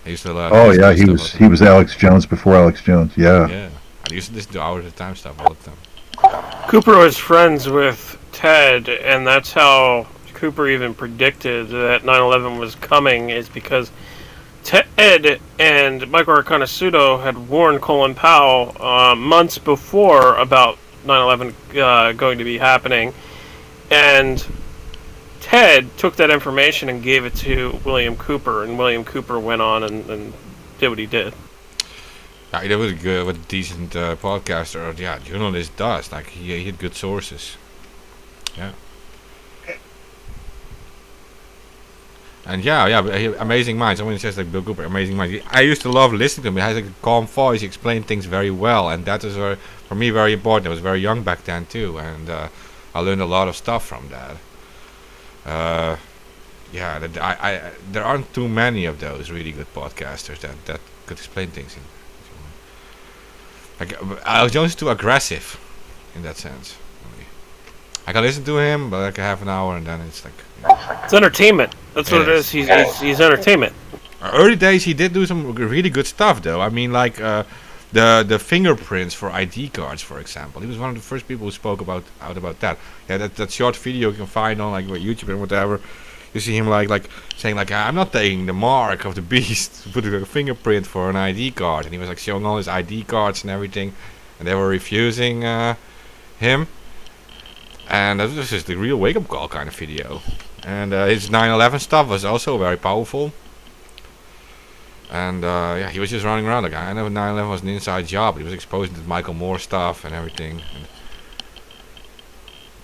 I used to listen to he was Alex Jones before Alex Jones. Yeah. Yeah. I used to listen to Hours of Time stuff all the time. Cooper was friends with Ted, and that's how Cooper even predicted that 9/11 was coming, is because Ted and Michael Arconasuto had warned Colin Powell months before about 9/11 going to be happening, and Ted took that information and gave it to William Cooper, and William Cooper went on and did what he did. Yeah, he was good, what a decent podcaster, journalist does. Like he had good sources. Yeah. And amazing minds. Someone says like Bill Cooper, amazing minds. I used to love listening to him. He has like a calm voice. He explained things very well, and that is for me very important. I was very young back then too, and I learned a lot of stuff from that. yeah, there aren't too many of those really good podcasters that could explain things. Like Alex Jones is too aggressive in that sense. I can listen to him, but like a half an hour, and then it's like it's entertainment. That's what it is. He's entertainment. Early days, he did do some really good stuff, though. I mean, like the fingerprints for ID cards, for example. He was one of the first people who spoke out about that. Yeah, that short video you can find on like YouTube and whatever. You see him like saying like, I'm not taking the mark of the beast, putting a fingerprint for an ID card, and he was like showing all his ID cards and everything, and they were refusing him. And that was just a real wake-up call kind of video. And his 9/11 stuff was also very powerful. And yeah, he was just running around like, I know 9/11 was an inside job. He was exposing the Michael Moore stuff and everything.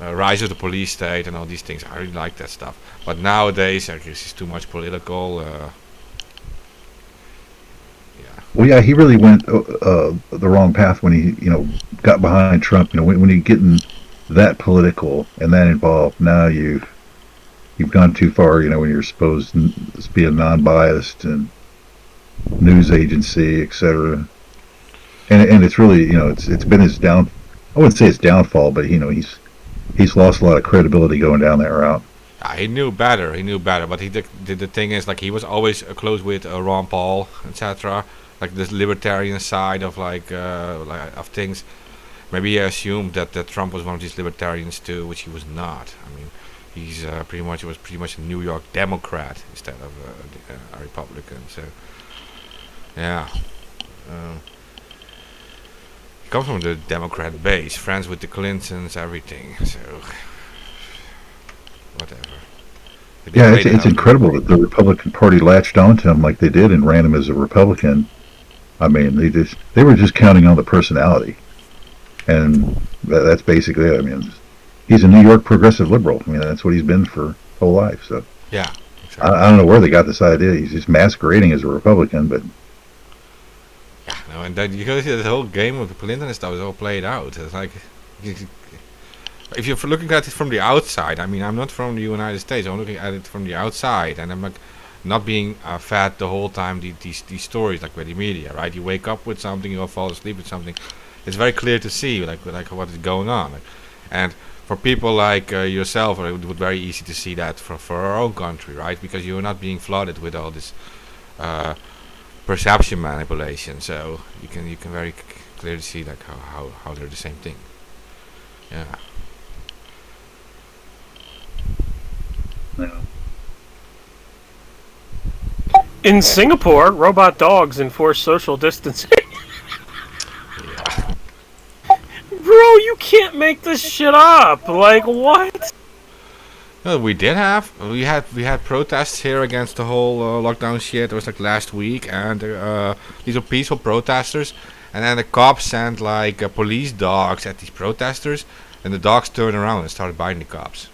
And, Rise of the Police State and all these things. I really like that stuff. But nowadays, I guess it's too much political. Yeah. Well, yeah, he really went the wrong path when he, got behind Trump. When you get in that political and that involved, now you've gone too far. When you're supposed to be a non-biased and news agency, etc. And it's really, it's been his down. I wouldn't say it's downfall, but he's lost a lot of credibility going down that route. He knew better. But the thing is, like, he was always close with Ron Paul, etc. Like this libertarian side of of things. Maybe he assumed that Trump was one of these libertarians too, which he was not. I mean, he's pretty much a New York Democrat instead of a Republican. So, yeah, he comes from the Democrat base, friends with the Clintons, everything. So, whatever. Yeah, it's incredible that the Republican Party latched onto him like they did and ran him as a Republican. I mean, they were just counting on the personality. And that's basically it. I mean, he's a New York progressive liberal. I mean, that's what he's been for his whole life. So yeah, exactly. I don't know where they got this idea. He's just masquerading as a Republican, but yeah, no. And then you go see the whole game with the Clinton and stuff is all played out. It's like, if you're looking at it from the outside, I mean, I'm not from the United States. I'm looking at it from the outside, and I'm like not being fed the whole time these stories like by the media, right? You wake up with something, you fall asleep with something. It's very clear to see like what is going on, and for people like yourself, it would be very easy to see that for our own country, right? Because you're not being flooded with all this perception manipulation, so you can very clearly see like how they're the same thing. Yeah. In Singapore, robot dogs enforce social distancing. Bro, you can't make this shit up. Like, what? No, we had protests here against the whole lockdown shit. It was like last week, and these were peaceful protesters, and then the cops sent like police dogs at these protesters, and the dogs turned around and started biting the cops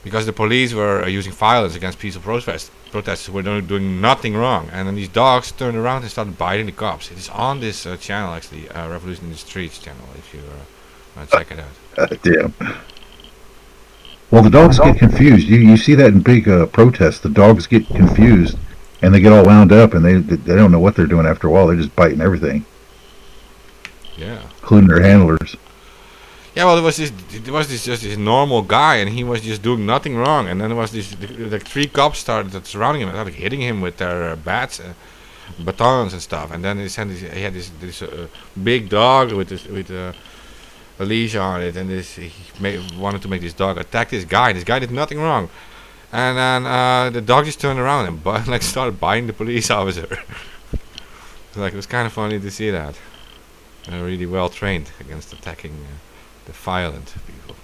because the police were using violence against peaceful protesters were doing nothing wrong, and then these dogs turned around and started biting the cops. It is on this channel, actually, Revolution in the Streets channel, if you want to check it out. Damn. Well, the dogs get confused. You see that in big protests. The dogs get confused, and they get all wound up, and they don't know what they're doing after a while. They're just biting everything. Yeah. Including their handlers. Yeah, well, there was just this normal guy, and he was just doing nothing wrong. And then there was like 3 cops started surrounding him, and started hitting him with their batons and stuff. And then he had this big dog with a leash on it, and he wanted to make this dog attack this guy. And this guy did nothing wrong, and then the dog just turned around and started biting the police officer. It was kind of funny to see that. Really well trained against attacking the violent people.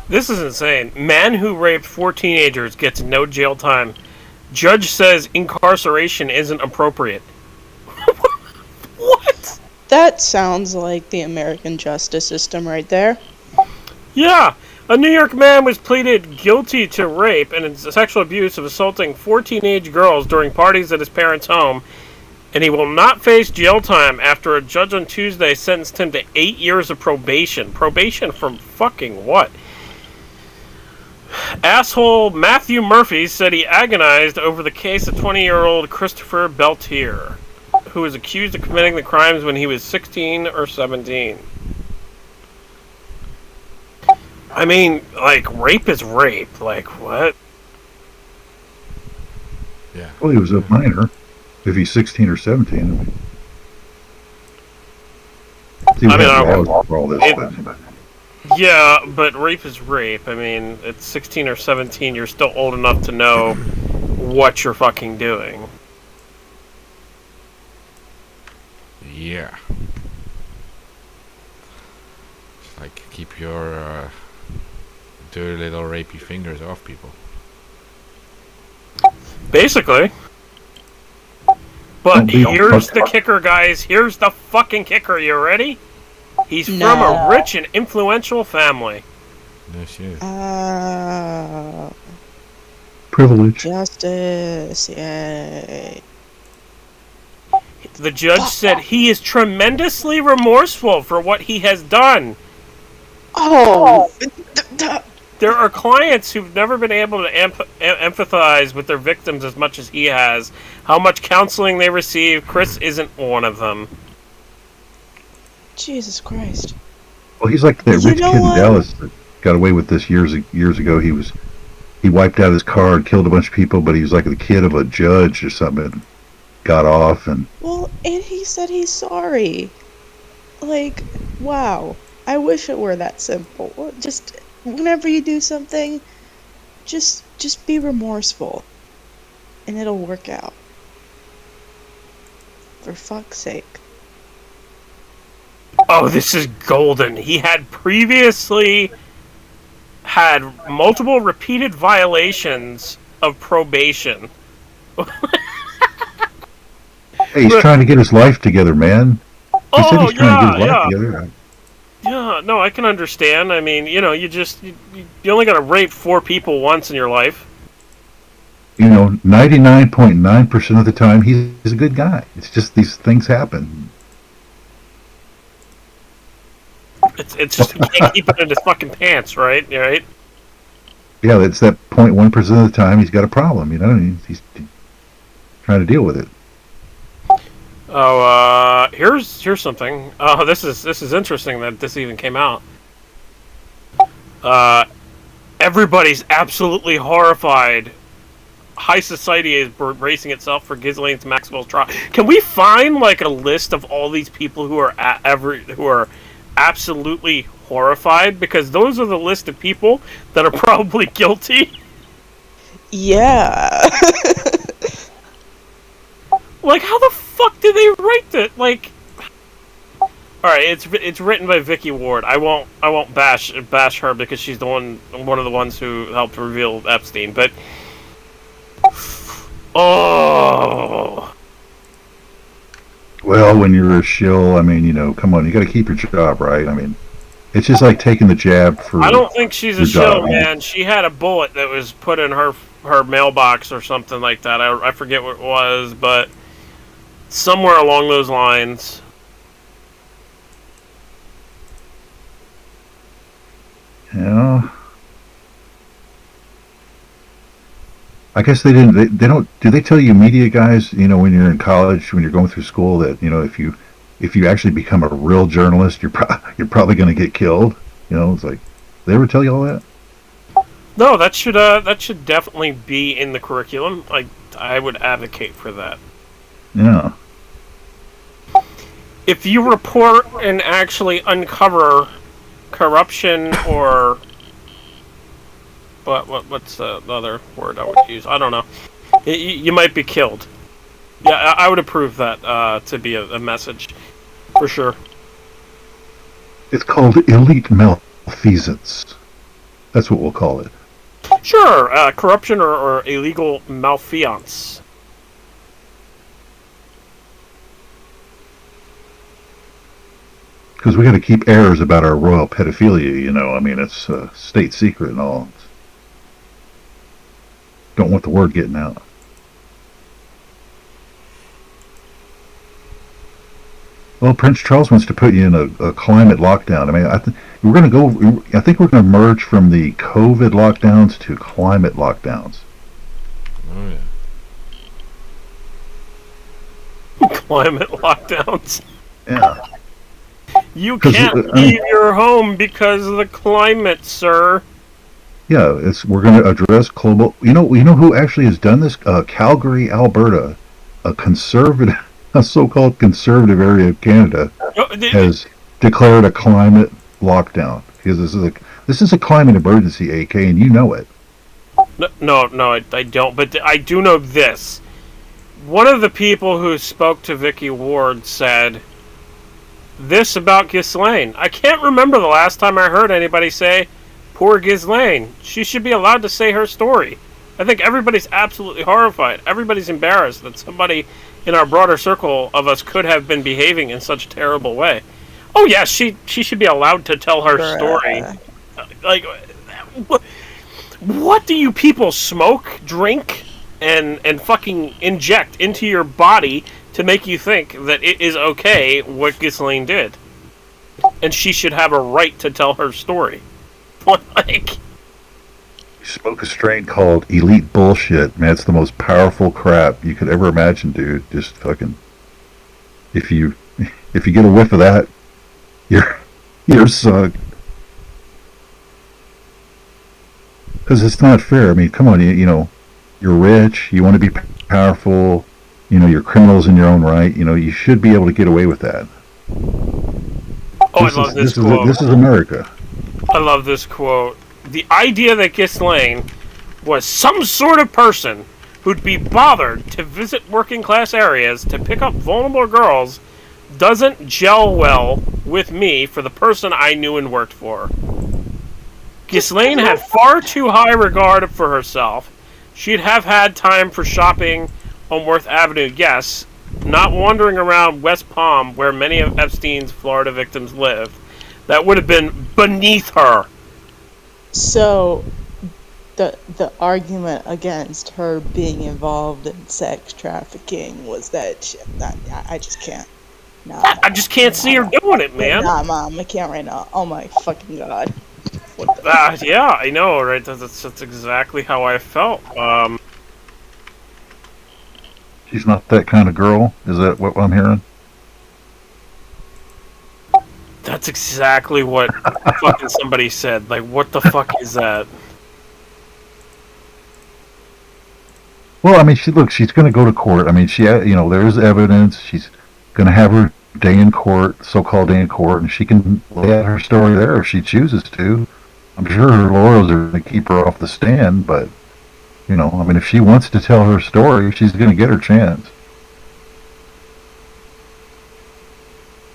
This is insane. Man who raped 4 teenagers gets no jail time. Judge says incarceration isn't appropriate. What? That sounds like the American justice system right there. Yeah. A New York man was pleaded guilty to rape and sexual abuse of assaulting 4 teenage girls during parties at his parents' home. And he will not face jail time after a judge on Tuesday sentenced him to 8 years of probation. Probation from fucking what? Asshole Matthew Murphy said he agonized over the case of 20-year-old Christopher Beltier, who was accused of committing the crimes when he was 16 or 17. I mean, like, rape is rape. Like, what? Yeah. Well, he was a minor. If he's 16 or 17. For all this, but yeah, but rape is rape. I mean, it's 16 or 17. You're still old enough to know what you're fucking doing. Yeah. It's like, keep your dirty little rapey fingers off people. Basically. But here's the kicker, guys. Here's the fucking kicker. You ready? He's from a rich and influential family. No shit. privilege. Justice, yay. The judge said he is tremendously remorseful for what he has done. Oh. There are clients who've never been able to empathize with their victims as much as he has. How much counseling they receive, Chris isn't one of them. Jesus Christ. Well, he's like that rich kid in Dallas that got away with this years ago. He wiped out his car and killed a bunch of people, but he was like the kid of a judge or something. And got off and... Well, and he said he's sorry. Like, wow. I wish it were that simple. Just... whenever you do something, just be remorseful, and it'll work out. For fuck's sake. Oh, this is golden. He had previously had multiple repeated violations of probation. Hey, he's trying to get his life together, man. He said he's trying to get his life together. Yeah, no, I can understand. I mean, you know, you only gotta rape 4 people once in your life. You know, 99.9% of the time, he's a good guy. It's just these things happen. It's just he can't keep it in his fucking pants, right? Right? Yeah, it's that 0.1% of the time he's got a problem, you know, and he's trying to deal with it. Oh, here's something. Oh, this is interesting that this even came out. Everybody's absolutely horrified. High society is bracing itself for Ghislaine Maxwell's trial. Can we find like a list of all these people who are who are absolutely horrified? Because those are the list of people that are probably guilty. Yeah. Like, how the fuck did they write that? Like, all right, it's written by Vicky Ward. I won't bash her because she's one of the ones who helped reveal Epstein. But oh, well, when you're a shill, I mean, you know, come on, you got to keep your job, right? I mean, it's just like taking the jab for. I don't think she's a shill, man. She had a bullet that was put in her mailbox or something like that. I forget what it was, but. Somewhere along those lines. Yeah. I guess they didn't. They don't. Do they tell you, media guys? You know, when you're in college, when you're going through school, that you know, if you actually become a real journalist, you're probably going to get killed. You know, it's like, they ever tell you all that? No, that should definitely be in the curriculum. I would advocate for that. Yeah. If you report and actually uncover corruption or what's the other word I would use? I don't know. You might be killed. Yeah, I would approve that to be a message for sure. It's called elite malfeasance. That's what we'll call it. Sure, corruption or illegal malfeasance. Because we got to keep airs about our royal pedophilia, you know. I mean, it's state secret and all. Don't want the word getting out. Well, Prince Charles wants to put you in a climate lockdown. I mean, we're going to go. I think we're going to merge from the COVID lockdowns to climate lockdowns. Oh yeah. Climate lockdowns. Yeah. You can't leave your home because of the climate, sir. Yeah, we're going to address global. You know who actually has done this? Calgary, Alberta, a so-called conservative area of Canada, has declared a climate lockdown because this is a climate emergency, AK, and you know it. No, I don't. But I do know this. One of the people who spoke to Vicky Ward said this about Ghislaine. I can't remember the last time I heard anybody say, "Poor Ghislaine. She should be allowed to say her story." I think everybody's absolutely horrified. Everybody's embarrassed that somebody in our broader circle of us could have been behaving in such a terrible way. Oh yeah, she should be allowed to tell her story. Like, what do you people smoke, drink, and fucking inject into your body to make you think that it is okay what Ghislaine did? And she should have a right to tell her story. Like, you smoke a strain called Elite Bullshit, man. It's the most powerful crap you could ever imagine, dude. Just fucking, if you get a whiff of that, you're sucked. Because it's not fair. I mean, come on, you know, you're rich, you want to be powerful, you know, you're criminals in your own right. You know, you should be able to get away with that. I love this quote. This is America. I love this quote. The idea that Ghislaine was some sort of person who'd be bothered to visit working class areas to pick up vulnerable girls doesn't gel well with me for the person I knew and worked for. Ghislaine had far too high regard for herself. She'd have had time for shopping on Worth Avenue, yes, not wandering around West Palm where many of Epstein's Florida victims lived. That would have been beneath her. So, the argument against her being involved in sex trafficking was that I just can't. I just can't see her doing it, man. Nah, Mom, I can't right now. Oh my fucking god. Yeah, I know, right? That's exactly how I felt. She's not that kind of girl. Is that what I'm hearing? That's exactly what fucking somebody said. Like, what the fuck is that? Well, I mean, she's going to go to court. I mean, there's evidence. She's going to have her day in court, so-called day in court, and she can lay out her story there if she chooses to. I'm sure her lawyers are going to keep her off the stand, but, you know, I mean, if she wants to tell her story, she's going to get her chance.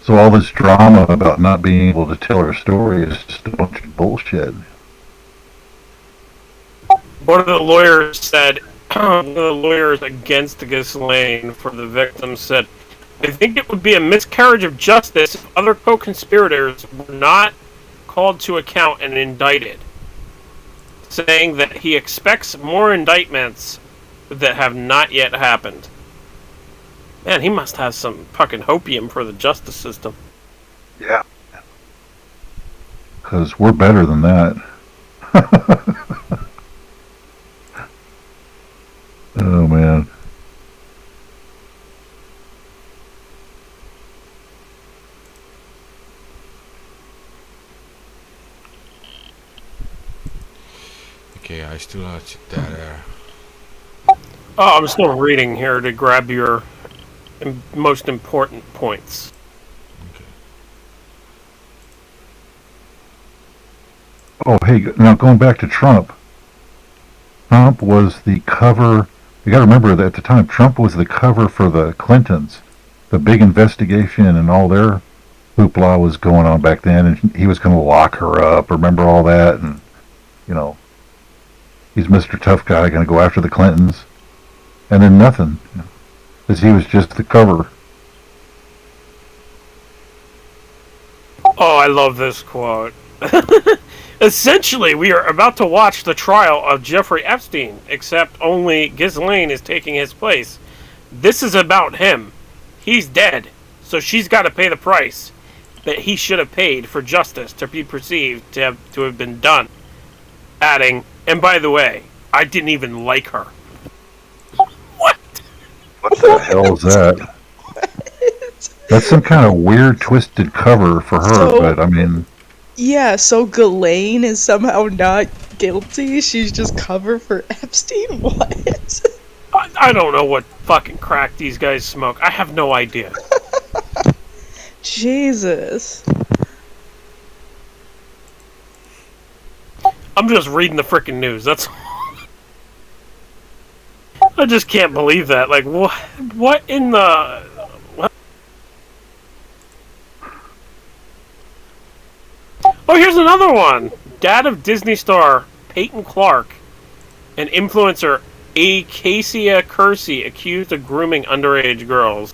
So all this drama about not being able to tell her story is just a bunch of bullshit. One of the lawyers said, one of the lawyers against Ghislaine for the victim said, I think it would be a miscarriage of justice if other co-conspirators were not called to account and indicted, saying that he expects more indictments that have not yet happened. Man, he must have some fucking hopium for the justice system. Yeah. Because we're better than that. Oh, man. Okay, I still have that. Oh, I'm still reading here to grab your most important points. Okay. Oh, hey, now going back to Trump. Trump was the cover. You got to remember that at the time, Trump was the cover for the Clintons. The big investigation and all their hoopla was going on back then, and he was going to lock her up. Remember all that? And, you know, he's Mr. Tough Guy, going to go after the Clintons. And then nothing. Because he was just the cover. Oh, I love this quote. Essentially, we are about to watch the trial of Jeffrey Epstein, except only Ghislaine is taking his place. This is about him. He's dead. So she's got to pay the price that he should have paid for justice to be perceived to have been done. Adding, and by the way, I didn't even like her. What? What the hell is that? That's some kind of weird, twisted cover for her, but I mean... Yeah, so Ghislaine is somehow not guilty? She's just cover for Epstein? What? I don't know what fucking crack these guys smoke. I have no idea. Jesus. I'm just reading the frickin' news, that's all. I just can't believe that. Like, what in the... What? Oh, here's another one! Dad of Disney star Peyton Clark and influencer Acacia Kersey accused of grooming underage girls.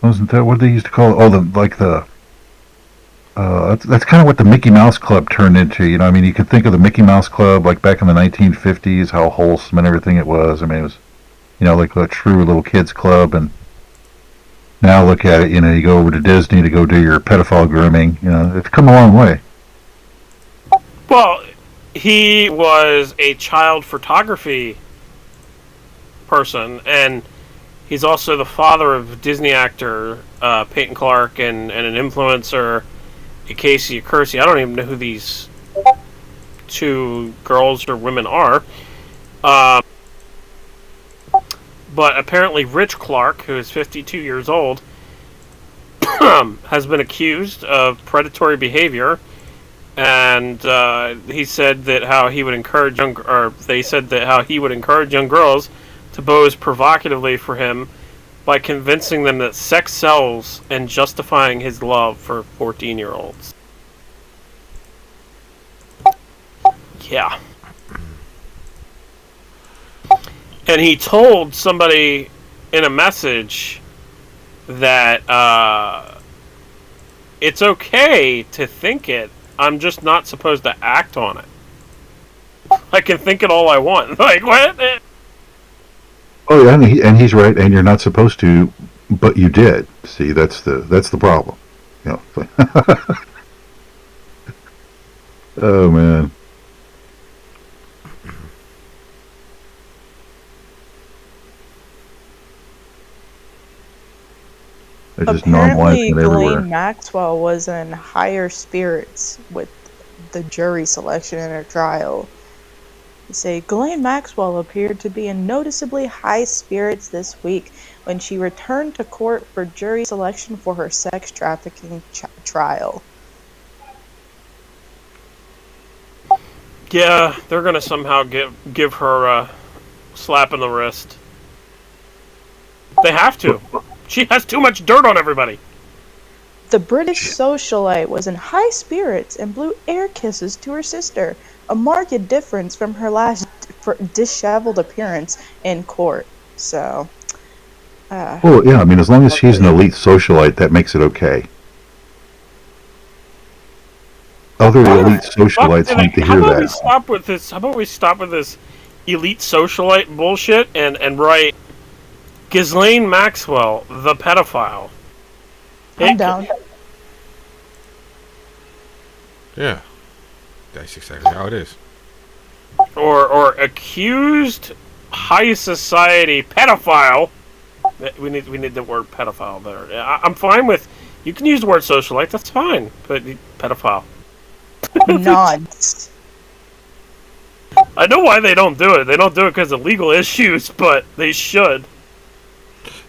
Wasn't that what they used to call it? Oh, that's kind of what the Mickey Mouse Club turned into. You know, I mean, you could think of the Mickey Mouse Club like back in the 1950s, how wholesome and everything it was. I mean, it was, you know, like a true little kids club. And now look at it, you know, you go over to Disney to go do your pedophile grooming. You know, it's come a long way. Well, he was a child photography person, and he's also the father of Disney actor Peyton Clark and an influencer, Acacia Kersey. I don't even know who these two girls or women are. But apparently Rich Clark, who is 52 years old, has been accused of predatory behavior. And he said that how he would encourage they said that how he would encourage young girls to pose provocatively for him by convincing them that sex sells and justifying his love for 14-year-olds. Yeah. And he told somebody in a message that it's okay to think it, I'm just not supposed to act on it. I can think it all I want. Like, what? Oh yeah, and he's right, and you're not supposed to, but you did. See, that's the problem. You know. Oh man. Apparently, Ghislaine Maxwell was in higher spirits with the jury selection in her trial. They say Ghislaine Maxwell appeared to be in noticeably high spirits this week when she returned to court for jury selection for her sex trafficking trial. Yeah, they're gonna somehow give her a slap in the wrist. They have to. She has too much dirt on everybody. The British socialite was in high spirits and blew air kisses to her sister, a marked difference from her last disheveled appearance in court. So, well, yeah, I mean, as long as she's an elite socialite, that makes it okay. Other elite socialites need to hear that. How about we stop with this elite socialite bullshit and write Ghislaine Maxwell, the pedophile. I'm down. Yeah. That's exactly how it is. Or accused high society pedophile. We need the word pedophile there. I'm fine with, you can use the word socialite, that's fine. But pedophile. Nods. I know why they don't do it. They don't do it because of legal issues, but they should.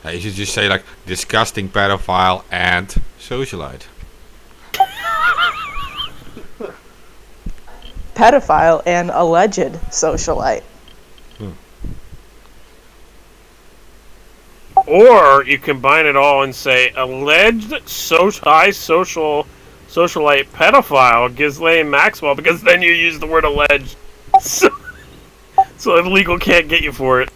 You should just say like disgusting pedophile and socialite. Pedophile and alleged socialite. Or you combine it all and say alleged high socialite pedophile Ghislaine Maxwell, because then you use the word alleged. So legal can't get you for it.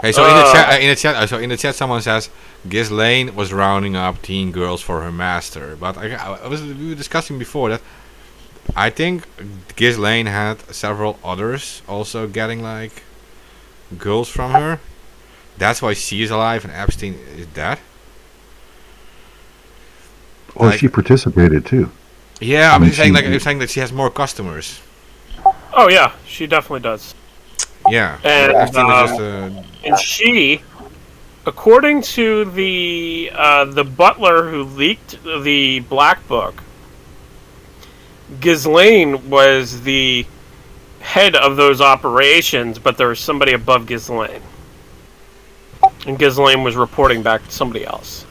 Hey, so in the chat, someone says Ghislaine was rounding up teen girls for her master. But we were discussing before that I think Ghislaine had several others also getting like girls from her. That's why she is alive and Epstein is dead. Well, Like- she participated too. Yeah, I I'm mean, just saying she- like saying that she has more customers. Oh yeah, she definitely does. Yeah, And, Epstein was just And she, according to the butler who leaked the Black Book, Ghislaine was the head of those operations, but there was somebody above Ghislaine. And Ghislaine was reporting back to somebody else.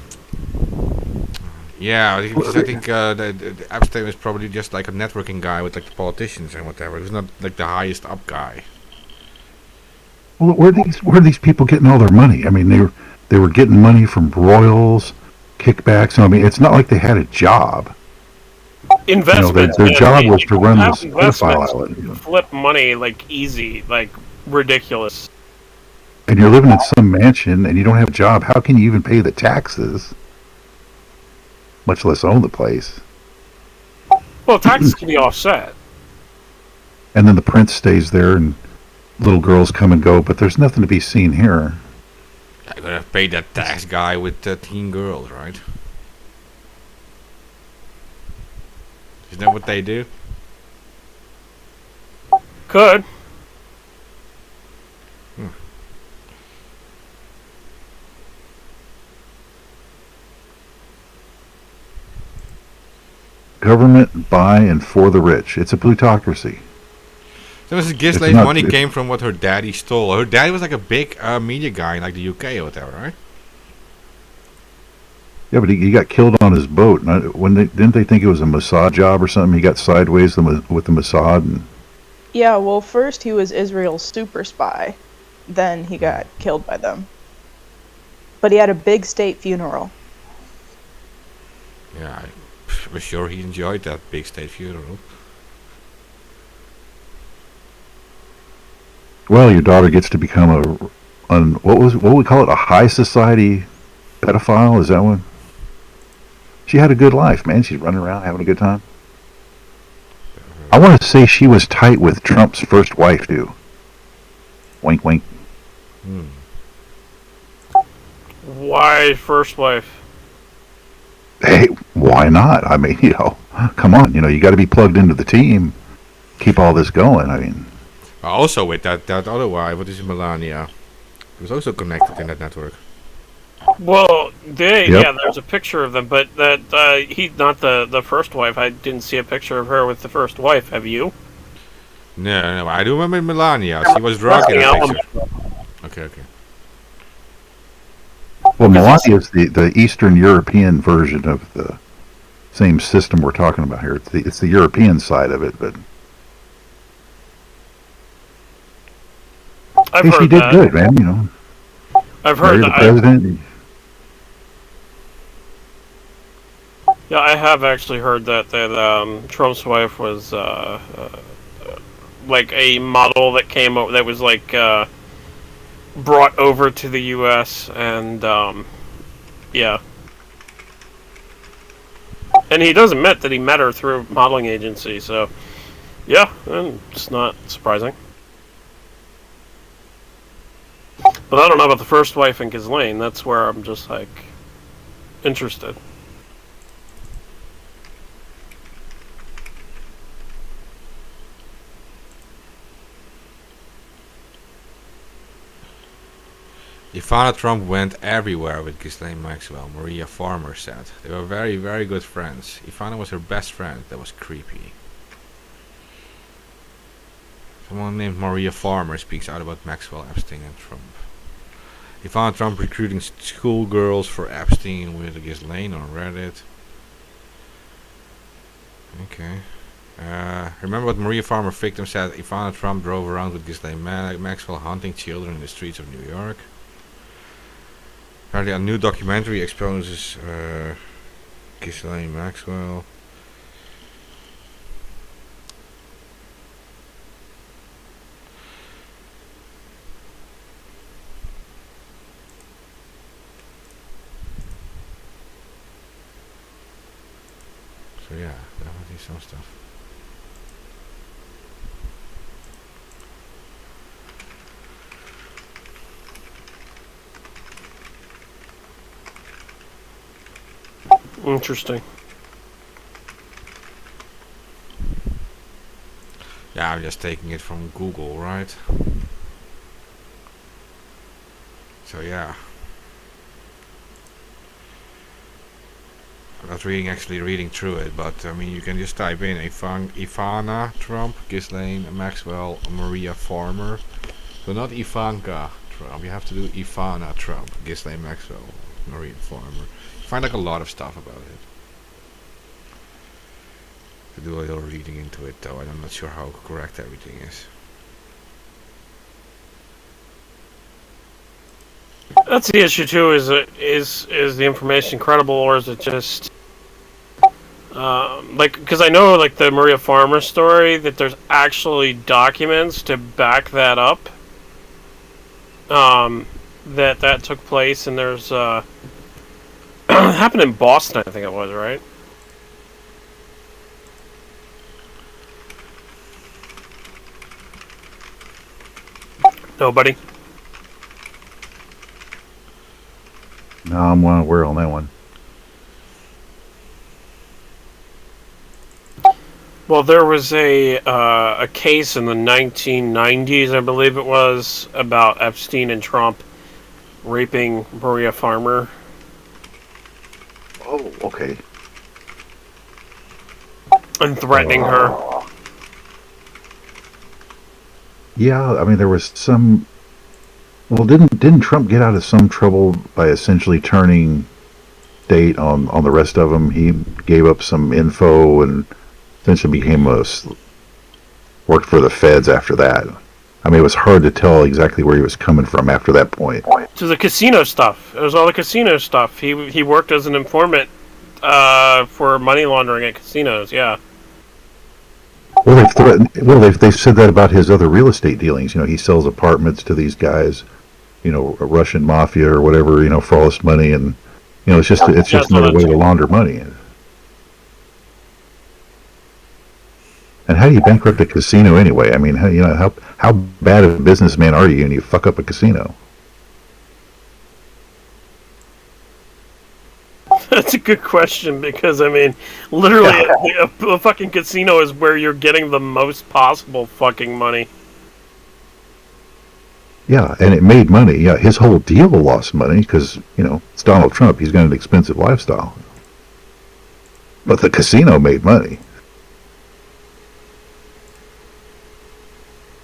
yeah. Because I think the Epstein was probably just like a networking guy with like the politicians and whatever. He was not like the highest up guy. Well, where are these people getting all their money? I mean, they were getting money from royals, kickbacks. I mean, it's not like they had a job. Investments. Their man. job was to run Have this investments, pedophile island. flip money like easy, like ridiculous. And you're living in some mansion and you don't have a job. How can you even pay the taxes? Much less own the place. Well, taxes can be offset. And then the prince stays there and little girls come and go, but there's nothing to be seen here. I could have paid that tax guy with teen girls, right? Isn't that what they do? Could. Government by and for the rich. It's a plutocracy. So Mrs. Ghislaine's not- money it's- came from what her daddy stole. Her daddy was like a big media guy in like the UK or whatever, right? Yeah, but he got killed on his boat. And didn't they think it was a Mossad job or something? He got sideways with the Mossad. And Yeah, well, first he was Israel's super spy. Then he got killed by them. But he had a big state funeral. Yeah, I'm sure he enjoyed that big state funeral. well, your daughter gets to become what would we call it? A high society pedophile? Is that one? She had a good life, man. She's running around having a good time. I want to say she was tight with Trump's first wife too. Wink, wink. Why first wife? Hey, why not? I mean, come on. You got to be plugged into the team. Keep all this going. I mean, Also with that other wife, what is it, Melania? He was also connected in that network. Well, Yep. yeah, there's a picture of them, but that he's not the first wife. I didn't see a picture of her with the first wife. Have you? No, I do remember Melania. She was drunk in that picture. Okay. well, Melania is the Eastern European version of the same system we're talking about here. It's the European side of it, but I've hey, she heard did that. good, man. I've heard Married the that. president. Yeah, I have actually heard that Trump's wife was like a model that came over that was like brought over to the U.S. and yeah, and he does admit that he met her through a modeling agency. So yeah, it's not surprising. But I don't know about the first wife and Ghislaine. That's where I'm just like interested. Ivana Trump went everywhere with Ghislaine Maxwell, Maria Farmer said. They were very, very good friends. Ivana was her best friend. That was creepy. Someone named Maria Farmer speaks out about Maxwell, Epstein, and Trump. Ivana Trump recruiting schoolgirls for Epstein with Ghislaine on Reddit. Okay. Remember what Maria Farmer victim said? Ivana Trump drove around with Ghislaine Maxwell hunting children in the streets of New York. Apparently a new documentary exposes Ghislaine Maxwell. So yeah, definitely some stuff. Interesting. Yeah, I'm just taking it from Google, right? So yeah. I'm not reading through it, but I mean, you can just type in Ivana Trump, Ghislaine Maxwell, Maria Farmer. So not Ivanka Trump, you have to do Ivana Trump, Ghislaine Maxwell, Maria Farmer. You find like a lot of stuff about it. To do a little reading into it though, and I'm not sure how correct everything is. That's the issue too. Is the information credible, or is it just like, because I know like the Maria Farmer story, that there's actually documents to back that up. That took place, and there's it happened in Boston, I think it was, right? Nobody. No, I'm aware on that one. Well, there was a case in the 1990s, I believe it was, about Epstein and Trump raping Maria Farmer. Oh, okay. And threatening her. Yeah, I mean there was some. Well, didn't Trump get out of some trouble by essentially turning state on the rest of them? He gave up some info and essentially worked for the feds after that. I mean, it was hard to tell exactly where he was coming from after that point. To the casino stuff. It was all the casino stuff. He worked as an informant for money laundering at casinos. Yeah. Well, they've threatened. Well, they've said that about his other real estate dealings. You know, he sells apartments to these guys. You know, a Russian mafia or whatever. You know, for all this money, and you know, it's just another way to launder money. And how do you bankrupt a casino anyway? I mean, how bad of a businessman are you, and you fuck up a casino? That's a good question, because I mean, literally, a fucking casino is where you're getting the most possible fucking money. Yeah, and it made money. Yeah, his whole deal lost money because, you know, it's Donald Trump. He's got an expensive lifestyle. But the casino made money.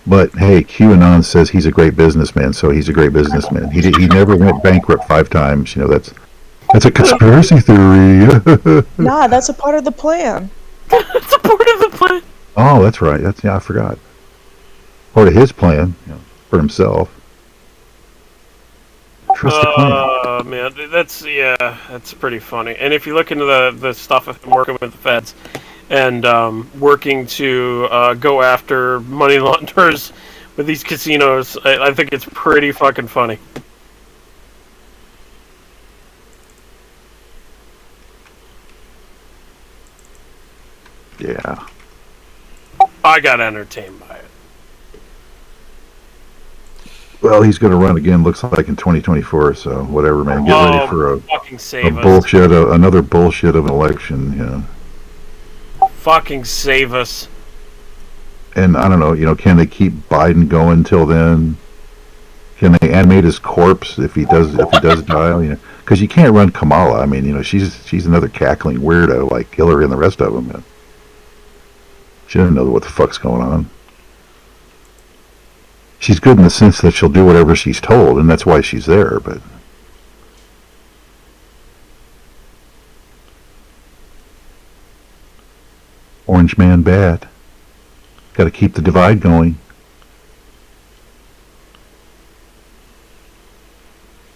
But hey, QAnon says he's a great businessman, so he's a great businessman. He never went bankrupt 5 times. You know, that's a conspiracy theory. Nah, that's a part of the plan. That's a part of the plan. Oh, that's right. I forgot. Part of his plan, you know, for himself. Trust the plan. Man, that's pretty funny. And if you look into the stuff of him working with the feds and working to go after money launderers with these casinos, I think it's pretty fucking funny. Yeah. I got entertained by it. Well, he's going to run again. Looks like in 2024. So whatever, man. Get ready for another bullshit of an election. You know. Fucking save us. And I don't know. You know, can they keep Biden going till then? Can they animate his corpse if he does die? You know, because you can't run Kamala. I mean, you know, she's another cackling weirdo like Hillary and the rest of them. Man. She doesn't know what the fuck's going on. She's good in the sense that she'll do whatever she's told, and that's why she's there, but... Orange man bad. Got to keep the divide going.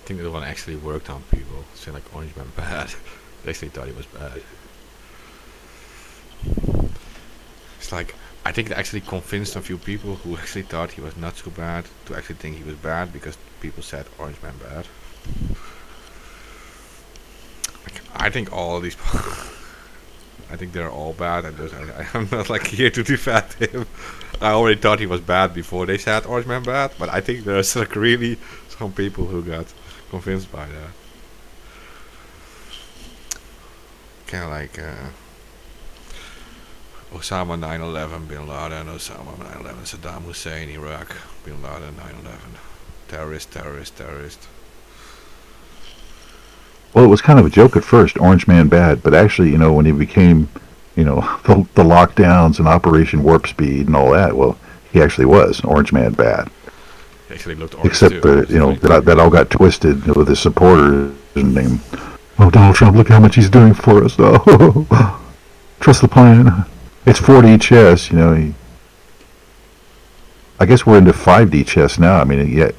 I think that one actually worked on people, saying like Orange Man bad. They actually thought he was bad. It's like, I think they actually convinced a few people who actually thought he was not so bad to actually think he was bad because people said Orange Man bad. Like, I think all of these I think they're all bad. I'm not like here to defend him. I already thought he was bad before they said Orange Man bad, but I think there's like really some people who got convinced by that. Kind of like Osama 9/11, Bin Laden, Osama 9/11, Saddam Hussein, Iraq, Bin Laden 9/11, terrorist. Well, it was kind of a joke at first, Orange Man bad, but actually, when he became, the lockdowns and Operation Warp Speed and all that, well, he actually was Orange Man bad. He actually looked orange Except too. that all got twisted with his supporters named, Donald Trump, look how much he's doing for us. Oh, trust the plan. It's 4D chess, I guess we're into 5D chess now. I mean, yeah,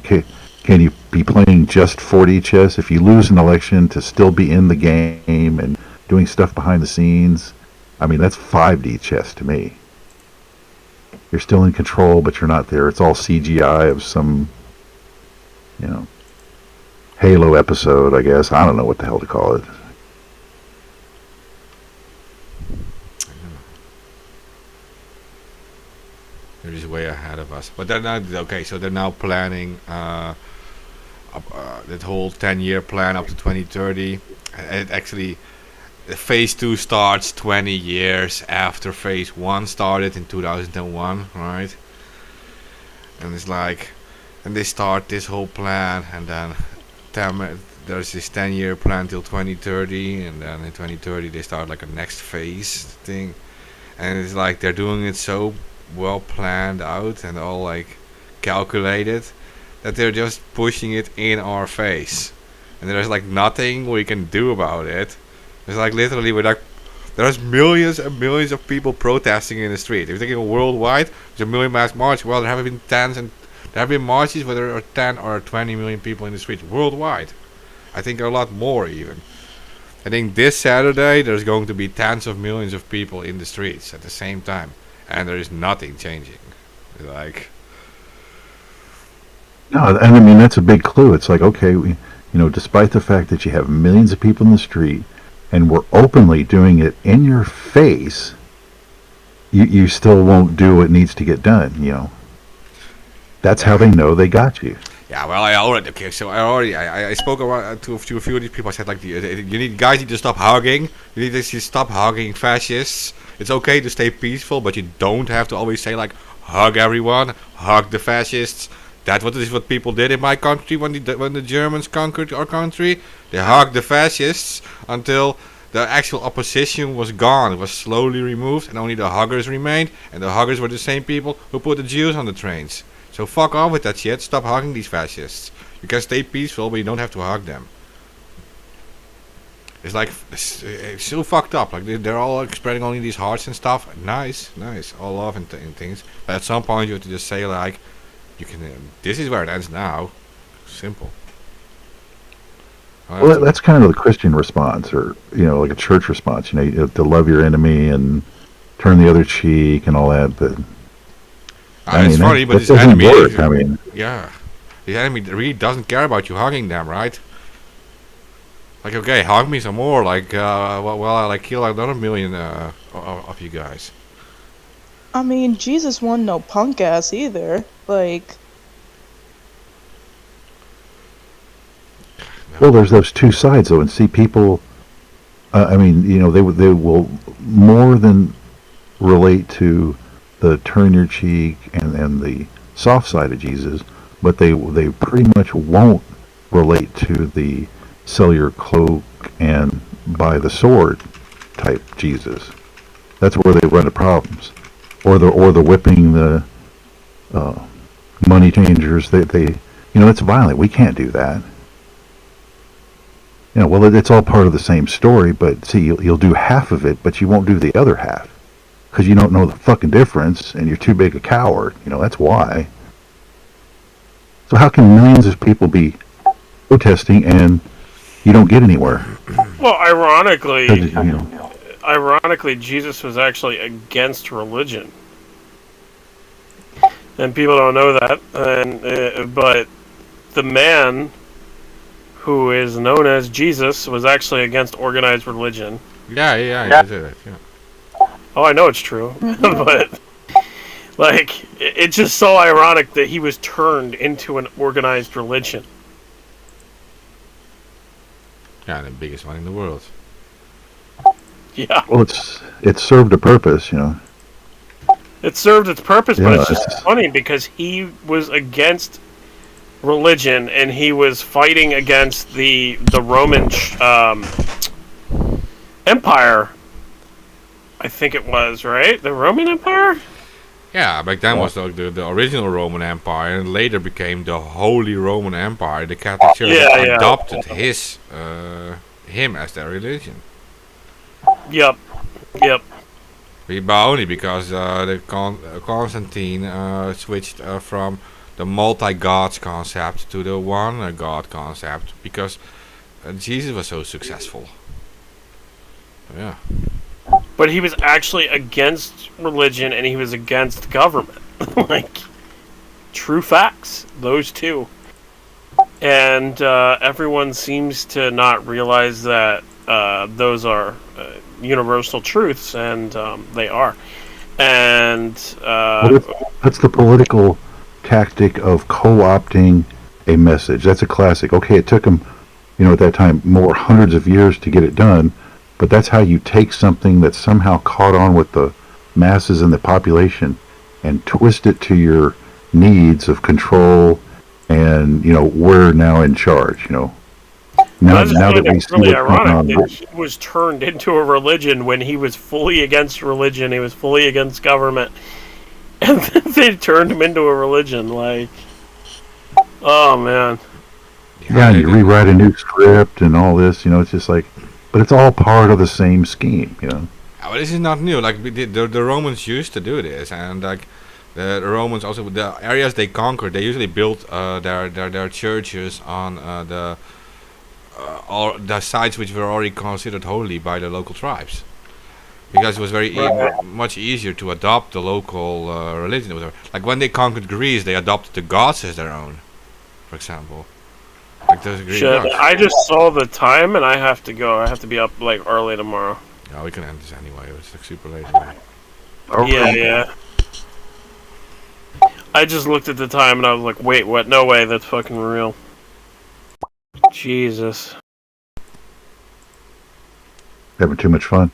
can you be playing just 4D chess if you lose an election to still be in the game and doing stuff behind the scenes? I mean, that's 5D chess to me. You're still in control, but you're not there. It's all CGI of some, Halo episode, I guess. I don't know what the hell to call it. They're just way ahead of us. But they're not okay. So they're now planning that whole 10-year plan up to 2030. And actually, phase 2 starts 20 years after phase 1 started in 2001, right? And it's like, and they start this whole plan, and then there's this 10-year plan till 2030, and then in 2030 they start like a next phase thing, and it's like they're doing it so well planned out and all like calculated that they're just pushing it in our face, and there's like nothing we can do about it. It's like literally there's millions and millions of people protesting in the street. If you're thinking worldwide, there's a million mass march. Well, there have been marches where there are 10 or 20 million people in the street worldwide. I think a lot more even. I think this Saturday there's going to be tens of millions of people in the streets at the same time, and there is nothing changing. Like, no, and I mean that's a big clue. It's like, okay, despite the fact that you have millions of people in the street, and we're openly doing it in your face, you still won't do what needs to get done. That's how they know they got you. yeah, well, I spoke to a few of these people. I said like, you need to stop hugging. You need to stop hugging fascists. It's okay to stay peaceful, but you don't have to always say like, hug everyone, hug the fascists. That's what people did in my country when the Germans conquered our country. They hugged the fascists until the actual opposition was gone. It was slowly removed, and only the huggers remained. And the huggers were the same people who put the Jews on the trains. So fuck off with that shit. Stop hugging these fascists. You can stay peaceful, but you don't have to hug them. It's like it's so fucked up. Like they're all like spreading only these hearts and stuff. Nice, all love and things. But at some point you have to just say like, you can. This is where it ends now. Simple. Well, that's kind of the Christian response, or like a church response. You have to love your enemy and turn the other cheek and all that. But it's funny, but this enemy, work. Yeah, the enemy really doesn't care about you hugging them, right? Like, okay, hug me some more. Like, I'll like kill another million of you guys. I mean, Jesus wasn't no punk ass either. Like, well, there's those two sides though, and see people. I mean, they will more than relate to the turn your cheek and the soft side of Jesus, but they pretty much won't relate to the sell your cloak and buy the sword type Jesus. That's where they run into problems, or the whipping the money changers. They it's violent. We can't do that. Well, it's all part of the same story, but see, you'll do half of it, but you won't do the other half because you don't know the fucking difference, and you're too big a coward. That's why. So how can millions of people be protesting and you don't get anywhere? Well, ironically, Jesus was actually against religion, and people don't know that. But the man who is known as Jesus was actually against organized religion. Yeah. He did it. Yeah. Oh, I know it's true, but like, it's just so ironic that he was turned into an organized religion. Yeah, the biggest one in the world. Yeah, Well, it served a purpose, you know. it served its purpose, but Yeah, it's just funny because he was against religion and he was fighting against the Roman Empire. I think it was, right? The Roman Empire? Yeah, back then was the original Roman Empire, and later became the Holy Roman Empire. The Catholic Church adopted him as their religion. Yep. But only because Constantine switched from the multi-gods concept to the one god concept, because Jesus was so successful. Yeah. But he was actually against religion and he was against government. Like, true facts. Those two. And everyone seems to not realize that those are universal truths, and they are. And That's the political tactic of co-opting a message. That's a classic. Okay, it took them, at that time, hundreds of years to get it done. But that's how you take something that's somehow caught on with the masses and the population and twist it to your needs of control and, we're now in charge, Now that we see really what's going on. ironic that he was turned into a religion when he was fully against religion, he was fully against government, and then they turned him into a religion, like, oh man. Yeah, and you rewrite a new script and all this, it's just like, but it's all part of the same scheme, Well, this is not new. Like the Romans used to do this, and like the Romans also, the areas they conquered, they usually built their churches on all the sites which were already considered holy by the local tribes, because it was much easier to adopt the local religion. Like when they conquered Greece, they adopted the gods as their own, for example. Like those Greek gods. I just saw the time and I have to go. I have to be up like early tomorrow. Yeah, we can end this anyway. It's like super late. Yeah. I just looked at the time and I was like, wait, what? No way, that's fucking real. Jesus. Having too much fun.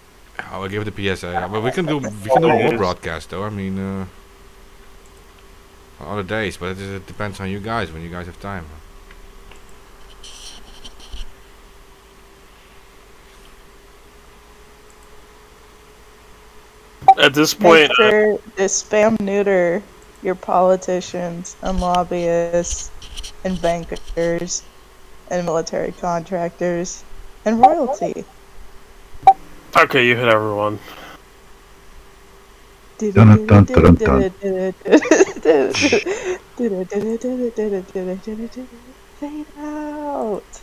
I will give it a PSA. But we can do more broadcasts though. I mean, other days, but it depends on you guys when you guys have time. At this point, make sure to spam neuter your politicians and lobbyists and bankers and military contractors and royalty. okay, you hit everyone. Dun, dun, dun, dun. Fade out.